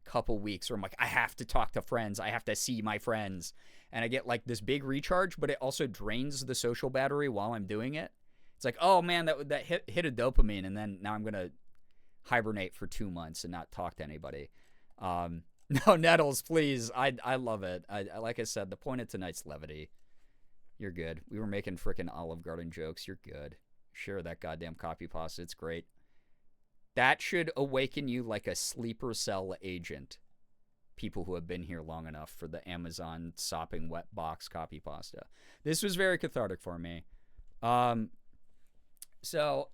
couple weeks where I'm like, I have to talk to friends. I have to see my friends. And I get like this big recharge, but it also drains the social battery while I'm doing it. It's like, oh man, that hit a dopamine. And then now I'm going to hibernate for 2 months and not talk to anybody. No, Nettles, please. I love it. I like I said, the point of tonight's levity. You're good. We were making frickin' Olive Garden jokes. You're good. Share that goddamn copy pasta. It's great. That should awaken you like a sleeper cell agent. People who have been here long enough for the Amazon sopping wet box copy pasta. This was very cathartic for me. So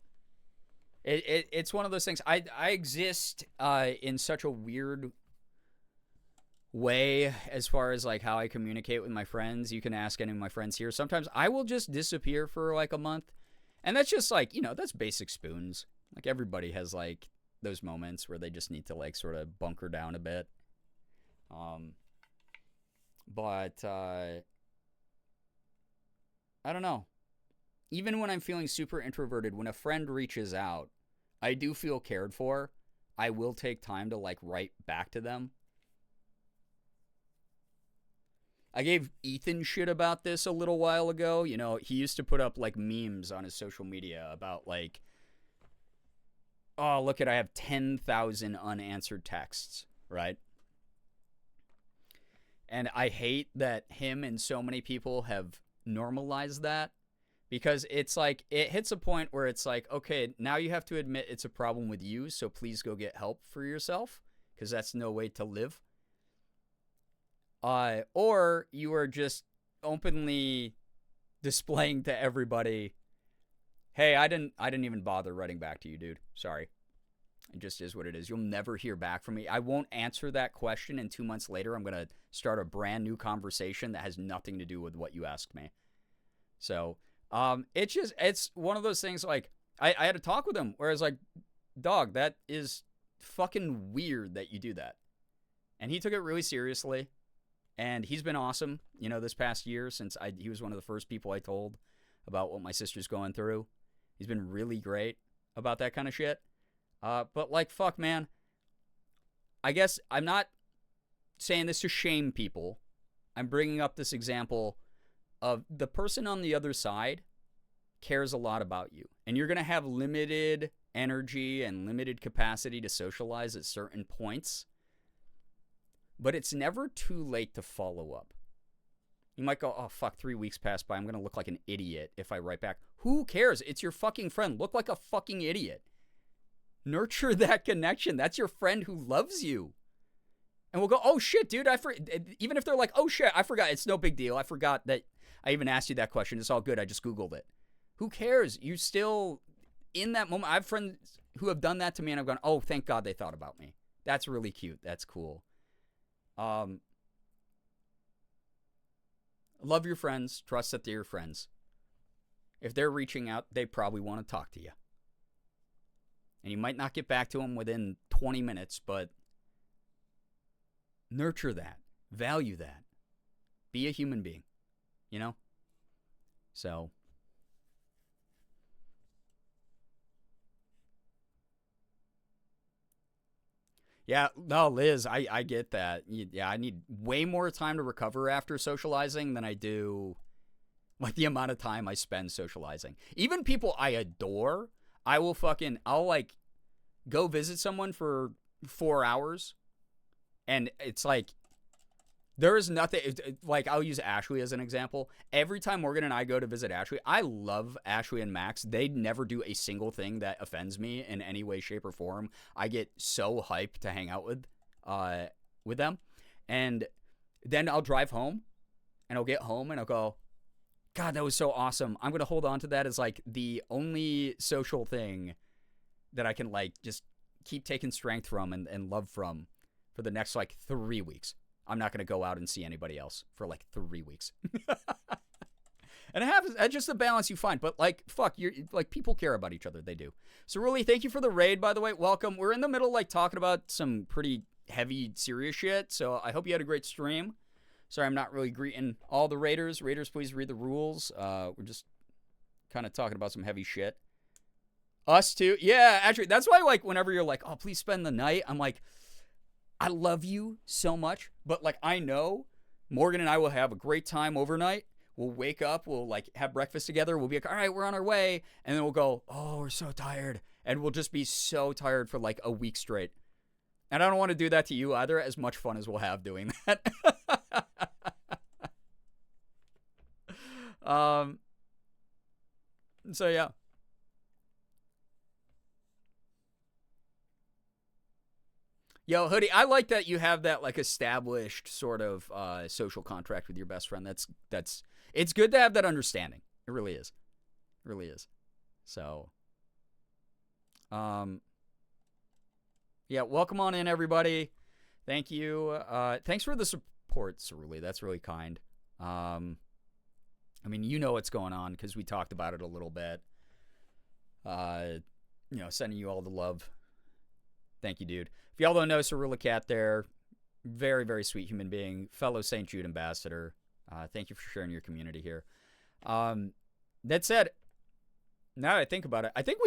it's one of those things. I exist in such a weird way as far as like how I communicate with my friends. You can ask any of my friends here. Sometimes I will just disappear for like a month. And that's just like, that's basic spoons. Like everybody has like those moments where they just need to like sort of bunker down a bit. But I don't know. Even when I'm feeling super introverted, when a friend reaches out, I do feel cared for. I will take time to like write back to them. I gave Ethan shit about this a little while ago. He used to put up like memes on his social media about like, oh, look I have 10,000 unanswered texts, right? And I hate that him and so many people have normalized that, because it's like, it hits a point where it's like, okay, now you have to admit it's a problem with you, so please go get help for yourself, because that's no way to live. Or you are just openly displaying to everybody, hey, I didn't even bother writing back to you, dude. Sorry. It just is what it is. You'll never hear back from me. I won't answer that question, and 2 months later, I'm going to start a brand new conversation that has nothing to do with what you asked me. So, it's one of those things, like, I had a talk with him where I was like, dog, that is fucking weird that you do that. And he took it really seriously. And he's been awesome, this past year, since he was one of the first people I told about what my sister's going through. He's been really great about that kind of shit. But like, fuck, man. I guess I'm not saying this to shame people. I'm bringing up this example of the person on the other side cares a lot about you. And you're going to have limited energy and limited capacity to socialize at certain points. But it's never too late to follow up. You might go, oh, fuck, 3 weeks passed by. I'm going to look like an idiot if I write back. Who cares? It's your fucking friend. Look like a fucking idiot. Nurture that connection. That's your friend who loves you. And we'll go, oh, shit, dude. Even if they're like, oh, shit, I forgot. It's no big deal. I forgot that I even asked you that question. It's all good. I just Googled it. Who cares? You still, in that moment, I have friends who have done that to me, and I've gone, oh, thank God they thought about me. That's really cute. That's cool. Love your friends. Trust that they're your friends. If they're reaching out, they probably want to talk to you. And you might not get back to them within 20 minutes, but nurture that. Value that. Be a human being. So. Yeah, no, Liz, I get that. Yeah, I need way more time to recover after socializing than I do, like, the amount of time I spend socializing. Even people I adore, I'll like, go visit someone for 4 hours, and it's like, there is nothing, like, I'll use Ashley as an example. Every time Morgan and I go to visit Ashley, I love Ashley and Max. They never do a single thing that offends me in any way, shape, or form. I get so hyped to hang out with them. And then I'll drive home, and I'll get home, and I'll go, God, that was so awesome. I'm going to hold on to that as, like, the only social thing that I can, like, just keep taking strength from and love from for the next, like, 3 weeks. I'm not going to go out and see anybody else for like 3 weeks. And that's just the balance you find. But like, fuck, you're like, people care about each other. They do. So really, thank you for the raid, by the way. Welcome. We're in the middle, like, talking about some pretty heavy, serious shit. So I hope you had a great stream. Sorry, I'm not really greeting all the raiders. Raiders, please read the rules. We're just kind of talking about some heavy shit. Us too. Yeah, actually, that's why, like, whenever you're like, oh, please spend the night, I'm like, I love you so much, but, like, I know Morgan and I will have a great time overnight. We'll wake up, we'll, like, have breakfast together. We'll be like, all right, we're on our way. And then we'll go, oh, we're so tired. and we'll just be so tired for like a week straight. And I don't want to do that to you either, as much fun as we'll have doing that. So yeah. Yo, Hoodie, I like that you have that like established sort of social contract with your best friend. That's it's good to have that understanding. It really is. It really is. So yeah, welcome on in, everybody. Thank you. Thanks for the support, Ceruli. That's really kind. I mean, you know what's going on because we talked about it a little bit. Sending you all the love. Thank you, dude. If y'all don't know Cerula Cat there, very, very sweet human being, fellow St. Jude ambassador. Thank you for sharing your community here. That said, now that I think about it, I think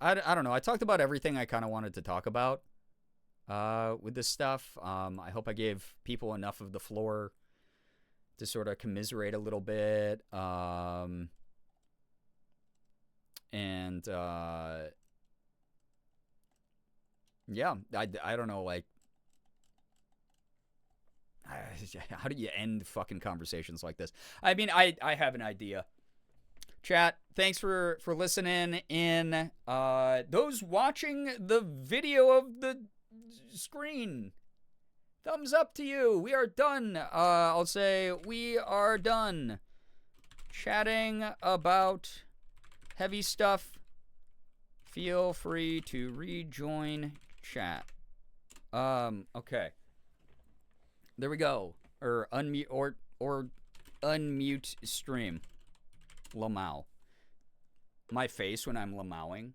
I don't know. I talked about everything I kind of wanted to talk about with this stuff. I hope I gave people enough of the floor to sort of commiserate a little bit. Yeah, I don't know, like, how do you end fucking conversations like this? I mean, I have an idea. Chat, thanks for listening in. Those watching the video of the screen, thumbs up to you. We are done. I'll say we are done chatting about heavy stuff. Feel free to rejoin chat. Okay. There we go. Or unmute or unmute stream. Lamau. My face when I'm lamauing.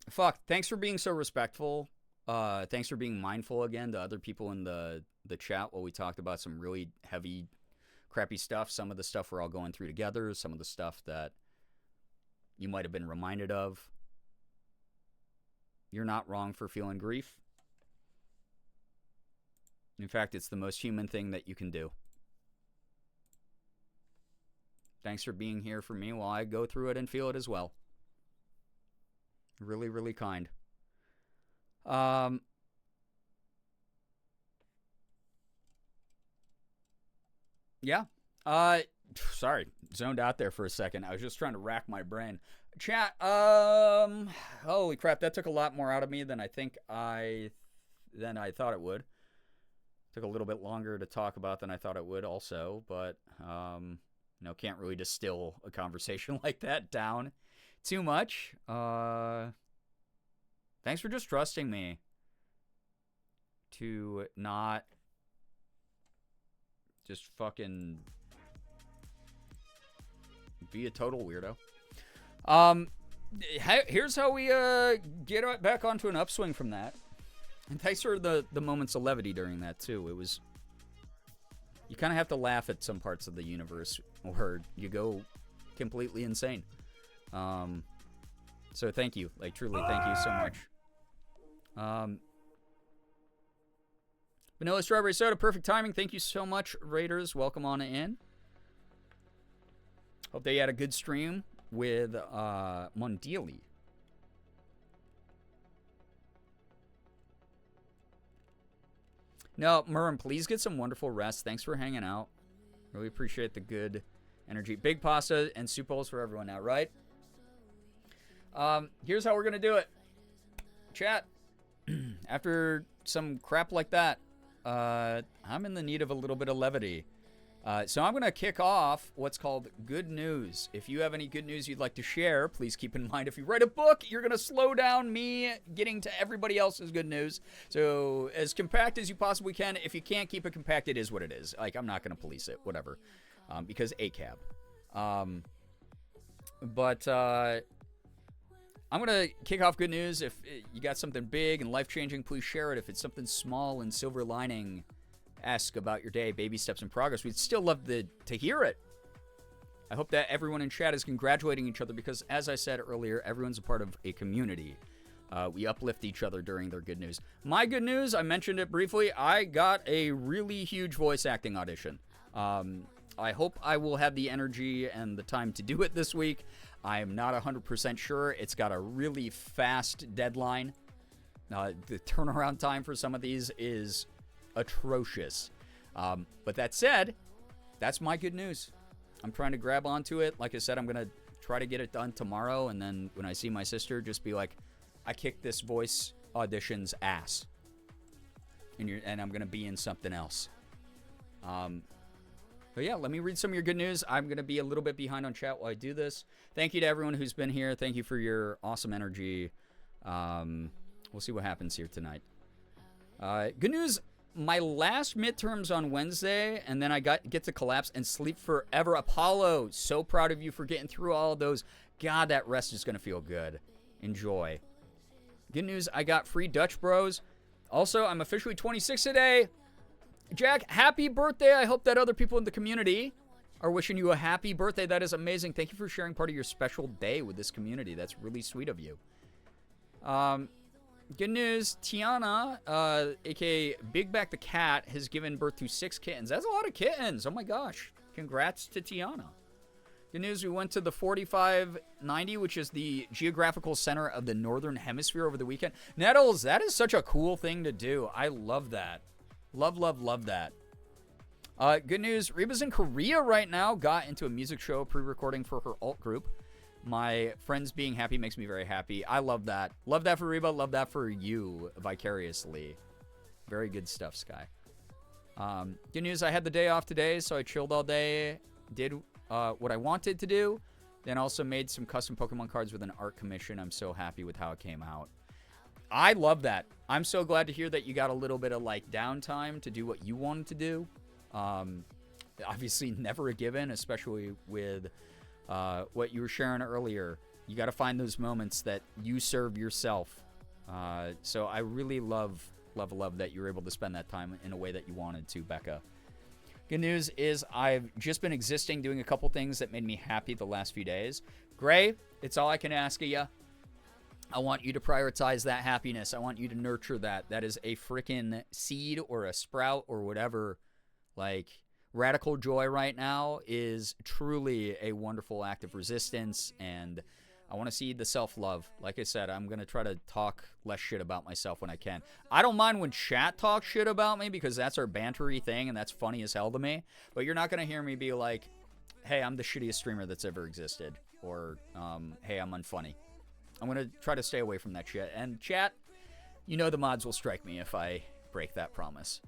Fuck. Thanks for being so respectful. Thanks for being mindful again to other people in the chat while we talked about some really heavy, crappy stuff. Some of the stuff we're all going through together. Some of the stuff that you might have been reminded of. You're not wrong for feeling grief. In fact, it's the most human thing that you can do. Thanks for being here for me while I go through it and feel it as well. Really, really kind. Yeah. Sorry, zoned out there for a second. I was just trying to rack my brain. Chat, holy crap, that took a lot more out of me than I thought it would. Took a little bit longer to talk about than I thought it would also, but, can't really distill a conversation like that down too much. Thanks for just trusting me to not just fucking be a total weirdo. Here's how we get back onto an upswing from that. And thanks for the moments of levity during that too. It was, you kind of have to laugh at some parts of the universe or you go completely insane. So thank you, like truly, thank you so much. Vanilla strawberry soda, perfect timing. Thank you so much, Raiders. Welcome on in. Hope they had a good stream with Mondiali. No, Murren, please get some wonderful rest. Thanks for hanging out. Really appreciate the good energy. Big pasta and soup bowls for everyone now, right? Here's how we're going to do it. Chat, after some crap like that, I'm in the need of a little bit of levity. So I'm going to kick off what's called good news. If you have any good news you'd like to share, please keep in mind if you write a book, you're going to slow down me getting to everybody else's good news. So as compact as you possibly can. If you can't keep it compact, it is what it is. Like, I'm not going to police it, whatever, because ACAB. But I'm going to kick off good news. If you got something big and life-changing, please share it. If it's something small and silver lining, ask about your day, baby steps in progress. We'd still love to hear it. I hope that everyone in chat is congratulating each other because, as I said earlier, everyone's a part of a community. We uplift each other during their good news. My good news, I mentioned it briefly, I got a really huge voice acting audition. I hope I will have the energy and the time to do it this week. I am not 100% sure. It's got a really fast deadline. The turnaround time for some of these is atrocious. But that said, that's my good news. I'm trying to grab onto it. Like I said, I'm going to try to get it done tomorrow. And then when I see my sister, just be like, I kicked this voice audition's ass. And I'm going to be in something else. But yeah, let me read some of your good news. I'm going to be a little bit behind on chat while I do this. Thank you to everyone who's been here. Thank you for your awesome energy. We'll see what happens here tonight. Good news. My last midterms on Wednesday, and then I get to collapse and sleep forever. Apollo, so proud of you for getting through all of those. God, that rest is going to feel good. Enjoy. Good news. I got free Dutch Bros. Also, I'm officially 26 today. Jack, happy birthday. I hope that other people in the community are wishing you a happy birthday. That is amazing. Thank you for sharing part of your special day with this community. That's really sweet of you. Good news. Tiana, a.k.a. Big Back the Cat, has given birth to 6 kittens. That's a lot of kittens. Oh, my gosh. Congrats to Tiana. Good news. We went to the 4590, which is the geographical center of the Northern Hemisphere over the weekend. Nettles, that is such a cool thing to do. I love that. Love, love, love that. Good news. Reba's in Korea right now. Got into a music show pre-recording for her alt group. My friends being happy makes me very happy. I love that. Love that for Reba. Love that for you vicariously. Very good stuff, Sky. Good news. I had the day off today, so I chilled all day. Did what I wanted to do. Then also made some custom Pokemon cards with an art commission. I'm so happy with how it came out. I love that. I'm so glad to hear that you got a little bit of like downtime to do what you wanted to do. Obviously never a given, especially with what you were sharing earlier. You got to find those moments that you serve yourself. So I really love that you were able to spend that time in a way that you wanted to, Becca. Good news is I've just been existing, doing a couple things that made me happy the last few days. Gray, it's all I can ask of you. I want you to prioritize that happiness. I want you to nurture that. That is a freaking seed or a sprout or whatever. Like, radical joy right now is truly a wonderful act of resistance, and I want to see the self-love. Like I said, I'm going to try to talk less shit about myself when I can. I don't mind when chat talks shit about me because that's our bantery thing, and that's funny as hell to me. But you're not going to hear me be like, hey, I'm the shittiest streamer that's ever existed, or hey, I'm unfunny. I'm going to try to stay away from that shit. And chat, you know the mods will strike me if I break that promise.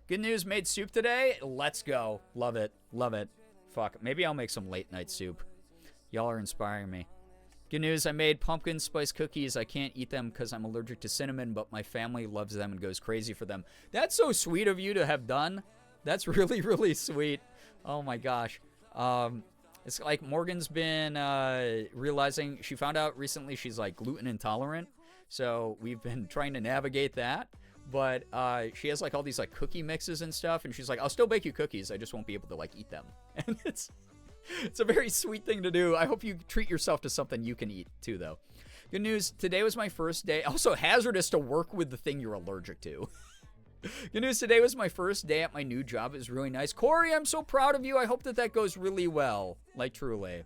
Good news, made soup today. Let's go. Love it. Love it. Fuck. Maybe I'll make some late night soup. Y'all are inspiring me. Good news, I made pumpkin spice cookies. I can't eat them because I'm allergic to cinnamon, but my family loves them and goes crazy for them. That's so sweet of you to have done. That's really, really sweet. Oh my gosh. It's like Morgan's been realizing, she found out recently she's like gluten intolerant. So we've been trying to navigate that. But she has like all these like cookie mixes and stuff. And she's like, I'll still bake you cookies. I just won't be able to like eat them. And it's a very sweet thing to do. I hope you treat yourself to something you can eat too, though. Good news. Today was my first day. Also hazardous to work with the thing you're allergic to. Good news, today was my first day at my new job. It was really nice. Corey, I'm so proud of you. I hope that goes really well. Like, truly.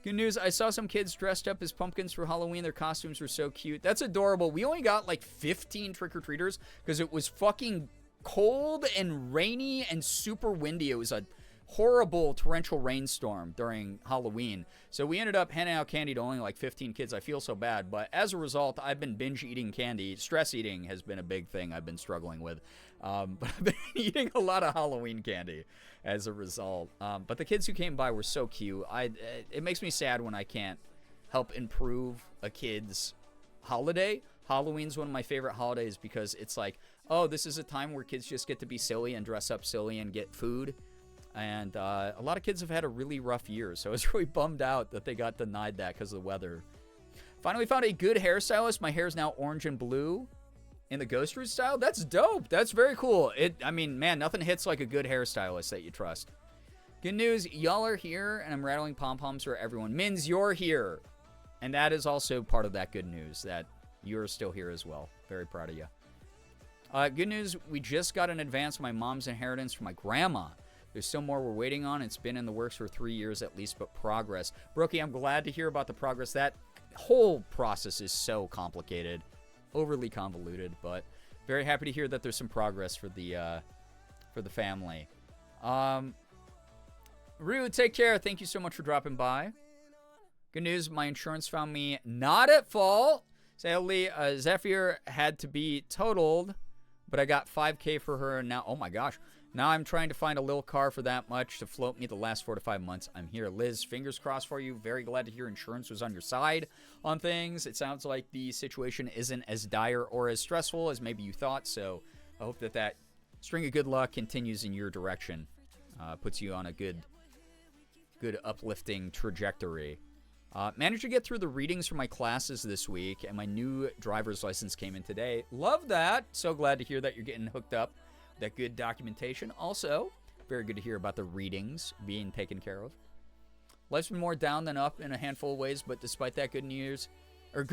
Good news, I saw some kids dressed up as pumpkins for Halloween. Their costumes were so cute. That's adorable. We only got like 15 trick-or-treaters because it was fucking cold and rainy and super windy. It was a horrible torrential rainstorm during Halloween. So we ended up handing out candy to only like 15 kids. I feel so bad. But as a result, I've been binge eating candy. Stress eating has been a big thing I've been struggling with. But I've been eating a lot of Halloween candy as a result. But the kids who came by were so cute. It makes me sad when I can't help improve a kid's holiday. Halloween's one of my favorite holidays because it's like, oh, this is a time where kids just get to be silly and dress up silly and get food. And a lot of kids have had a really rough year, so I was really bummed out that they got denied that because of the weather. Finally found a good hairstylist. My hair is now orange and blue in the Ghost Root style. That's dope. That's very cool. I mean, man, nothing hits like a good hairstylist that you trust. Good news, y'all are here, and I'm rattling pom-poms for everyone. Mins, you're here. And that is also part of that good news, that you're still here as well. Very proud of you. Good news, we just got an advance of my mom's inheritance from my grandma. There's still more we're waiting on. It's been in the works for 3 years at least, but progress. Brookie, I'm glad to hear about the progress. That whole process is so complicated, overly convoluted, but very happy to hear that there's some progress for the family. Rue, take care. Thank you so much for dropping by. Good news, my insurance found me not at fault. Sadly, Zephyr had to be totaled, but I got $5,000 for her, and now, oh my gosh, now I'm trying to find a little car for that much to float me the last 4 to 5 months. I'm here. Liz, fingers crossed for you. Very glad to hear insurance was on your side on things. It sounds like the situation isn't as dire or as stressful as maybe you thought, so I hope that string of good luck continues in your direction. Puts you on a good uplifting trajectory. Managed to get through the readings for my classes this week, and my new driver's license came in today. Love that. So glad to hear that you're getting hooked up. That good documentation. Also, very good to hear about the readings being taken care of. Life's been more down than up in a handful of ways, but despite that good news. Wow,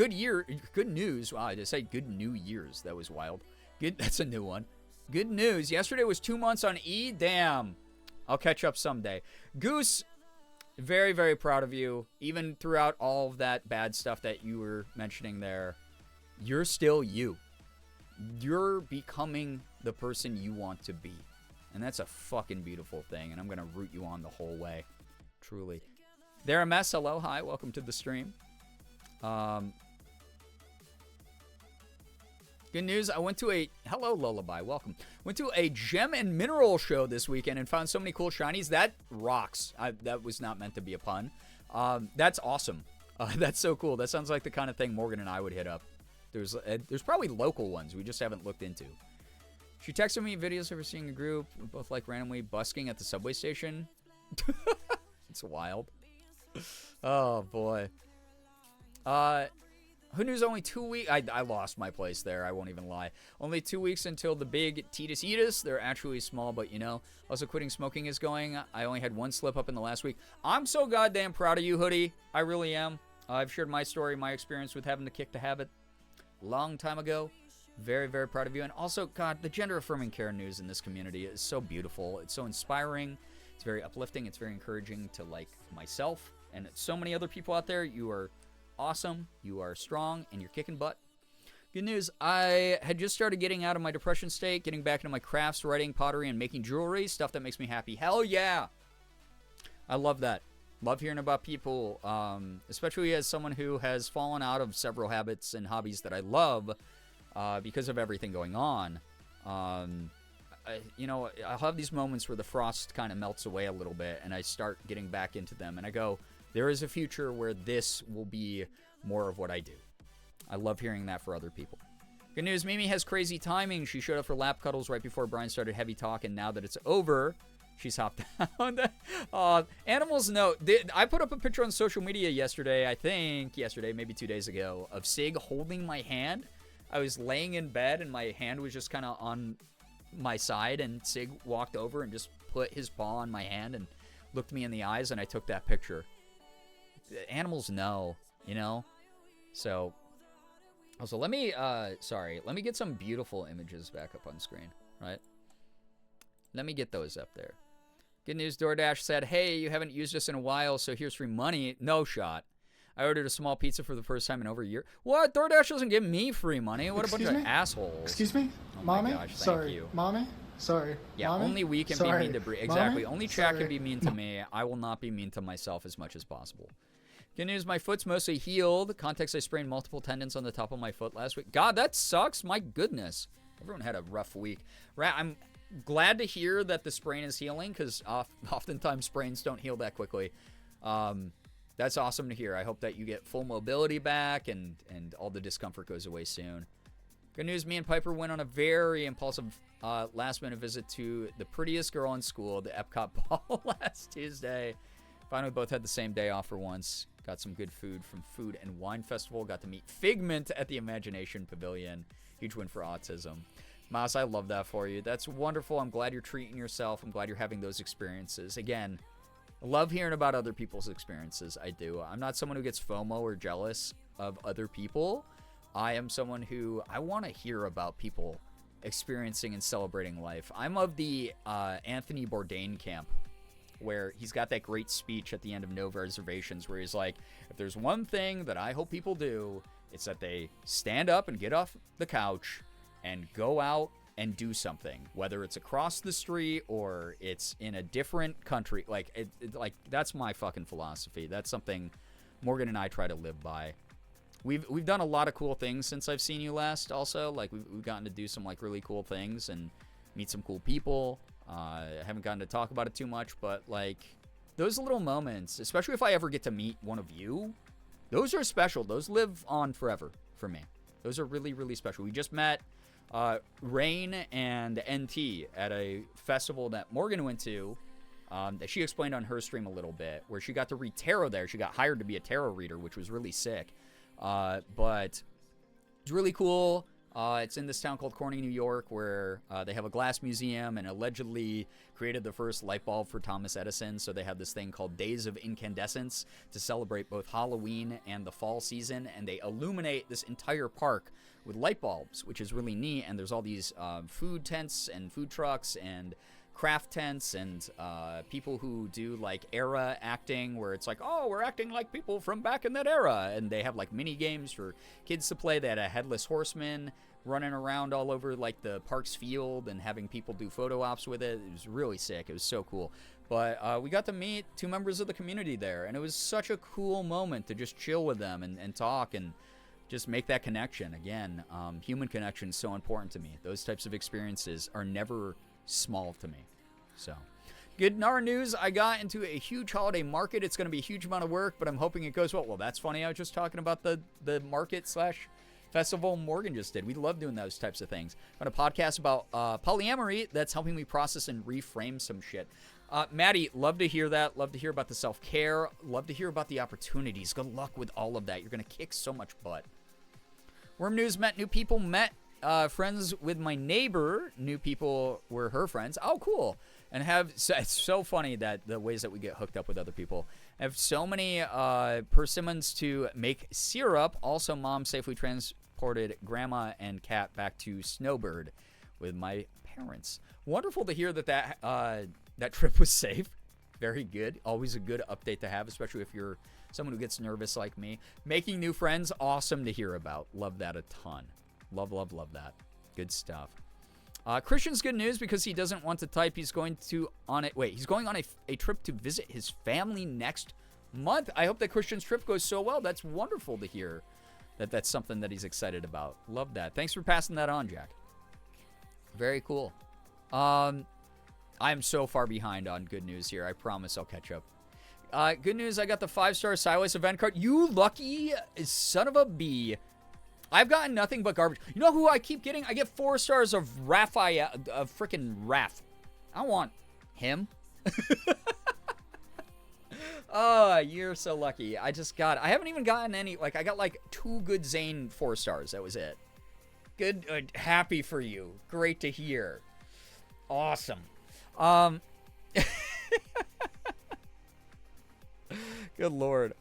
I just said good New Year's. That was wild. That's a new one. Good news. Yesterday was 2 months on E. Damn. I'll catch up someday. Goose, very, very proud of you. Even throughout all of that bad stuff that you were mentioning there, you're still you. You're becoming the person you want to be. And that's a fucking beautiful thing. And I'm going to root you on the whole way. Truly. There, MS. Hello. Hi. Welcome to the stream. Good news. I went to a... Hello, Lullaby. Welcome. Went to a gem and mineral show this weekend and found so many cool shinies. That rocks. That was not meant to be a pun. That's awesome. That's so cool. That sounds like the kind of thing Morgan and I would hit up. There's probably local ones we just haven't looked into. She texted me videos of her seeing a group, both like randomly busking at the subway station. It's wild. Oh, boy. Who knew only 2 weeks? I lost my place there. I won't even lie. Only 2 weeks until the big Titus Eatus. They're actually small, but you know. Also, quitting smoking is going. I only had one slip up in the last week. I'm so goddamn proud of you, Hoodie. I really am. I've shared my story, my experience with having to kick the habit long time ago. Very, very proud of you. And also, God, the gender-affirming care news in this community is so beautiful. It's so inspiring. It's very uplifting. It's very encouraging to, like, myself and so many other people out there. You are awesome. You are strong, and you're kicking butt. Good news. I had just started getting out of my depression state, getting back into my crafts, writing, pottery, and making jewelry, stuff that makes me happy. Hell yeah! I love that. Love hearing about people, especially as someone who has fallen out of several habits and hobbies that I love because of everything going on. I'll have these moments where the frost kind of melts away a little bit, and I start getting back into them, and I go, there is a future where this will be more of what I do. I love hearing that for other people. Good news, Mimi has crazy timing. She showed up for lap cuddles right before Brian started heavy talk, and now that it's over, she's hopped down. Animals know. I put up a picture on social media yesterday, maybe 2 days ago, of Sig holding my hand. I was laying in bed, and my hand was just kind of on my side, and Sig walked over and just put his paw on my hand and looked me in the eyes, and I took that picture. Animals know, you know? So, also, let me get some beautiful images back up on screen, right? Let me get those up there. Good news, DoorDash said, hey, you haven't used us in a while, so here's free money. No shot. I ordered a small pizza for the first time in over a year. What? DoorDash doesn't give me free money. What a bunch of assholes. Excuse me? Oh Mommy? my gosh, thank Sorry. you. Mommy? Sorry. Yeah, Mommy? only we can Sorry. be mean to Bree. Exactly. Mommy? Only chat Sorry. can be mean to me. I will not be mean to myself as much as possible. Good news, my foot's mostly healed. Context, I sprained multiple tendons on the top of my foot last week. God, that sucks. My goodness. Everyone had a rough week. I'm glad to hear that the sprain is healing, because oftentimes sprains don't heal that quickly. That's awesome to hear. I hope that you get full mobility back and all the discomfort goes away soon. Good news, me and Piper went on a very impulsive last-minute visit to the prettiest girl in school, the Epcot Ball, last Tuesday. Finally, we both had the same day off for once. Got some good food from Food and Wine Festival. Got to meet Figment at the Imagination Pavilion. Huge win for autism. Mouse, I love that for you. That's wonderful. I'm glad you're treating yourself. I'm glad you're having those experiences. Again, I love hearing about other people's experiences. I do. I'm not someone who gets FOMO or jealous of other people. I am someone who, I want to hear about people experiencing and celebrating life. I'm of the Anthony Bourdain camp, where he's got that great speech at the end of No Reservations where he's like, if there's one thing that I hope people do, it's that they stand up and get off the couch and go out and do something, whether it's across the street or it's in a different country. Like, like that's my fucking philosophy. That's something Morgan and I try to live by. We've done a lot of cool things since I've seen you last. Also, like we've gotten to do some like really cool things and meet some cool people. I haven't gotten to talk about it too much, but like those little moments, especially if I ever get to meet one of you, those are special. Those live on forever for me. Those are really, really special. We just met Rain and NT at a festival that Morgan went to that she explained on her stream a little bit, where she got to read tarot there. She got hired to be a tarot reader, which was really sick. But it's really cool. It's in this town called Corning, New York, where they have a glass museum and allegedly created the first light bulb for Thomas Edison. So they have this thing called Days of Incandescence to celebrate both Halloween and the fall season. And they illuminate this entire park with light bulbs, which is really neat. And there's all these food tents and food trucks and craft tents and people who do like era acting, where it's like, oh, we're acting like people from back in that era. And they have like mini games for kids to play. They had a headless horseman running around all over like the park's field and having people do photo ops with it. It was really sick. It was so cool. But we got to meet 2 members of the community there, and it was such a cool moment to just chill with them and talk and just make that connection. Again, human connection is so important to me. Those types of experiences are never small to me. So good in our news, I got into a huge holiday market. It's going to be a huge amount of work, but I'm hoping it goes well. Well, that's funny. I was just talking about the market / festival Morgan just did. We love doing those types of things. I'm on a podcast about polyamory that's helping me process and reframe some shit. Maddie, love to hear that. Love to hear about the self-care. Love to hear about the opportunities. Good luck with all of that. You're going to kick so much butt. Worm News, met new people. Met friends with my neighbor. New people were her friends. Oh, cool. And it's so funny that the ways that we get hooked up with other people. I have so many persimmons to make syrup. Also, mom safely transported grandma and cat back to Snowbird with my parents. Wonderful to hear that trip was safe. Very good. Always a good update to have, especially if you're someone who gets nervous like me. Making new friends, awesome to hear about. Love that a ton. Love, love, love that. Good stuff. Christian's good news because he doesn't want to type. He's going on a trip to visit his family next month. I hope that Christian's trip goes so well. That's wonderful to hear that's something that he's excited about. Love that. Thanks for passing that on, Jack. Very cool. I'm so far behind on good news here. I promise I'll catch up. Good news, I got the 5-star Sideways event card. You lucky son of a bee. I've gotten nothing but garbage. You know who I keep getting? I get 4 stars of Raphael, of freaking Raph. I want him. Oh, you're so lucky. I haven't even gotten any, like, I got like 2 good Zane 4 stars. That was it. Good, happy for you. Great to hear. Awesome. Good Lord.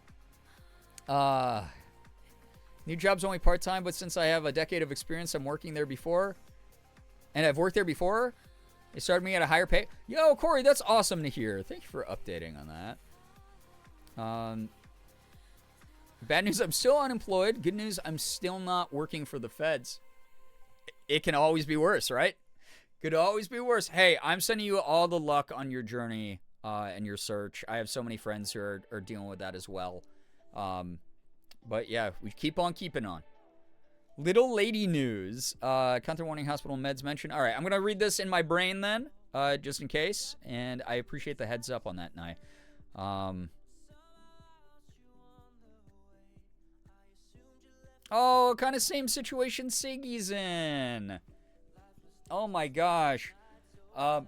New job's only part-time, but since I have a decade of experience, I'm working there before. And I've worked there before. They started me at a higher pay. Yo, Corey, that's awesome to hear. Thank you for updating on that. Bad news, I'm still unemployed. Good news, I'm still not working for the feds. It can always be worse, right? Could always be worse. Hey, I'm sending you all the luck on your journey and your search. I have so many friends who are dealing with that as well. But yeah, we keep on keeping on. Little lady news. Content warning, hospital meds mentioned. All right, I'm going to read this in my brain then, just in case. And I appreciate the heads up on that, Nye. Oh, kind of same situation Siggy's in. Oh my gosh. I'm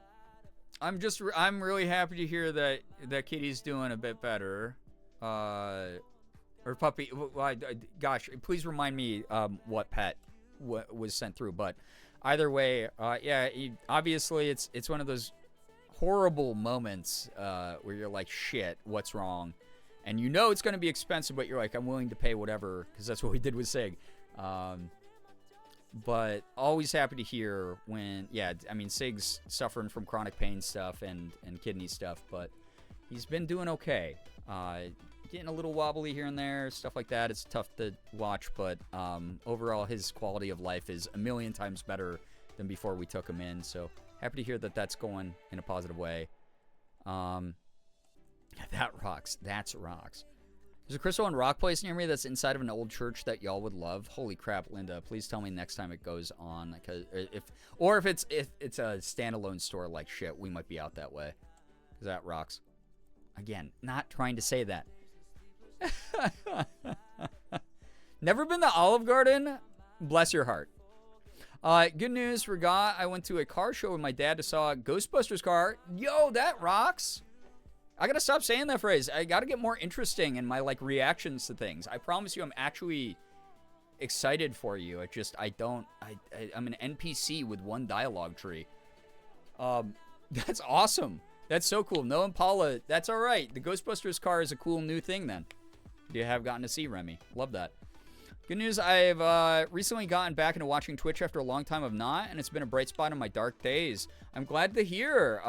really happy to hear that Kitty's doing a bit better. Or puppy. Well, gosh, please remind me what pet was sent through. But either way, yeah, obviously it's one of those horrible moments where you're like, shit, what's wrong? And you know it's going to be expensive, but you're like, I'm willing to pay whatever, because that's what we did with Sig. But always happy to hear when, yeah, I mean, Sig's suffering from chronic pain stuff and kidney stuff, but he's been doing okay. Getting a little wobbly here and there, stuff like that. It's tough to watch, but overall his quality of life is a million times better than before we took him in. So happy to hear that that's going in a positive way. That rocks. That's rocks. There's a Crystal and Rock place near me that's inside of an old church that y'all would love. Holy crap, Linda! Please tell me next time it goes on, because if it's a standalone store like shit, we might be out that way. Cause that rocks. Again, not trying to say that. Never been to Olive Garden? Bless your heart. Good news, forgot I went to a car show with my dad to saw a Ghostbusters car. Yo, that rocks. I gotta stop saying that phrase. I gotta get more interesting in my, like, reactions to things. I promise you I'm actually excited for you. I'm an NPC with one dialogue tree. That's awesome. That's so cool. No Impala, that's all right. The Ghostbusters car is a cool new thing then. You have gotten to see, Remy. Love that. Good news, I've recently gotten back into watching Twitch after a long time of not, and it's been a bright spot in my dark days. I'm glad to hear.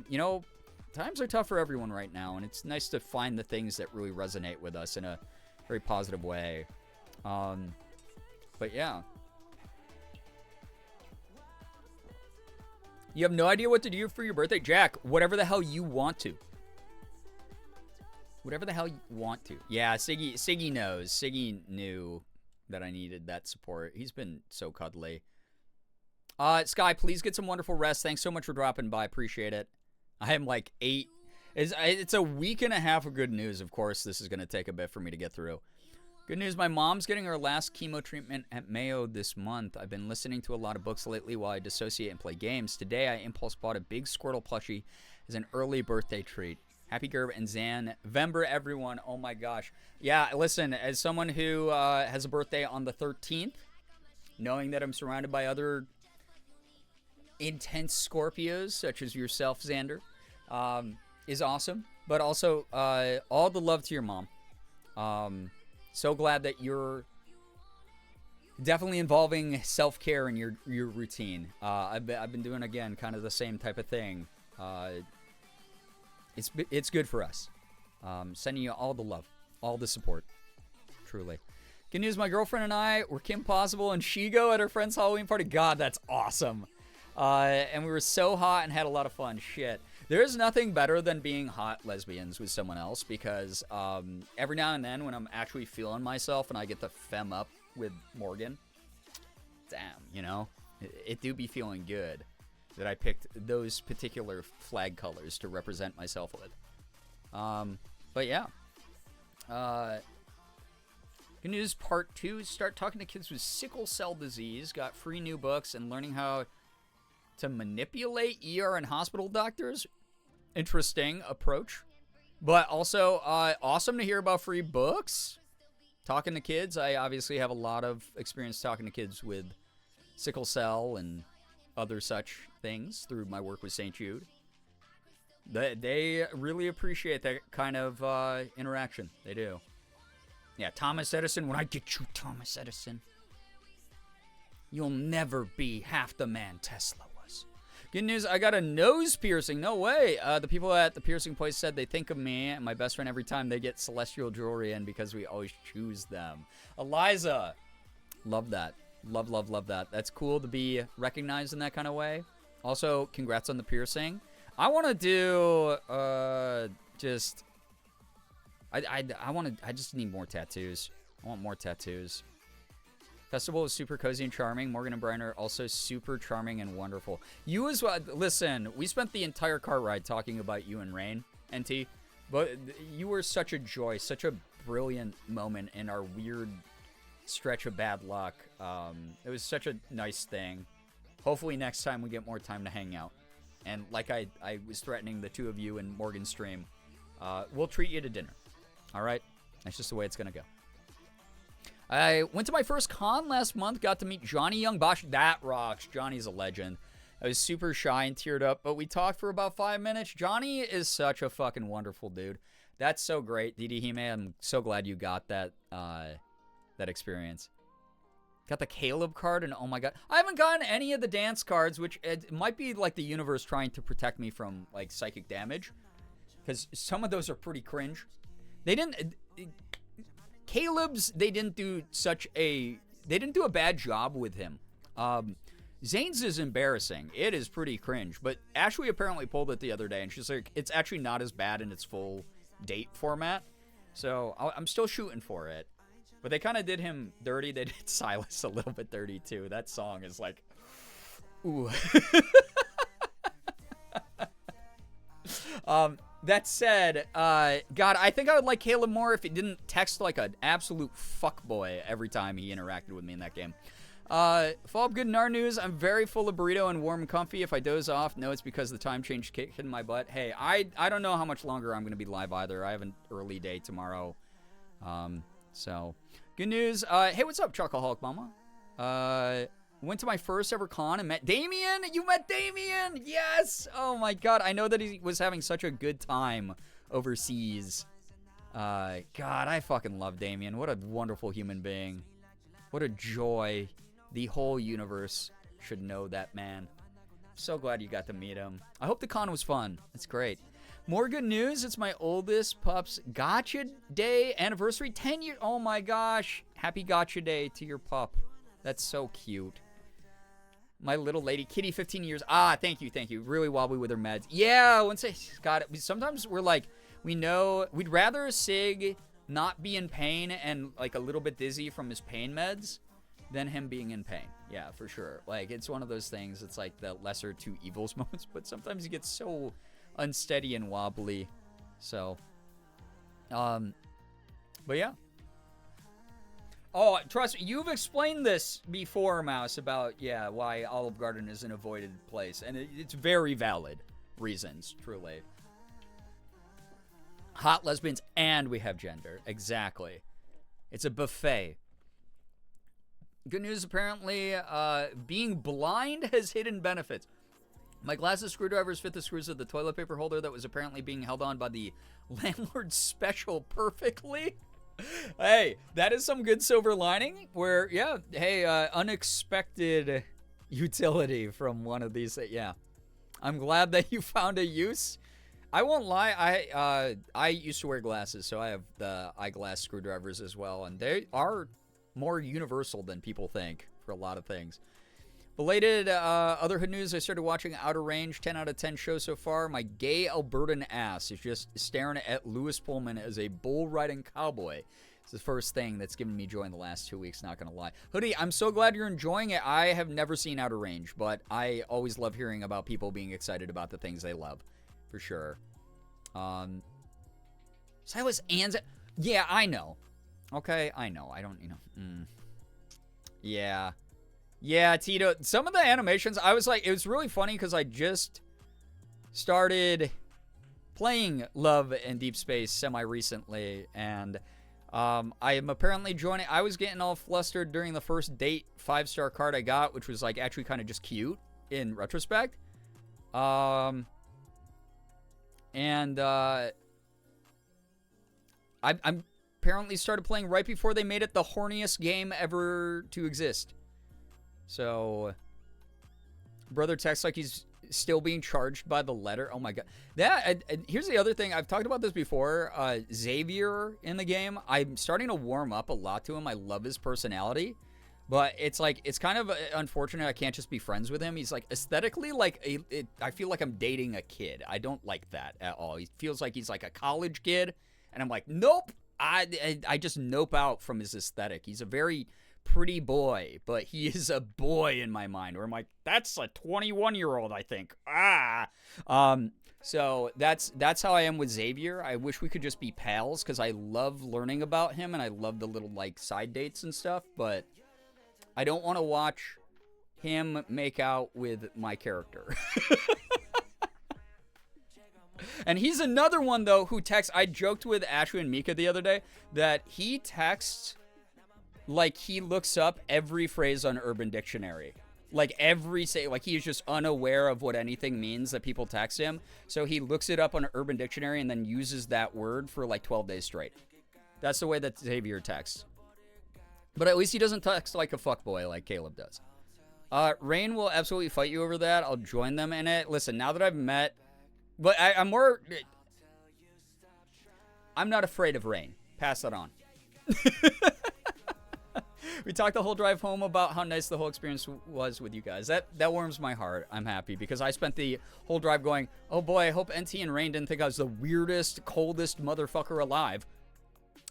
You know, times are tough for everyone right now, and it's nice to find the things that really resonate with us in a very positive way. But yeah. You have no idea what to do for your birthday? Jack, whatever the hell you want to. Whatever the hell you want to. Yeah, Siggy knows. Siggy knew that I needed that support. He's been so cuddly. Sky, please get some wonderful rest. Thanks so much for dropping by. Appreciate it. I am like 8. It's a week and a half of good news. Of course, this is going to take a bit for me to get through. Good news, my mom's getting her last chemo treatment at Mayo this month. I've been listening to a lot of books lately while I dissociate and play games. Today, I impulse bought a big Squirtle plushie as an early birthday treat. Happy Gerb and Zan. Vember, everyone. Oh my gosh. Yeah, listen, as someone who has a birthday on the 13th, knowing that I'm surrounded by other intense Scorpios, such as yourself, Xander, is awesome. But also, all the love to your mom. So glad that you're definitely involving self-care in your routine. I've been doing, again, kind of the same type of thing. It's good for us. Sending you all the love, all the support, truly. Good news, my girlfriend and I were Kim Possible and Shigo at her friend's Halloween party. God, that's awesome. And we were so hot and had a lot of fun. Shit. There's nothing better than being hot lesbians with someone else, because every now and then when I'm actually feeling myself and I get to fem up with Morgan, damn, you know, it do be feeling good that I picked those particular flag colors to represent myself with. But yeah. Good news, part 2, start talking to kids with sickle cell disease, got free new books, and learning how to manipulate ER and hospital doctors. Interesting approach. But also, awesome to hear about free books. Talking to kids. I obviously have a lot of experience talking to kids with sickle cell and other such things through my work with St. Jude. They really appreciate that kind of interaction. They do. Yeah, Thomas Edison, when I get you, Thomas Edison, you'll never be half the man Tesla was. Good news, I got a nose piercing. No way. The people at the piercing place said they think of me and my best friend every time they get celestial jewelry in because we always choose them. Eliza. Love that. Love that. That's cool to be recognized in that kind of way. Also, congrats on the piercing. I want to do, I just need more tattoos. I want more tattoos. Festival is super cozy and charming. Morgan and Brian are also super charming and wonderful. You as well. Listen, we spent the entire car ride talking about you and Rain, NT. But you were such a joy, such a brilliant moment in our weird stretch of bad luck. It was such a nice thing. Hopefully next time we get more time to hang out. And like I was threatening the two of you in Morgan's stream, we'll treat you to dinner. All right? That's just the way it's going to go. I went to my first con last month, got to meet Johnny Young Bosch. That rocks. Johnny's a legend. I was super shy and teared up, but we talked for about 5 minutes. Johnny is such a fucking wonderful dude. That's so great, Didi Hime. I'm so glad you got that that experience. Got the Caleb card, and oh my god. I haven't gotten any of the dance cards, which it might be like the universe trying to protect me from like psychic damage. Because some of those are pretty cringe. They didn't... Caleb's, they didn't do a bad job with him. Zane's is embarrassing. It is pretty cringe. But Ashley apparently pulled it the other day, and she's like, it's actually not as bad in its full date format. So I'm still shooting for it. But they kind of did him dirty. They did Silas a little bit dirty, too. That song is like, ooh. That said, God, I think I would like Caleb more if he didn't text like an absolute fuckboy every time he interacted with me in that game. Follow-up good in our news. I'm very full of burrito and warm and comfy. If I doze off, no, it's because the time change kicked in my butt. Hey, I don't know how much longer I'm going to be live either. I have an early day tomorrow. So, good news. Hey, what's up, Chocoholic Mama? Went to my first ever con and met Damien. You met Damien. Yes. Oh my God. I know that he was having such a good time overseas. God, I fucking love Damien. What a wonderful human being. What a joy. The whole universe should know that man. So glad you got to meet him. I hope the con was fun. It's great. More good news. It's my oldest pup's Gotcha Day anniversary. 10 years. Oh my gosh. Happy Gotcha Day to your pup. That's so cute. My little lady, Kitty, 15 years. Thank you. Really wobbly with her meds. Yeah, once I got it. Sometimes we're like, we know, we'd rather Sig not be in pain and like a little bit dizzy from his pain meds than him being in pain. Yeah, for sure. Like, it's one of those things. It's like the lesser two evils moments, but sometimes he gets so unsteady and wobbly. So, but yeah. Oh, trust me, you've explained this before, Mouse, about, why Olive Garden is an avoided place. And it's very valid reasons, truly. Hot lesbians, and we have gender. Exactly. It's a buffet. Good news, apparently, being blind has hidden benefits. My glasses screwdrivers fit the screws of the toilet paper holder that was apparently being held on by the landlord's special perfectly. Hey, that is some good silver lining where, unexpected utility from one of these. Yeah, I'm glad that you found a use. I won't lie, I used to wear glasses, so I have the eyeglass screwdrivers as well, and they are more universal than people think for a lot of things. Belated other hood news, I started watching Outer Range, 10 out of 10 show so far. My gay Albertan ass is just staring at Lewis Pullman as a bull riding cowboy. It's the first thing that's given me joy in the last 2 weeks, not going to lie. Hoodie, I'm so glad you're enjoying it. I have never seen Outer Range, but I always love hearing about people being excited about the things they love, for sure. Silas Anz. Yeah, I know. Okay, I know. I don't, Yeah. Yeah, Tito, some of the animations, I was like, it was really funny because I just started playing Love and Deep Space semi-recently, and I am apparently joining. I was getting all flustered during the first date 5-star card I got, which was like actually kind of just cute in retrospect. I'm apparently started playing right before they made it the horniest game ever to exist. So, brother texts like he's still being charged by the letter. Oh my God. Here's the other thing. I've talked about this before. Xavier in the game, I'm starting to warm up a lot to him. I love his personality. But it's like, it's kind of unfortunate I can't just be friends with him. He's like aesthetically, like, I feel like I'm dating a kid. I don't like that at all. He feels like he's like a college kid. And I'm like, nope. I just nope out from his aesthetic. He's a very pretty boy, but he is a boy in my mind. Where I'm like, that's a 21-year-old, I think. So that's how I am with Xavier. I wish we could just be pals because I love learning about him and I love the little like side dates and stuff. But I don't want to watch him make out with my character. And he's another one, though, who texts. I joked with Ashu and Mika the other day that he texts like he looks up every phrase on Urban Dictionary. Like like he is just unaware of what anything means that people text him. So he looks it up on Urban Dictionary and then uses that word for like 12 days straight. That's the way that Xavier texts. But at least he doesn't text like a fuckboy like Caleb does. Rain will absolutely fight you over that. I'll join them in it. Listen, now that I've met... But I'm more... I'm not afraid of Rain. Pass that on. We talked the whole drive home about how nice the whole experience was with you guys. That warms my heart. I'm happy because I spent the whole drive going, oh boy, I hope NT and Rain didn't think I was the weirdest, coldest motherfucker alive.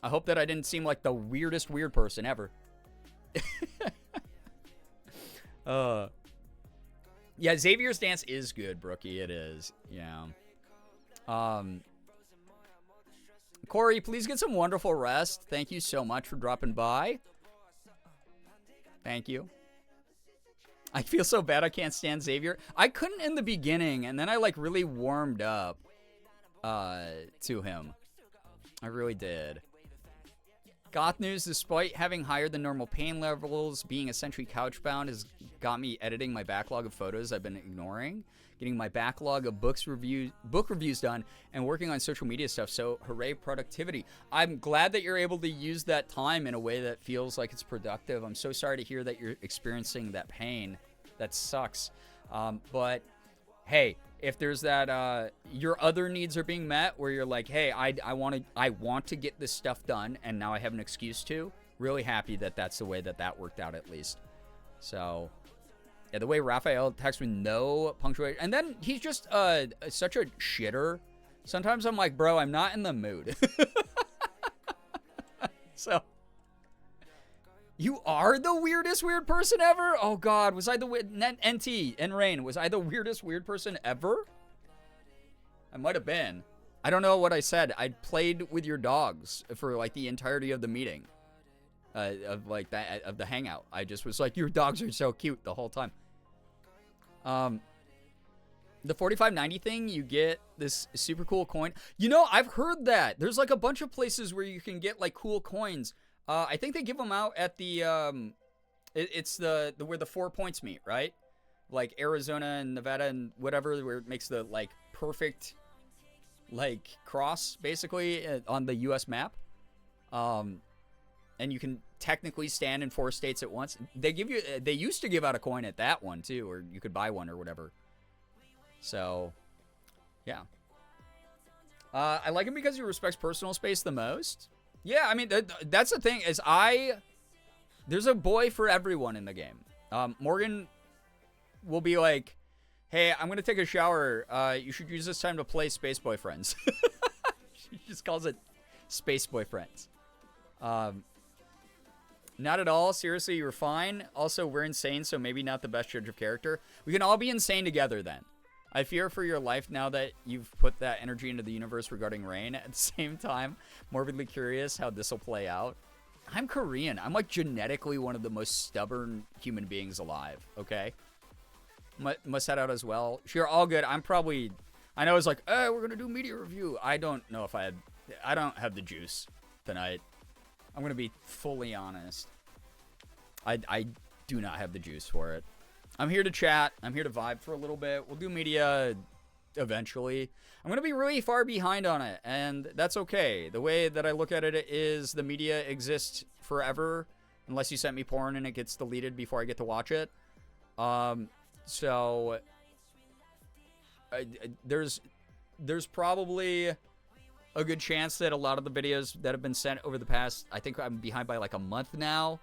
I hope that I didn't seem like the weirdest weird person ever. Yeah, Xavier's dance is good, Brookie. It is. Yeah. Corey, please get some wonderful rest. Thank you so much for dropping by. Thank you. I feel so bad I can't stand Xavier. I couldn't in the beginning, and then I like really warmed up to him. I really did. Goth news, despite having higher than normal pain levels, being essentially couch-bound has got me editing my backlog of photos I've been ignoring, getting my backlog of book reviews done, and working on social media stuff, so hooray productivity. I'm glad that you're able to use that time in a way that feels like it's productive. I'm so sorry to hear that you're experiencing that pain. That sucks. But, hey, if there's that, your other needs are being met where you're like, hey, I want to get this stuff done, and now I have an excuse to. Really happy that that's the way that worked out at least. So, yeah, the way Raphael texts with no punctuation, and then he's just such a shitter. Sometimes I'm like, bro, I'm not in the mood. So, you are the weirdest weird person ever? Oh, God. Was I the NT and Rain, was I the weirdest weird person ever? I might have been. I don't know what I said. I played with your dogs for, like, the entirety of the meeting. Of the hangout. I just was like, your dogs are so cute the whole time. The 4590 thing, you get this super cool coin. You know, I've heard that. There's, like, a bunch of places where you can get, like, cool coins. I think they give them out at the, it's the where the 4 points meet, right? Like Arizona and Nevada and whatever, where it makes the, like, perfect, like, cross, basically, on the U.S. map. And you can technically stand in 4 states at once. They used to give out a coin at that one, too, or you could buy one or whatever. So, yeah. I like him because he respects personal space the most. Yeah, I mean, that's the thing, is there's a boy for everyone in the game. Morgan will be like, hey, I'm going to take a shower. You should use this time to play Space Boyfriends. She just calls it Space Boyfriends. Not at all. Seriously, you're fine. Also, we're insane, so maybe not the best judge of character. We can all be insane together then. I fear for your life now that you've put that energy into the universe regarding Rain. At the same time, morbidly curious how this will play out. I'm Korean. I'm like genetically one of the most stubborn human beings alive, okay? Must head out as well. Sure, all good. I know it's like, hey, we're going to do media review. I don't know if I don't have the juice tonight. I'm going to be fully honest. I do not have the juice for it. I'm here to chat. I'm here to vibe for a little bit. We'll do media eventually. I'm going to be really far behind on it, and that's okay. The way that I look at it is the media exists forever, unless you sent me porn and it gets deleted before I get to watch it. So there's probably a good chance that a lot of the videos that have been sent over the past, I think I'm behind by like a month now,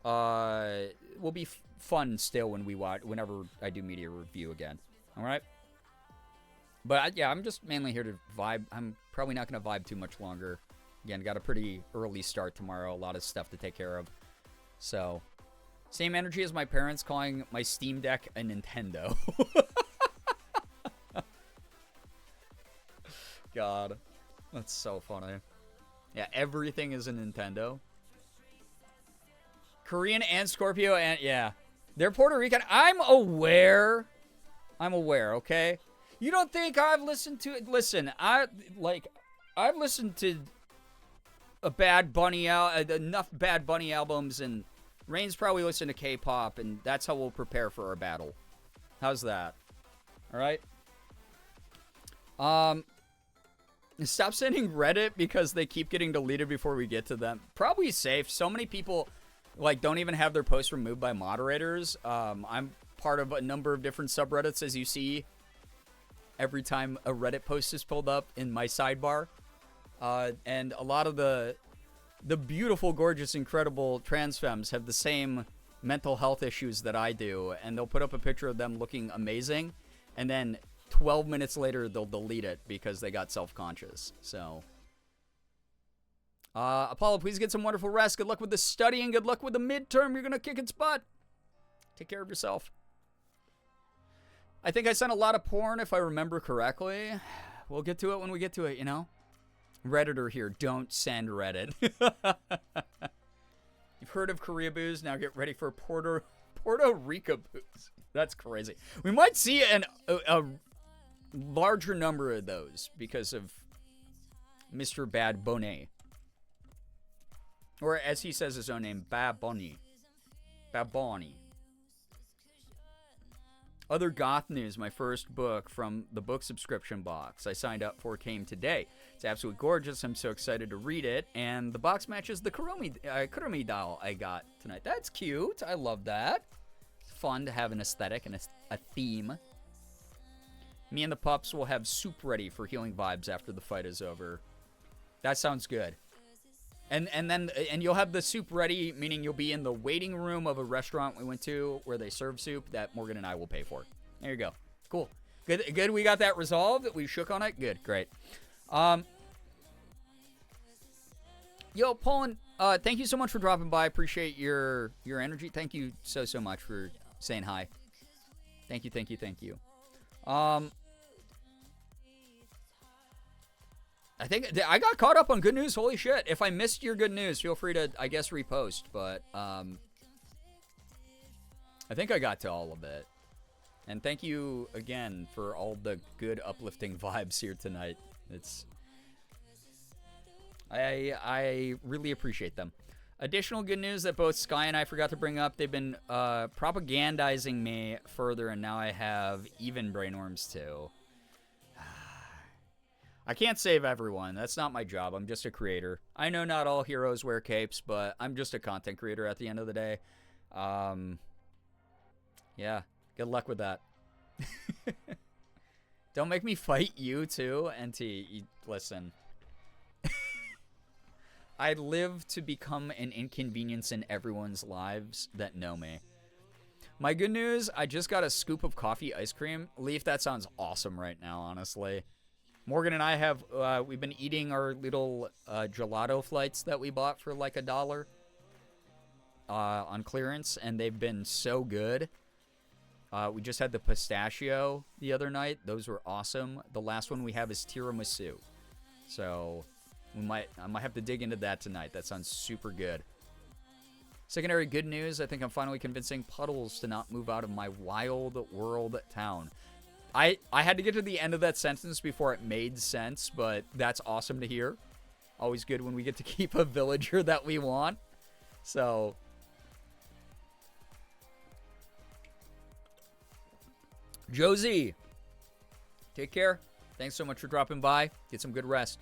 will be fun still whenever I do media review again. All right. But yeah, I'm just mainly here to vibe. I'm probably not going to vibe too much longer. Again, got a pretty early start tomorrow. A lot of stuff to take care of. So, same energy as my parents calling my Steam Deck a Nintendo. God, that's so funny. Yeah, everything is a Nintendo. Korean and Scorpio and yeah. They're Puerto Rican. I'm aware, okay? You don't think I've listened to it? Listen, I've listened to enough Bad Bunny albums, and Rain's probably listened to K-pop, and that's how we'll prepare for our battle. How's that? All right? Stop sending Reddit because they keep getting deleted before we get to them. Probably safe. So many people... like, don't even have their posts removed by moderators. I'm part of a number of different subreddits, as you see every time a Reddit post is pulled up in my sidebar. And a lot of the beautiful, gorgeous, incredible trans femmes have the same mental health issues that I do, and they'll put up a picture of them looking amazing, and then 12 minutes later they'll delete it because they got self-conscious. So Apollo, please get some wonderful rest. Good luck with the studying. Good luck with the midterm. You're gonna kick its butt. Take care of yourself. I think I sent a lot of porn, if I remember correctly. We'll get to it when we get to it, you know? Redditor here. Don't send Reddit. You've heard of Korea booze. Now get ready for Puerto Rico booze. That's crazy. We might see a larger number of those because of Mr. Bad Bonnet. Or as he says his own name, Baboni. Baboni. Other goth news, my first book from the book subscription box I signed up for came today. It's absolutely gorgeous. I'm so excited to read it. And the box matches the Kurumi doll I got tonight. That's cute. I love that. It's fun to have an aesthetic and a theme. Me and the pups will have soup ready for healing vibes after the fight is over. That sounds good. And you'll have the soup ready, meaning you'll be in the waiting room of a restaurant we went to where they serve soup that Morgan and I will pay for. There you go. Cool. Good. We got that resolved. We shook on it. Good. Great. Yo, Poland, thank you so much for dropping by. Appreciate your energy. Thank you so much for saying hi. Thank you. I think I got caught up on good news. Holy shit. If I missed your good news, feel free to, I guess, repost. But I think I got to all of it. And thank you again for all the good, uplifting vibes here tonight. I really appreciate them. Additional good news that both Sky and I forgot to bring up. They've been propagandizing me further, and now I have even brainworms too. I can't save everyone. That's not my job. I'm just a creator. I know not all heroes wear capes, but I'm just a content creator at the end of the day. Yeah, good luck with that. Don't make me fight you, too, NT. Listen. I live to become an inconvenience in everyone's lives that know me. My good news, I just got a scoop of coffee ice cream. Leaf, that sounds awesome right now, honestly. Morgan and I have, we've been eating our little gelato flights that we bought for like $1 on clearance, and they've been so good. We just had the pistachio the other night. Those were awesome. The last one we have is tiramisu. So I might have to dig into that tonight. That sounds super good. Secondary good news, I think I'm finally convincing Puddles to not move out of my wild world town. I had to get to the end of that sentence before it made sense, but that's awesome to hear. Always good when we get to keep a villager that we want. So Josie, take care. Thanks so much for dropping by. Get some good rest.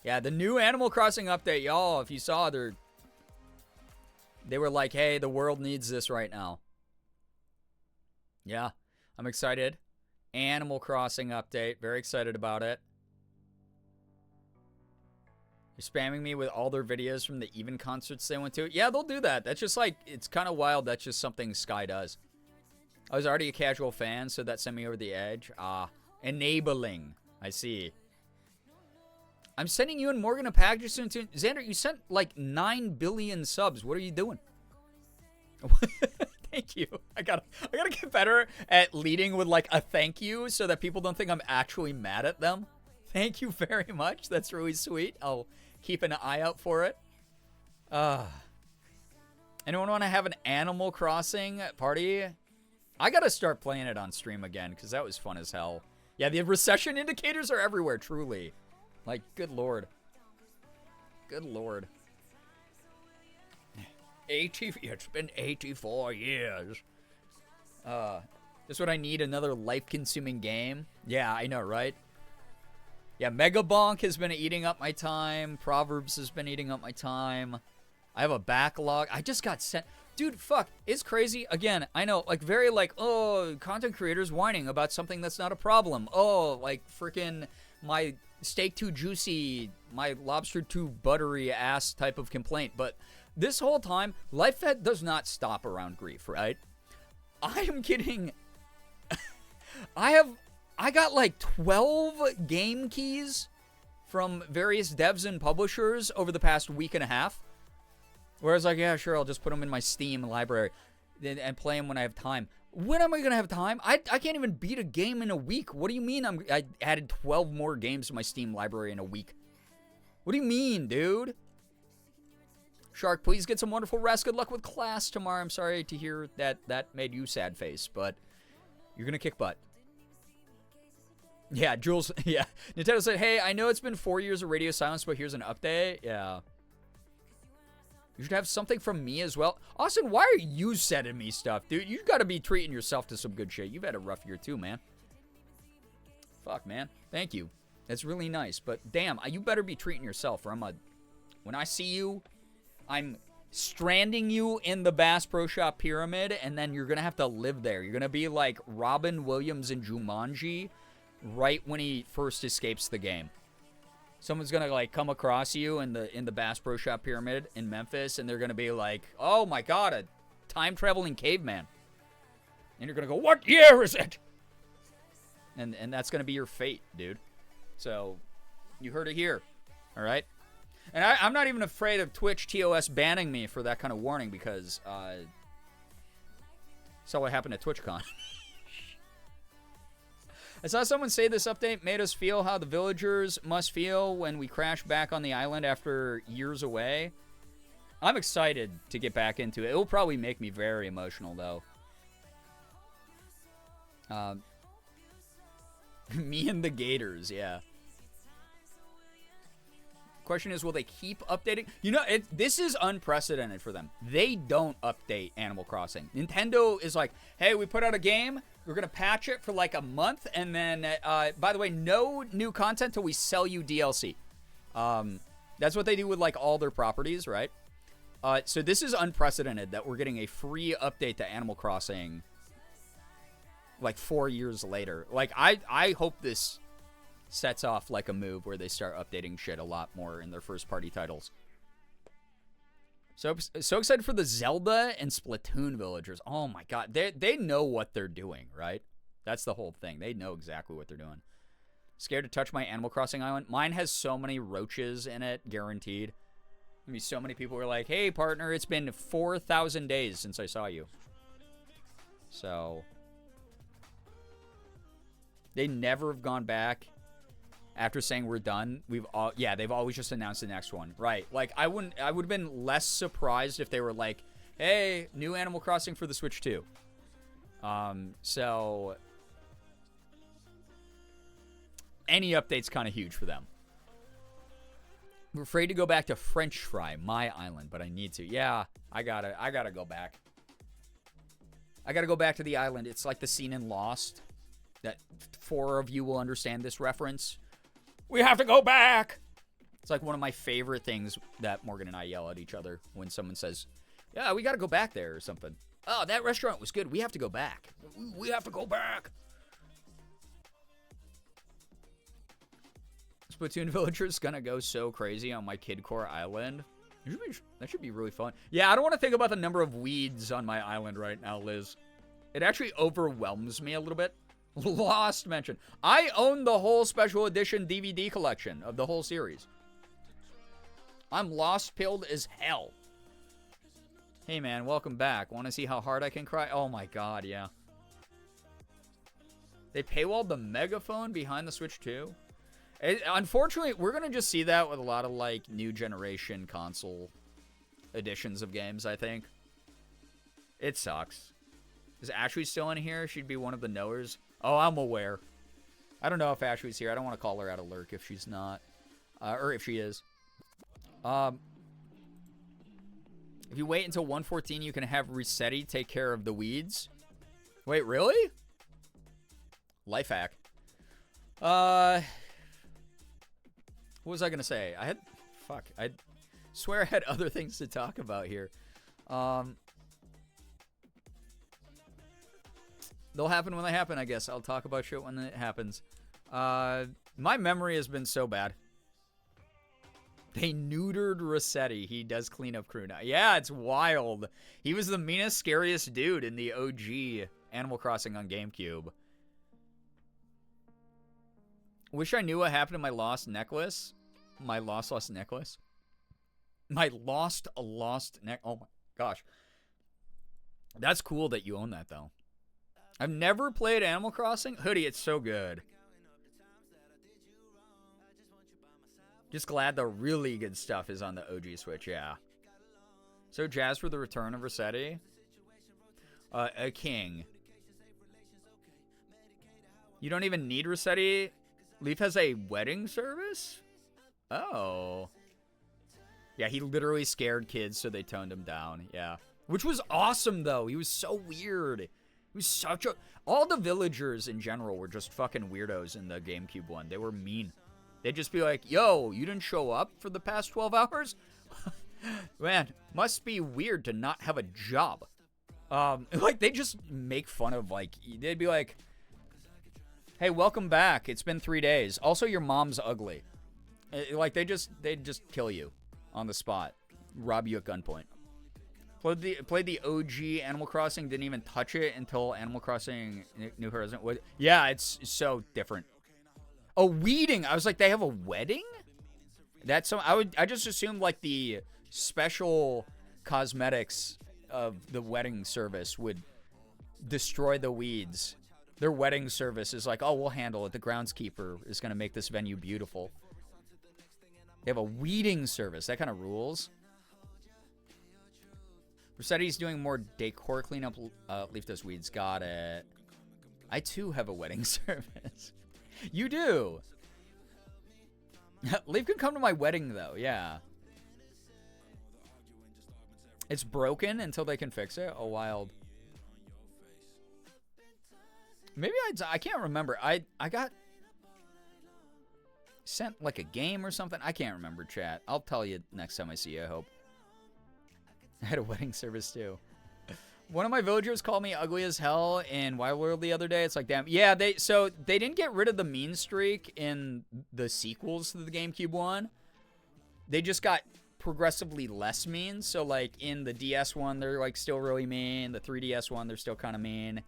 Yeah, the new Animal Crossing update, y'all, if you saw, they were like, hey, the world needs this right now. Yeah, I'm excited. Animal Crossing update. Very excited about it. They're spamming me with all their videos from the Even concerts they went to. Yeah, they'll do that. That's just like, it's kind of wild. That's just something Sky does. I was already a casual fan, so that sent me over the edge. Enabling. I see. I'm sending you and Morgan a package soon too. Xander, you sent like 9 billion subs. What are you doing? Thank you. I gotta get better at leading with like a thank you so that people don't think I'm actually mad at them. Thank you very much. That's really sweet. I'll keep an eye out for it. Anyone want to have an Animal Crossing party? I gotta start playing it on stream again because that was fun as hell. Yeah, the recession indicators are everywhere, truly. Like, good lord. Good lord. It's been 84 years. This is what I need, another life-consuming game. Yeah, I know, right? Yeah, Mega Bonk has been eating up my time. Proverbs has been eating up my time. I have a backlog. I just got sent. Dude, fuck. It's crazy. Again, I know, like, very, like, oh, content creators whining about something that's not a problem. Oh, like, freaking my steak too juicy, my lobster too buttery ass type of complaint. But this whole time, life does not stop around grief, right? I am getting... I got, like, 12 game keys from various devs and publishers over the past week and a half. Whereas, like, yeah, sure, I'll just put them in my Steam library and play them when I have time. When am I going to have time? I can't even beat a game in a week. What do you mean I added 12 more games to my Steam library in a week? What do you mean, dude? Shark, please get some wonderful rest. Good luck with class tomorrow. I'm sorry to hear that made you sad face, but you're going to kick butt. Yeah, Jules, yeah. Nintendo said, hey, I know it's been 4 years of radio silence, but here's an update. Yeah. You should have something from me as well. Austin, why are you sending me stuff, dude? You got to be treating yourself to some good shit. You've had a rough year too, man. Fuck, man. Thank you. That's really nice. But damn, you better be treating yourself, or when I see you, I'm stranding you in the Bass Pro Shop pyramid, and then you're going to have to live there. You're going to be like Robin Williams in Jumanji right when he first escapes the game. Someone's gonna like come across you in the Bass Pro Shop pyramid in Memphis, and they're gonna be like, "Oh my God, a time-traveling caveman!" And you're gonna go, "What year is it?" And that's gonna be your fate, dude. So you heard it here, all right? And I'm not even afraid of Twitch TOS banning me for that kind of warning because saw what happened at TwitchCon. I saw someone say this update made us feel how the villagers must feel when we crash back on the island after years away. I'm excited to get back into it. It will probably make me very emotional, though. Me and the Gators, yeah. Question is, will they keep updating? You know, this is unprecedented for them. They don't update Animal Crossing. Nintendo is like, hey, we put out a game. We're going to patch it for like a month. And then, by the way, no new content till we sell you DLC. That's what they do with like all their properties, right? So this is unprecedented that we're getting a free update to Animal Crossing like 4 years later. Like, I hope this sets off like a move where they start updating shit a lot more in their first party titles. So excited for the Zelda and Splatoon villagers. Oh my God. They know what they're doing, right? That's the whole thing. They know exactly what they're doing. Scared to touch my Animal Crossing island? Mine has so many roaches in it, guaranteed. I mean, so many people were like, hey, partner, it's been 4,000 days since I saw you. So they never have gone back after saying we're done. They've always just announced the next one. Right. Like, I would have been less surprised if they were like, hey, new Animal Crossing for the Switch 2. So any update's kind of huge for them. I'm afraid to go back to French Fry, my island, but I need to. Yeah, I gotta go back. I gotta go back to the island. It's like the scene in Lost. That 4 of you will understand this reference. We have to go back. It's like one of my favorite things that Morgan and I yell at each other when someone says, yeah, we got to go back there or something. Oh, that restaurant was good. We have to go back. We have to go back. Splatoon Villager's going to go so crazy on my Kidcore island. That should be really fun. Yeah, I don't want to think about the number of weeds on my island right now, Liz. It actually overwhelms me a little bit. Lost mention. I own the whole special edition DVD collection of the whole series. I'm lost pilled as hell. Hey man, welcome back. Want to see how hard I can cry? Oh my God, yeah. They paywalled the megaphone behind the Switch 2. Unfortunately, we're going to just see that with a lot of like new generation console editions of games, I think. It sucks. Is Ashley still in here? She'd be one of the knowers. Oh, I'm aware. I don't know if Ashley's here. I don't want to call her out of lurk if she's not. Or if she is. If you wait until 114, you can have Resetti take care of the weeds. Wait, really? Life hack. What was I going to say? Swear I had other things to talk about here. They'll happen when they happen, I guess. I'll talk about shit when it happens. My memory has been so bad. They neutered Rossetti. He does clean up crew now. Yeah, it's wild. He was the meanest, scariest dude in the OG Animal Crossing on GameCube. Wish I knew what happened to my lost necklace. My lost necklace. My lost neck. Oh my gosh. That's cool that you own that, though. I've never played Animal Crossing. Hoodie, it's so good. Just glad the really good stuff is on the OG Switch, yeah. So jazzed for the return of Rossetti. A king. You don't even need Rossetti. Leaf has a wedding service? Oh. Yeah, he literally scared kids, so they toned him down, yeah. Which was awesome, though. He was so weird. He was such a... All the villagers in general were just fucking weirdos in the GameCube one. They were mean. They'd just be like, yo, you didn't show up for the past 12 hours? Man, must be weird to not have a job. Like, they just make fun of, like, they'd be like, hey, welcome back. It's been 3 days. Also, your mom's ugly. Like, they'd just kill you on the spot. Rob you at gunpoint. Played the OG Animal Crossing, didn't even touch it until Animal Crossing New Horizons. Yeah, it's so different. A wedding. I was like, they have a wedding? That's so. I just assumed like the special cosmetics of the wedding service would destroy the weeds. Their wedding service is like, oh, we'll handle it. The groundskeeper is gonna make this venue beautiful. They have a wedding service. That kind of rules. Rossetti's doing more decor cleanup. Leaf those weeds. Got it. I too have a wedding service. You do. Leaf can come to my wedding, though. Yeah. It's broken until they can fix it. Oh, wild. Maybe I can't remember. I got sent like a game or something. I can't remember, chat. I'll tell you next time I see you, I hope. I had a wedding service, too. One of my villagers called me ugly as hell in Wild World the other day. It's like, damn. Yeah, they didn't get rid of the mean streak in the sequels to the GameCube one. They just got progressively less mean. So, like, in the DS one, they're, like, still really mean. The 3DS one, they're still kind of mean.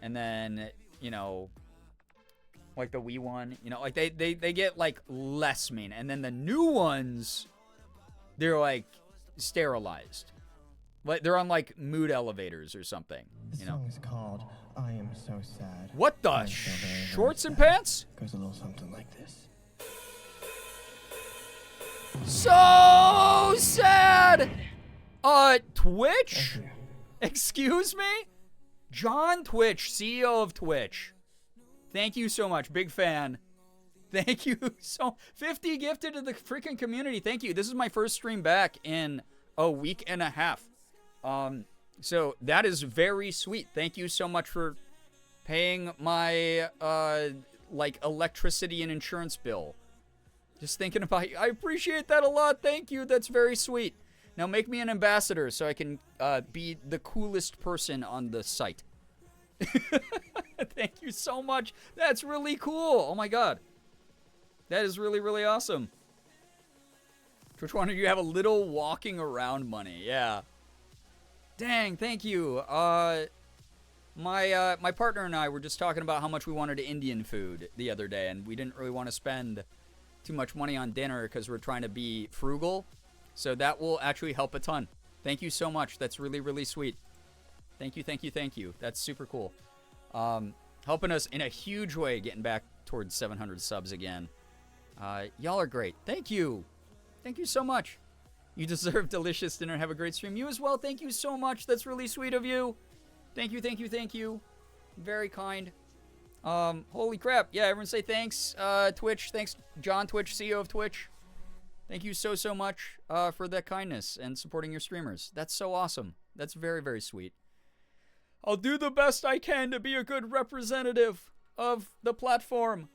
And then, you know, like the Wii one, you know, like, they get, like, less mean. And then the new ones, they're, like, sterilized. Like they're on like mood elevators or something. The song is called "I Am So Sad." What the shorts and pants? Goes a little something like this. So sad. Twitch? Excuse me? John Twitch, CEO of Twitch. Thank you so much. Big fan. Thank you so 50 gifted to the freaking community. Thank you. This is my first stream back in a week and a half. So that is very sweet. Thank you so much for paying my, like, electricity and insurance bill. Just thinking about you. I appreciate that a lot. Thank you. That's very sweet. Now make me an ambassador so I can, be the coolest person on the site. Thank you so much. That's really cool. Oh my god. That is really, really awesome. Which one do you have a little walking around money? Yeah. Dang, thank you. My partner and I were just talking about how much we wanted Indian food the other day, and we didn't really want to spend too much money on dinner because we're trying to be frugal. So that will actually help a ton. Thank you so much. That's really, really sweet. Thank you, thank you, thank you. That's super cool. Helping us in a huge way getting back towards 700 subs again. Y'all are great. Thank you. Thank you so much. You deserve delicious dinner. Have a great stream. You as well. Thank you so much. That's really sweet of you. Thank you, thank you, thank you. Very kind. Holy crap. Yeah, everyone say thanks, Twitch. Thanks, John Twitch, CEO of Twitch. Thank you so, so much for that kindness and supporting your streamers. That's so awesome. That's very, very sweet. I'll do the best I can to be a good representative of the platform.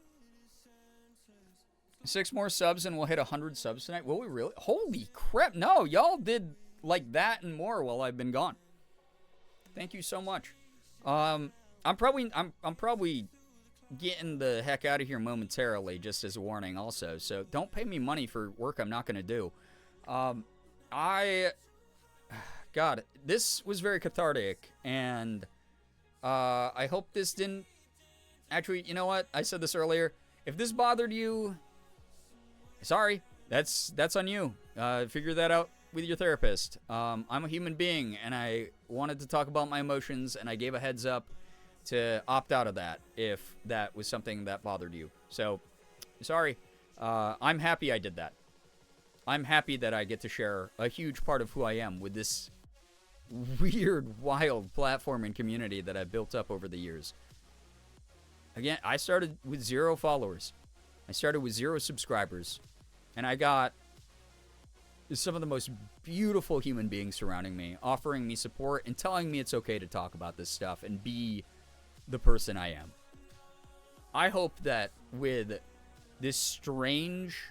6 more subs and we'll hit 100 subs tonight. Will we really? Holy crap. No, y'all did like that and more while I've been gone. Thank you so much. I'm probably getting the heck out of here momentarily, just as a warning also. So don't pay me money for work I'm not going to do. God, this was very cathartic, and I hope this didn't... Actually, you know what? I said this earlier. If this bothered you, sorry. That's on you. Figure that out with your therapist. I'm a human being, and I wanted to talk about my emotions, and I gave a heads up to opt out of that if that was something that bothered you. So, sorry. I'm happy I did that. I'm happy that I get to share a huge part of who I am with this weird, wild platform and community that I've built up over the years. Again, I started with 0 followers. I started with 0 subscribers. And I got some of the most beautiful human beings surrounding me, offering me support and telling me it's okay to talk about this stuff and be the person I am. I hope that with this strange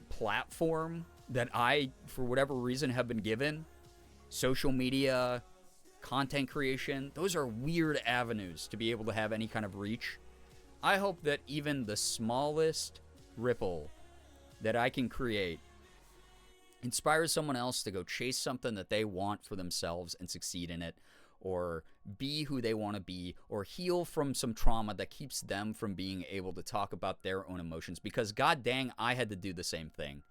platform that I, for whatever reason, have been given, social media, content creation, those are weird avenues to be able to have any kind of reach. I hope that even the smallest ripple that I can create inspires someone else to go chase something that they want for themselves and succeed in it, or be who they want to be, or heal from some trauma that keeps them from being able to talk about their own emotions. Because god dang, I had to do the same thing.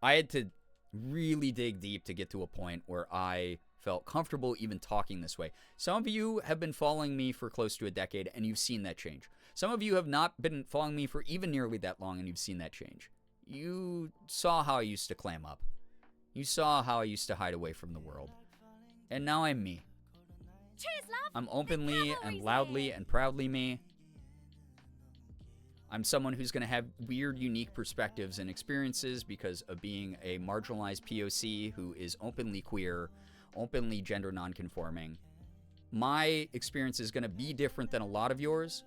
I had to really dig deep to get to a point where I felt comfortable even talking this way. Some of you have been following me for close to a decade, and you've seen that change. Some of you have not been following me for even nearly that long, and you've seen that change. You saw how I used to clam up. You saw how I used to hide away from the world. And now I'm me. Cheers, love. I'm openly and loudly and proudly me. I'm someone who's going to have weird, unique perspectives and experiences because of being a marginalized POC who is openly queer, openly gender nonconforming. My experience is going to be different than a lot of yours,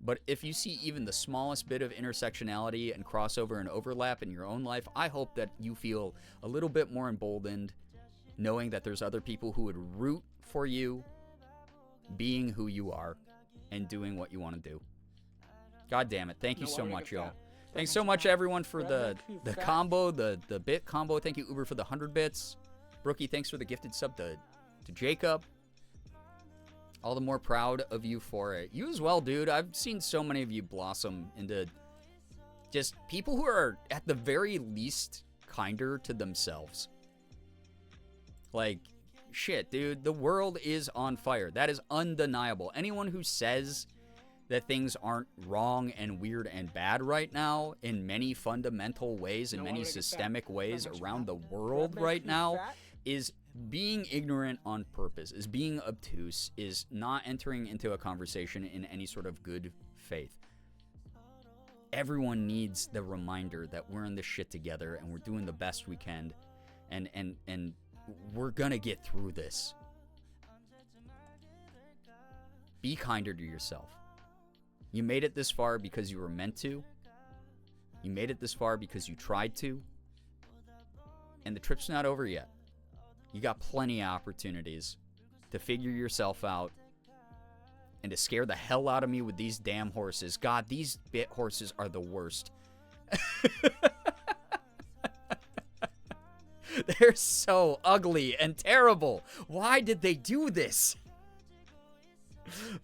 but if you see even the smallest bit of intersectionality and crossover and overlap in your own life, I hope that you feel a little bit more emboldened knowing that there's other people who would root for you being who you are and doing what you want to do. God damn it. Thank you so much, y'all. Thanks so much, everyone, for the combo, the bit combo. Thank you, Uber, for the 100 bits. Brookie, thanks for the gifted sub to Jacob. All the more proud of you for it. You as well, dude. I've seen so many of you blossom into just people who are, at the very least, kinder to themselves. Like, shit, dude. The world is on fire. That is undeniable. Anyone who says that things aren't wrong and weird and bad right now in many fundamental ways, in many systemic ways around the world right now, is being ignorant on purpose, is being obtuse, is not entering into a conversation in any sort of good faith. Everyone needs the reminder that we're in this shit together and we're doing the best we can, and we're gonna get through this. Be kinder to yourself. You made it this far because you were meant to. You made it this far because you tried to. And the trip's not over yet. You got plenty of opportunities to figure yourself out and to scare the hell out of me with these damn horses. God, these bit horses are the worst. They're so ugly and terrible. Why did they do this?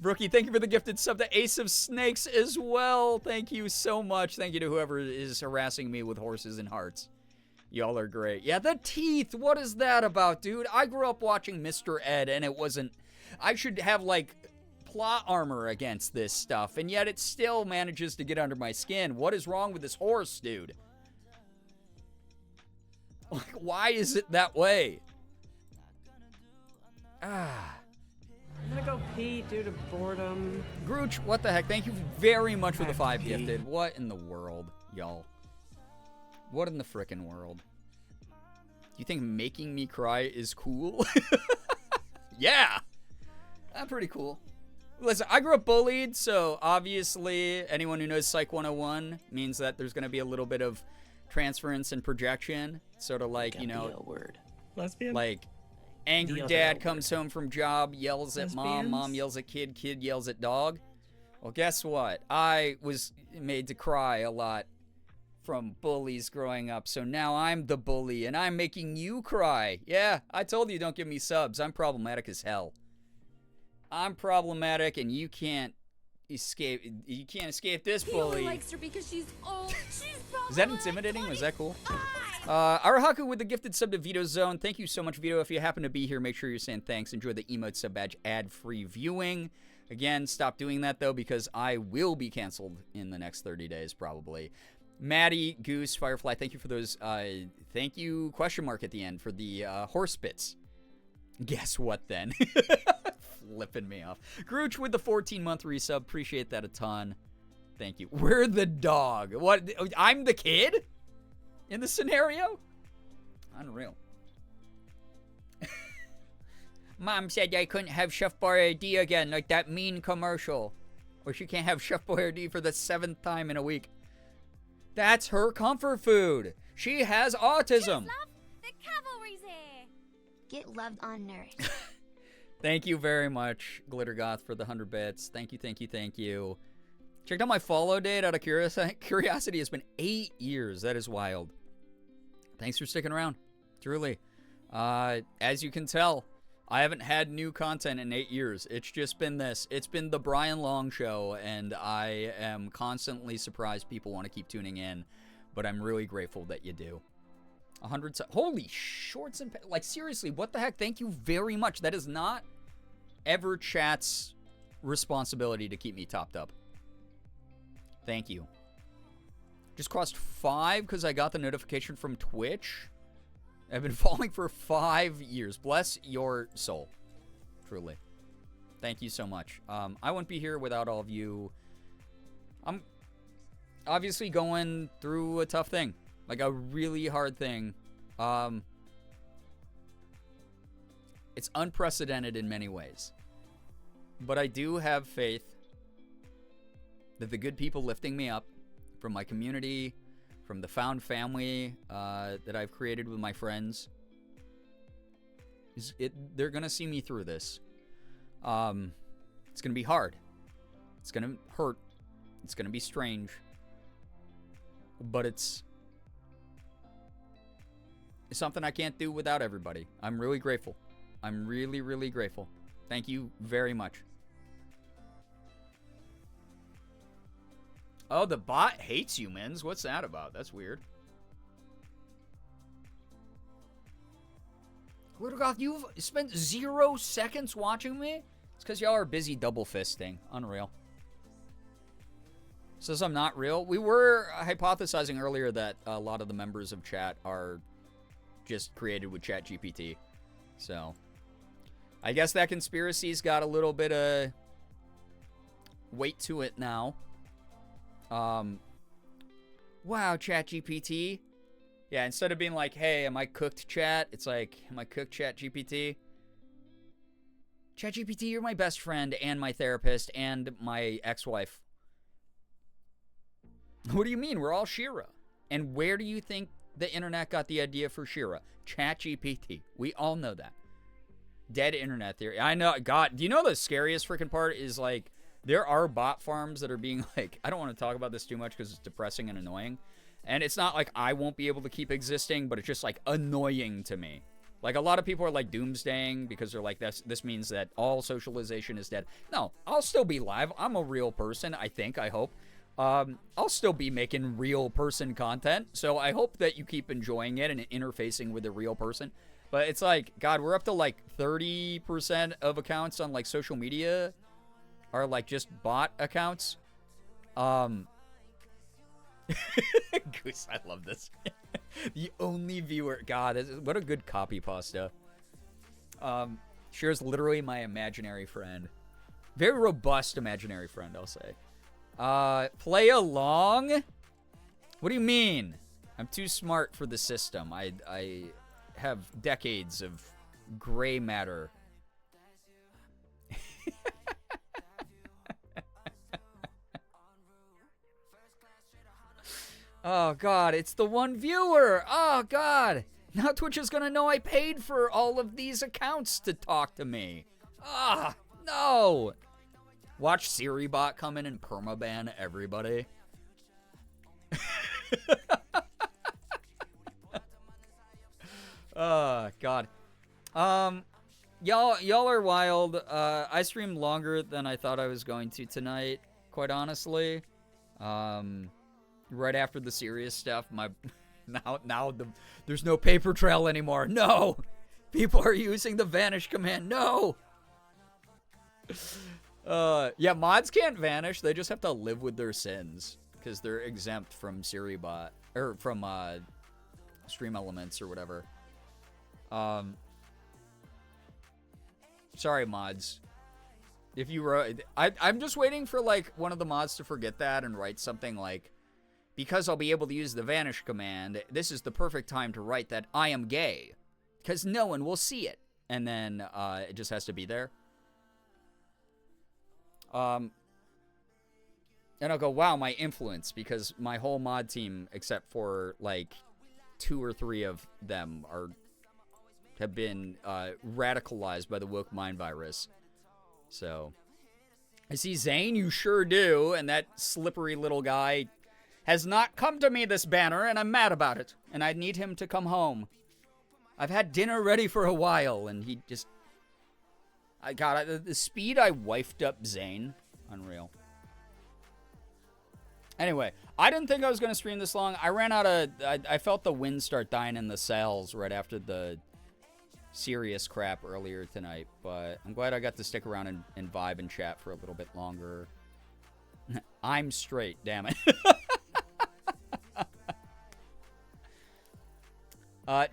Brookie, thank you for the gifted sub to Ace of Snakes as well. Thank you so much. Thank you to whoever is harassing me with horses and hearts. Y'all are great. Yeah, the teeth. What is that about, dude? I grew up watching Mr. Ed, and it wasn't... I should have, like, plot armor against this stuff, and yet it still manages to get under my skin. What is wrong with this horse, dude? Like, why is it that way? Ah... I'm gonna go pee due to boredom. Grooch, what the heck? Thank you very much for the 5 gifted. What in the world, y'all? What in the frickin' world? Do you think making me cry is cool? Yeah! That's pretty cool. Listen, I grew up bullied, so obviously anyone who knows Psych 101 means that there's going to be a little bit of transference and projection. Sort of like, Can't you know, be a word. Lesbian? like angry The other dad L comes home from job, yells at mom, mom Lesbians? yells at kid, kid yells at dog. Well, guess what? I was made to cry a lot from bullies growing up, so now I'm the bully, and I'm making you cry. Yeah, I told you don't give me subs. I'm problematic as hell. I'm problematic, and you can't escape. You can't escape this He bully. only likes her because she's old. She's probably Is that like intimidating? Was that cool? 25. Arahaku with the gifted sub to Vito Zone. Thank you so much, Vito. If you happen to be here, make sure you're saying thanks. Enjoy the emote sub badge ad-free viewing. Again, stop doing that, though, because I will be canceled in the next 30 days, probably. Maddie, Goose, Firefly, thank you for those. Thank you, question mark at the end, for the horse bits. Guess what, then? Flipping me off. Grooch with the 14-month resub. Appreciate that a ton. Thank you. We're the dog. What? I'm the kid? In the scenario? Unreal. Mom said I couldn't have Chef Boyardee again, like that mean commercial. Or she can't have Chef Boyardee for the 7th time in a week. That's her comfort food. She has autism. Love, the cavalry's here. Get loved on Nerd. Thank you very much, Glittergoth, for the 100 bits. Thank you, thank you, thank you. Checked out my follow date out of curiosity. It's been 8 years. That is wild. Thanks for sticking around. Truly. As you can tell, I haven't had new content in 8 years. It's just been this. It's been the Brian Long Show, and I am constantly surprised people want to keep tuning in, but I'm really grateful that you do. 100 holy shorts and like seriously, what the heck? Thank you very much. That is not ever chat's responsibility to keep me topped up. Thank you. Just crossed 5 because I got the notification from Twitch. I've been following for 5 years. Bless your soul. Truly. Thank you so much. I wouldn't be here without all of you. I'm obviously going through a tough thing. Like a really hard thing. It's unprecedented in many ways. But I do have faith that the good people lifting me up from my community, from the found family that I've created with my friends, they're going to see me through this. It's going to be hard. It's going to hurt. It's going to be strange. But it's something I can't do without everybody. I'm really grateful. I'm really, really grateful. Thank you very much. Oh, the bot hates humans. What's that about? That's weird. Glittergoth, you've spent 0 seconds watching me? It's because y'all are busy double fisting. Unreal. Says I'm not real. We were hypothesizing earlier that a lot of the members of chat are just created with ChatGPT. So, I guess that conspiracy's got a little bit of weight to it now. Wow, ChatGPT. Yeah, instead of being like, hey, am I cooked, chat? It's like, am I cooked, ChatGPT? ChatGPT, you're my best friend and my therapist and my ex-wife. What do you mean? We're all Shira. And where do you think the internet got the idea for Shira? ChatGPT. We all know that. Dead internet theory. I know. God, do you know the scariest freaking part is like, there are bot farms that are being like, I don't want to talk about this too much because it's depressing and annoying. And it's not like I won't be able to keep existing, but it's just like annoying to me. Like a lot of people are like doomsdaying because they're like, this means that all socialization is dead. No, I'll still be live. I'm a real person, I think, I hope. I'll still be making real person content. So I hope that you keep enjoying it and interfacing with a real person. But it's like, God, we're up to like 30% of accounts on like social media are like just bot accounts. Goose, I love this. The only viewer. God, what a good copy pasta. Shira's literally my imaginary friend. Very robust imaginary friend, I'll say. Play along? What do you mean? I'm too smart for the system. I have decades of gray matter. Oh, God, it's the one viewer. Oh, God. Now Twitch is going to know I paid for all of these accounts to talk to me. Ah, no. Watch SiriBot come in and permaban everybody. Oh, God. Y'all are wild. I streamed longer than I thought I was going to tonight, quite honestly. Right after the serious stuff, there's no paper trail anymore. No! People are using the vanish command. No! Yeah, mods can't vanish. They just have to live with their sins because they're exempt from SiriBot or from Stream Elements or whatever. Sorry, mods. If you wrote, I'm just waiting for like one of the mods to forget that and write something like, because I'll be able to use the vanish command, this is the perfect time to write that I am gay, because no one will see it, and then it just has to be there. And I'll go, wow, my influence, because my whole mod team, except for like 2 or 3 of them, have been radicalized by the woke mind virus. So, I see Zane, you sure do, and that slippery little guy has not come to me this banner, and I'm mad about it, and I need him to come home. I've had dinner ready for a while, and he just... I got it. The speed I wifed up Zane, unreal. Anyway, I didn't think I was going to stream this long. I ran out of... I felt the wind start dying in the sails right after the serious crap earlier tonight, but I'm glad I got to stick around and vibe and chat for a little bit longer. I'm straight, damn it.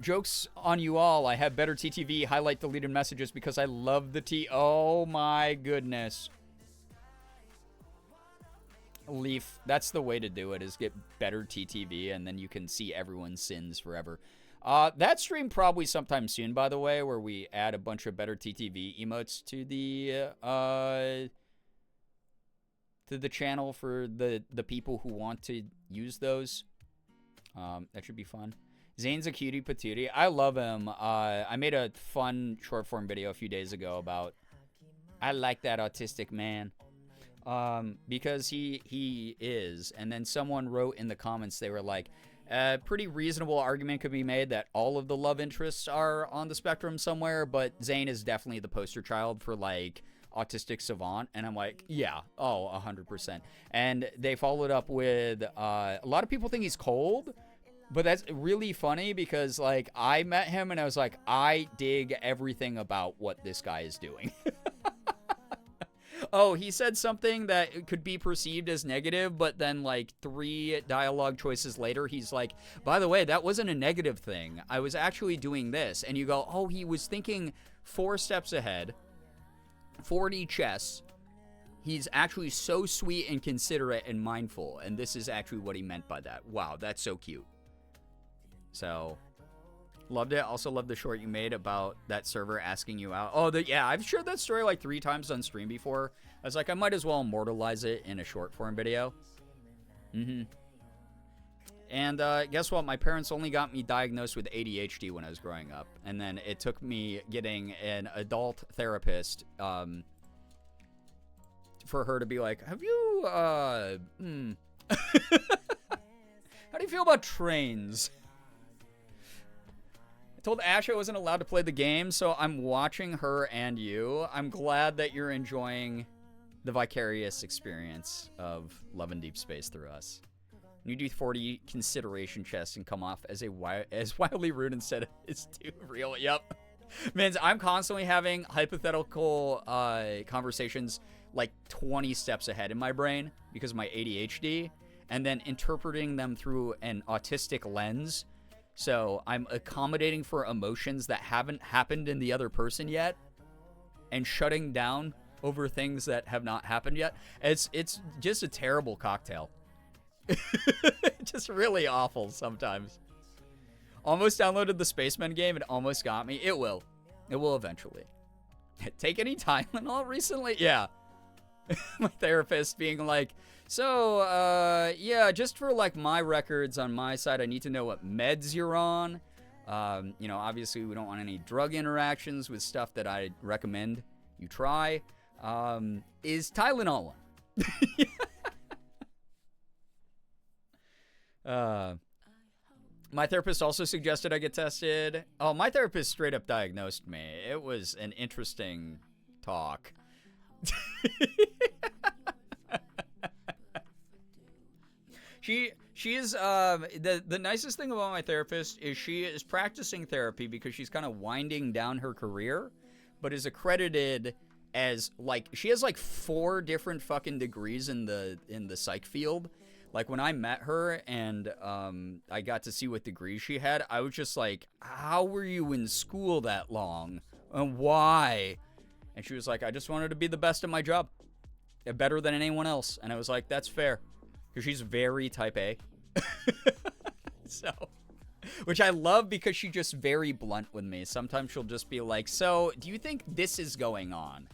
Jokes on you all. I have better TTV, highlight deleted messages because I love the T. Oh my goodness. Leaf, that's the way to do it, is get better TTV and then you can see everyone's sins forever. That stream probably sometime soon, by the way, where we add a bunch of better TTV emotes to the channel for the people who want to use those. That should be fun. Zane's a cutie patootie. I love him. I made a fun short form video a few days ago about I like that autistic man. Because he is. And then someone wrote in the comments, they were like, a pretty reasonable argument could be made that all of the love interests are on the spectrum somewhere, but Zane is definitely the poster child for, like, autistic savant. And I'm like, yeah, 100%. And they followed up with, a lot of people think he's cold, but that's really funny because, like, I met him and I was like, I dig everything about what this guy is doing. Oh, he said something that could be perceived as negative, but then, like, 3 dialogue choices later, he's like, by the way, that wasn't a negative thing. I was actually doing this. And you go, oh, he was thinking 4 steps ahead, 4D chess. He's actually so sweet and considerate and mindful, and this is actually what he meant by that. Wow, that's so cute. So... loved it. Also loved the short you made about that server asking you out. Oh, yeah, I've shared that story like 3 times on stream before. I was like, I might as well immortalize it in a short form video. And guess what? My parents only got me diagnosed with ADHD when I was growing up. And then it took me getting an adult therapist for her to be like, have you, how do you feel about trains? Told Ash I wasn't allowed to play the game, so I'm watching her and you. I'm glad that you're enjoying the vicarious experience of Love in Deep Space through us. You do 40 consideration chests and come off as wildly rude instead of it's too real. Yep. Man, I'm constantly having hypothetical conversations like 20 steps ahead in my brain because of my ADHD, and then interpreting them through an autistic lens. So I'm accommodating for emotions that haven't happened in the other person yet and shutting down over things that have not happened yet. It's just a terrible cocktail. Just really awful sometimes. Almost downloaded the Spaceman game. It almost got me. It will. It will eventually. Take any Tylenol recently? Yeah. My therapist being like, So, yeah, just for like my records on my side, I need to know what meds you're on. You know, obviously we don't want any drug interactions with stuff that I recommend you try. Is Tylenol one? My therapist also suggested I get tested. Oh, my therapist straight up diagnosed me. It was an interesting talk. She is the nicest thing about my therapist is she is practicing therapy because she's kind of winding down her career, but is accredited as like she has like 4 different fucking degrees in the psych field. Like when I met her and I got to see what degrees she had, I was just like, how were you in school that long? And why? And she was like, I just wanted to be the best at my job. Better than anyone else. And I was like, that's fair. Because she's very type A. So, which I love because she's just very blunt with me. Sometimes she'll just be like, so, do you think this is going on?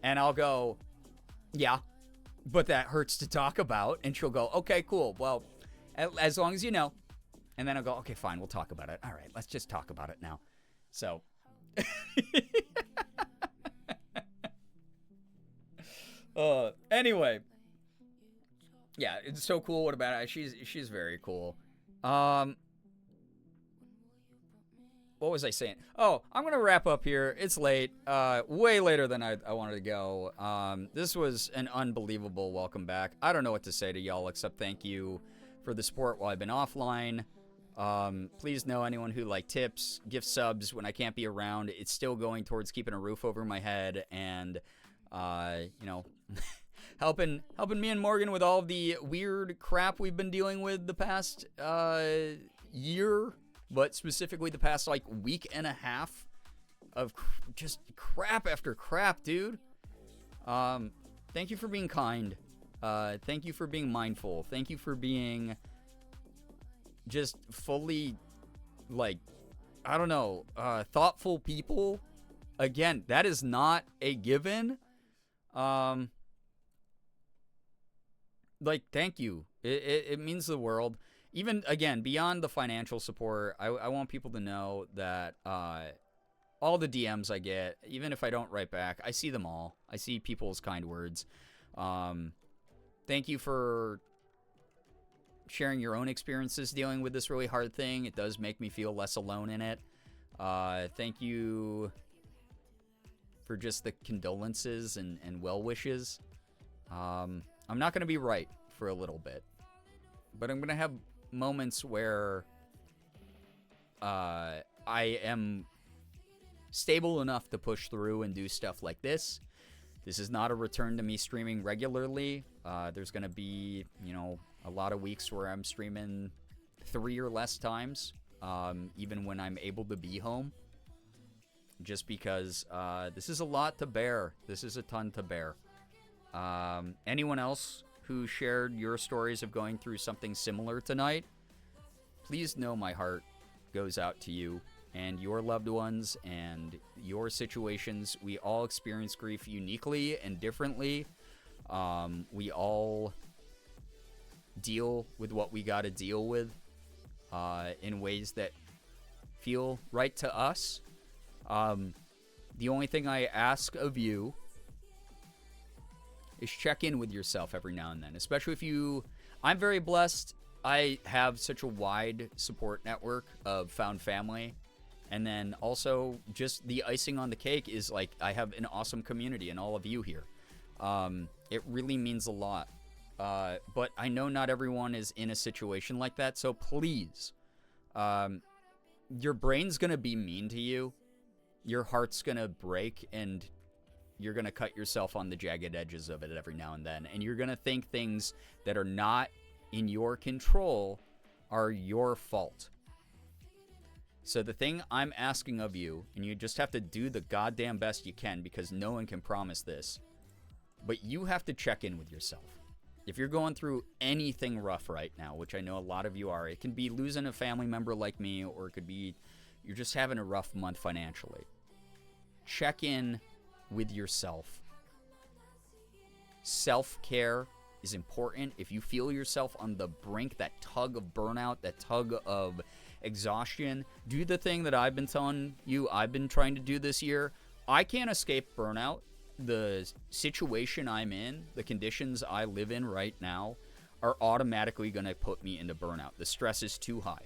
And I'll go, yeah. But that hurts to talk about. And she'll go, okay, cool. Well, as long as you know. And then I'll go, okay, fine, we'll talk about it. All right, let's just talk about it now. So. Anyway. Yeah, it's so cool. What about it? She's very cool. What was I saying? Oh, I'm going to wrap up here. It's late. Way later than I wanted to go. This was an unbelievable welcome back. I don't know what to say to y'all except thank you for the support while I've been offline. Please know anyone who like tips, gift subs when I can't be around. It's still going towards keeping a roof over my head and, you know, helping me and Morgan with all of the weird crap we've been dealing with the past year. But specifically the past, like, week and a half of just crap after crap, dude. Thank you for being kind. Thank you for being mindful. Thank you for being just fully, like, I don't know, thoughtful people. Again, that is not a given. Like, thank you. It means the world. Even, again, beyond the financial support, I want people to know that all the DMs I get, even if I don't write back, I see them all. I see people's kind words. Thank you for sharing your own experiences dealing with this really hard thing. It does make me feel less alone in it. Thank you for just the condolences and well wishes. I'm not going to be right for a little bit, but I'm going to have moments where I am stable enough to push through and do stuff like this. This is not a return to me streaming regularly. There's going to be, you know, a lot of weeks where I'm streaming 3 or less times, even when I'm able to be home. Just because this is a lot to bear. This is a ton to bear. Anyone else who shared your stories of going through something similar tonight, please know my heart goes out to you and your loved ones and your situations. We all experience grief uniquely and differently. We all deal with what we got to deal with in ways that feel right to us. The only thing I ask of you is check in with yourself every now and then, especially if you... I'm very blessed. I have such a wide support network of found family. And then also just the icing on the cake is like I have an awesome community and all of you here. It really means a lot. But I know not everyone is in a situation like that. So please, your brain's going to be mean to you. Your heart's going to break and you're going to cut yourself on the jagged edges of it every now and then. And you're going to think things that are not in your control are your fault. So the thing I'm asking of you, and you just have to do the goddamn best you can because no one can promise this, but you have to check in with yourself. If you're going through anything rough right now, which I know a lot of you are, it can be losing a family member like me, or it could be you're just having a rough month financially. Check in with yourself. Self-care is important. If you feel yourself on the brink, that tug of burnout, that tug of exhaustion, do the thing that I've been telling you I've been trying to do this year. I can't escape burnout. The situation I'm in, the conditions I live in right now, are automatically going to put me into burnout. The stress is too high.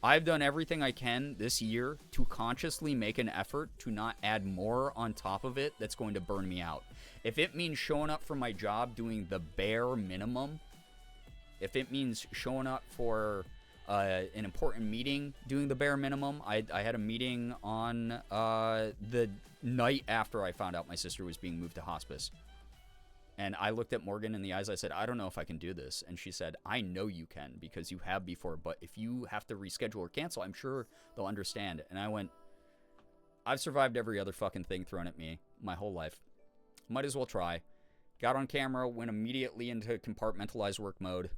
I've done everything I can this year to consciously make an effort to not add more on top of it that's going to burn me out. If it means showing up for my job doing the bare minimum, if it means showing up for an important meeting doing the bare minimum, I had a meeting on the night after I found out my sister was being moved to hospice. And I looked at Morgan in the eyes. I said, I don't know if I can do this. And she said, I know you can because you have before. But if you have to reschedule or cancel, I'm sure they'll understand. And I went, I've survived every other fucking thing thrown at me my whole life. Might as well try. Got on camera, went immediately into compartmentalized work mode.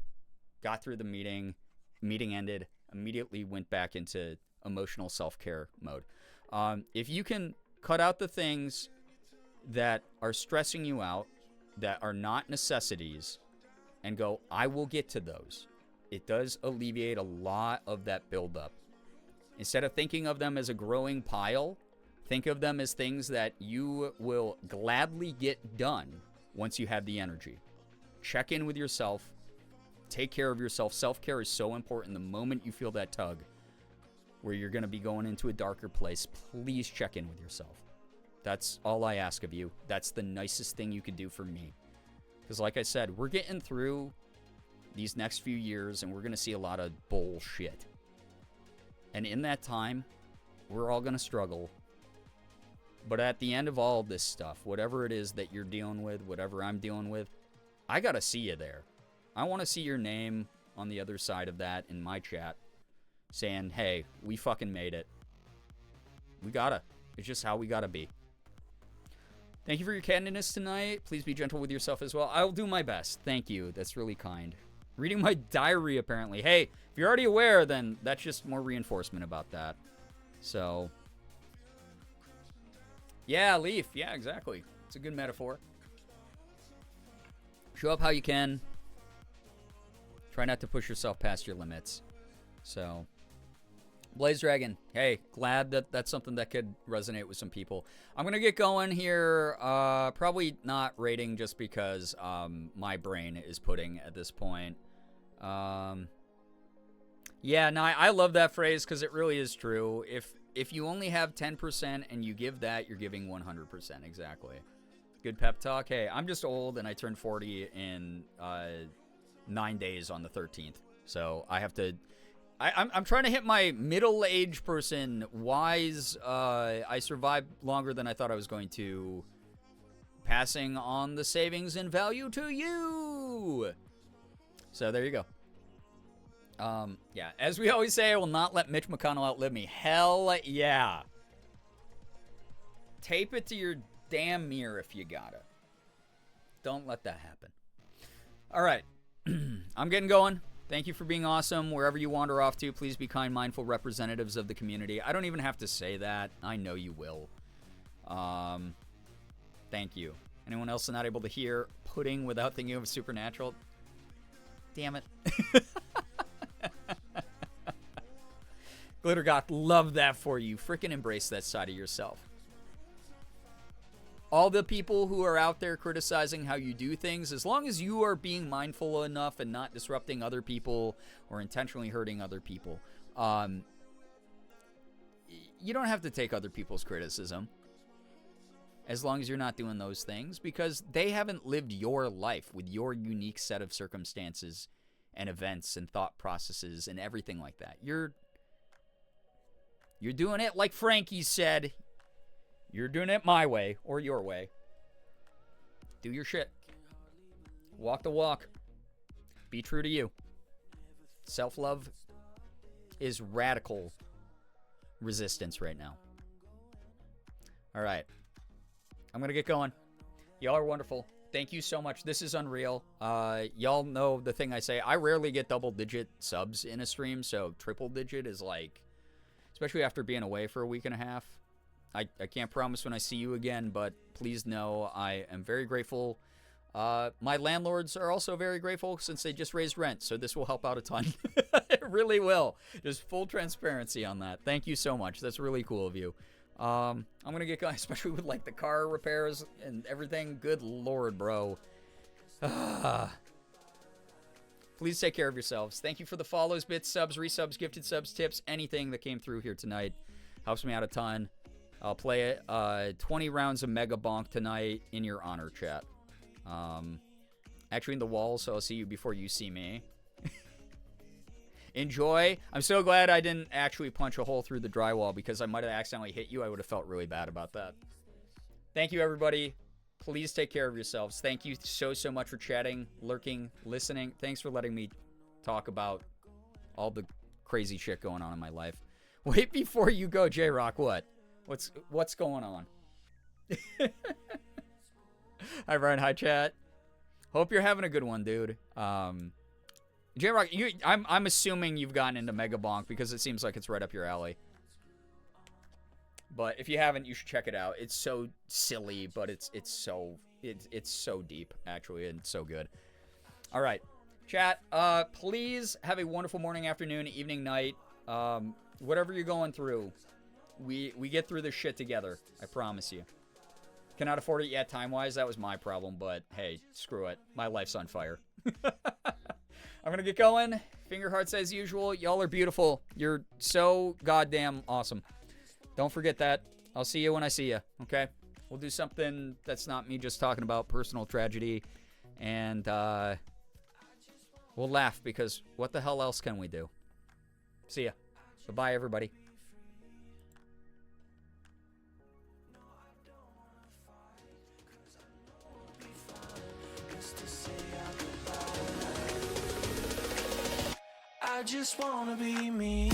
Got through the meeting. Meeting ended. Immediately went back into emotional self-care mode. If you can cut out the things that are stressing you out, that are not necessities, and go, I will get to those. It does alleviate a lot of that buildup. Instead of thinking of them as a growing pile, think of them as things that you will gladly get done once you have the energy. Check in with yourself. Take care of yourself. Self-care is so important. The moment you feel that tug where you're going to be going into a darker place, please check in with yourself. That's all I ask of you. That's the nicest thing you could do for me. Because like I said, we're getting through these next few years and we're going to see a lot of bullshit. And in that time, we're all going to struggle. But at the end of all of this stuff, whatever it is that you're dealing with, whatever I'm dealing with, I got to see you there. I want to see your name on the other side of that in my chat saying, hey, we fucking made it. We gotta. It's just how we gotta be. Thank you for your candidness tonight. Please be gentle with yourself as well. I'll do my best. Thank you. That's really kind. Reading my diary, apparently. Hey, if you're already aware, then that's just more reinforcement about that. So, yeah, Leaf. Yeah, exactly. It's a good metaphor. Show up how you can. Try not to push yourself past your limits. So, Blaze Dragon, hey, glad that that's something that could resonate with some people. I'm going to get going here. Probably not rating just because my brain is pudding at this point. Yeah, no, I love that phrase because it really is true. If you only have 10% and you give that, you're giving 100%. Exactly. Good pep talk. Hey, I'm just old and I turned 40 in 9 days on the 13th. So I have to... I'm trying to hit my middle-aged person wise. I survived longer than I thought I was going to. Passing on the savings and value to you. So there you go. Yeah, as we always say, I will not let Mitch McConnell outlive me. Hell yeah. Tape it to your damn mirror if you gotta. Don't let that happen. All right. I'm getting going. Thank you for being awesome. Wherever you wander off to, please be kind, mindful representatives of the community. I don't even have to say that. I know you will. Thank you. Anyone else not able to hear pudding without thinking of Supernatural? Damn it. Glittergoth, love that for you. Frickin' embrace that side of yourself. All the people who are out there criticizing how you do things, as long as you are being mindful enough and not disrupting other people or intentionally hurting other people, you don't have to take other people's criticism as long as you're not doing those things, because they haven't lived your life with your unique set of circumstances and events and thought processes and everything like that. You're doing it like Frankie said. You're doing it my way or your way. Do your shit. Walk the walk. Be true to you. Self-love is radical resistance right now. All right. I'm going to get going. Y'all are wonderful. Thank you so much. This is unreal. Y'all know the thing I say. I rarely get double-digit subs in a stream, so triple-digit is like, especially after being away for a week and a half. I can't promise when I see you again, but please know I am very grateful My landlords are also very grateful since they just raised rent, so this will help out a ton. It really will. Just full transparency on that. Thank you so much. That's really cool of you. I'm going to get going, especially with like the car repairs and everything. Good Lord, bro. Please take care of yourselves. Thank you for the follows, bits, subs, resubs, gifted subs, tips, anything that came through here tonight. Helps me out a ton. I'll play 20 rounds of Mega Bonk tonight in your honor, chat. Actually in the wall, so I'll see you before you see me. Enjoy. I'm so glad I didn't actually punch a hole through the drywall because I might have accidentally hit you. I would have felt really bad about that. Thank you, everybody. Please take care of yourselves. Thank you so much for chatting, lurking, listening. Thanks for letting me talk about all the crazy shit going on in my life. Wait before you go, J-Rock. What? What's going on? Hi, Brian. Hi, chat. Hope you're having a good one, dude. J-Rock, I'm assuming you've gotten into Mega Bonk because it seems like it's right up your alley. But if you haven't, you should check it out. It's so silly, but it's so deep, actually, and so good. All right, chat. Please have a wonderful morning, afternoon, evening, night. Whatever you're going through, we get through this shit together. I promise you. Cannot afford it yet, time-wise. That was my problem, but hey, screw it. My life's on fire. I'm gonna get going. Finger hearts as usual. Y'all are beautiful. You're so goddamn awesome. Don't forget that. I'll see you when I see you, okay? We'll do something that's not me just talking about personal tragedy. And we'll laugh because what the hell else can we do? See ya. Goodbye, everybody. I just wanna be me.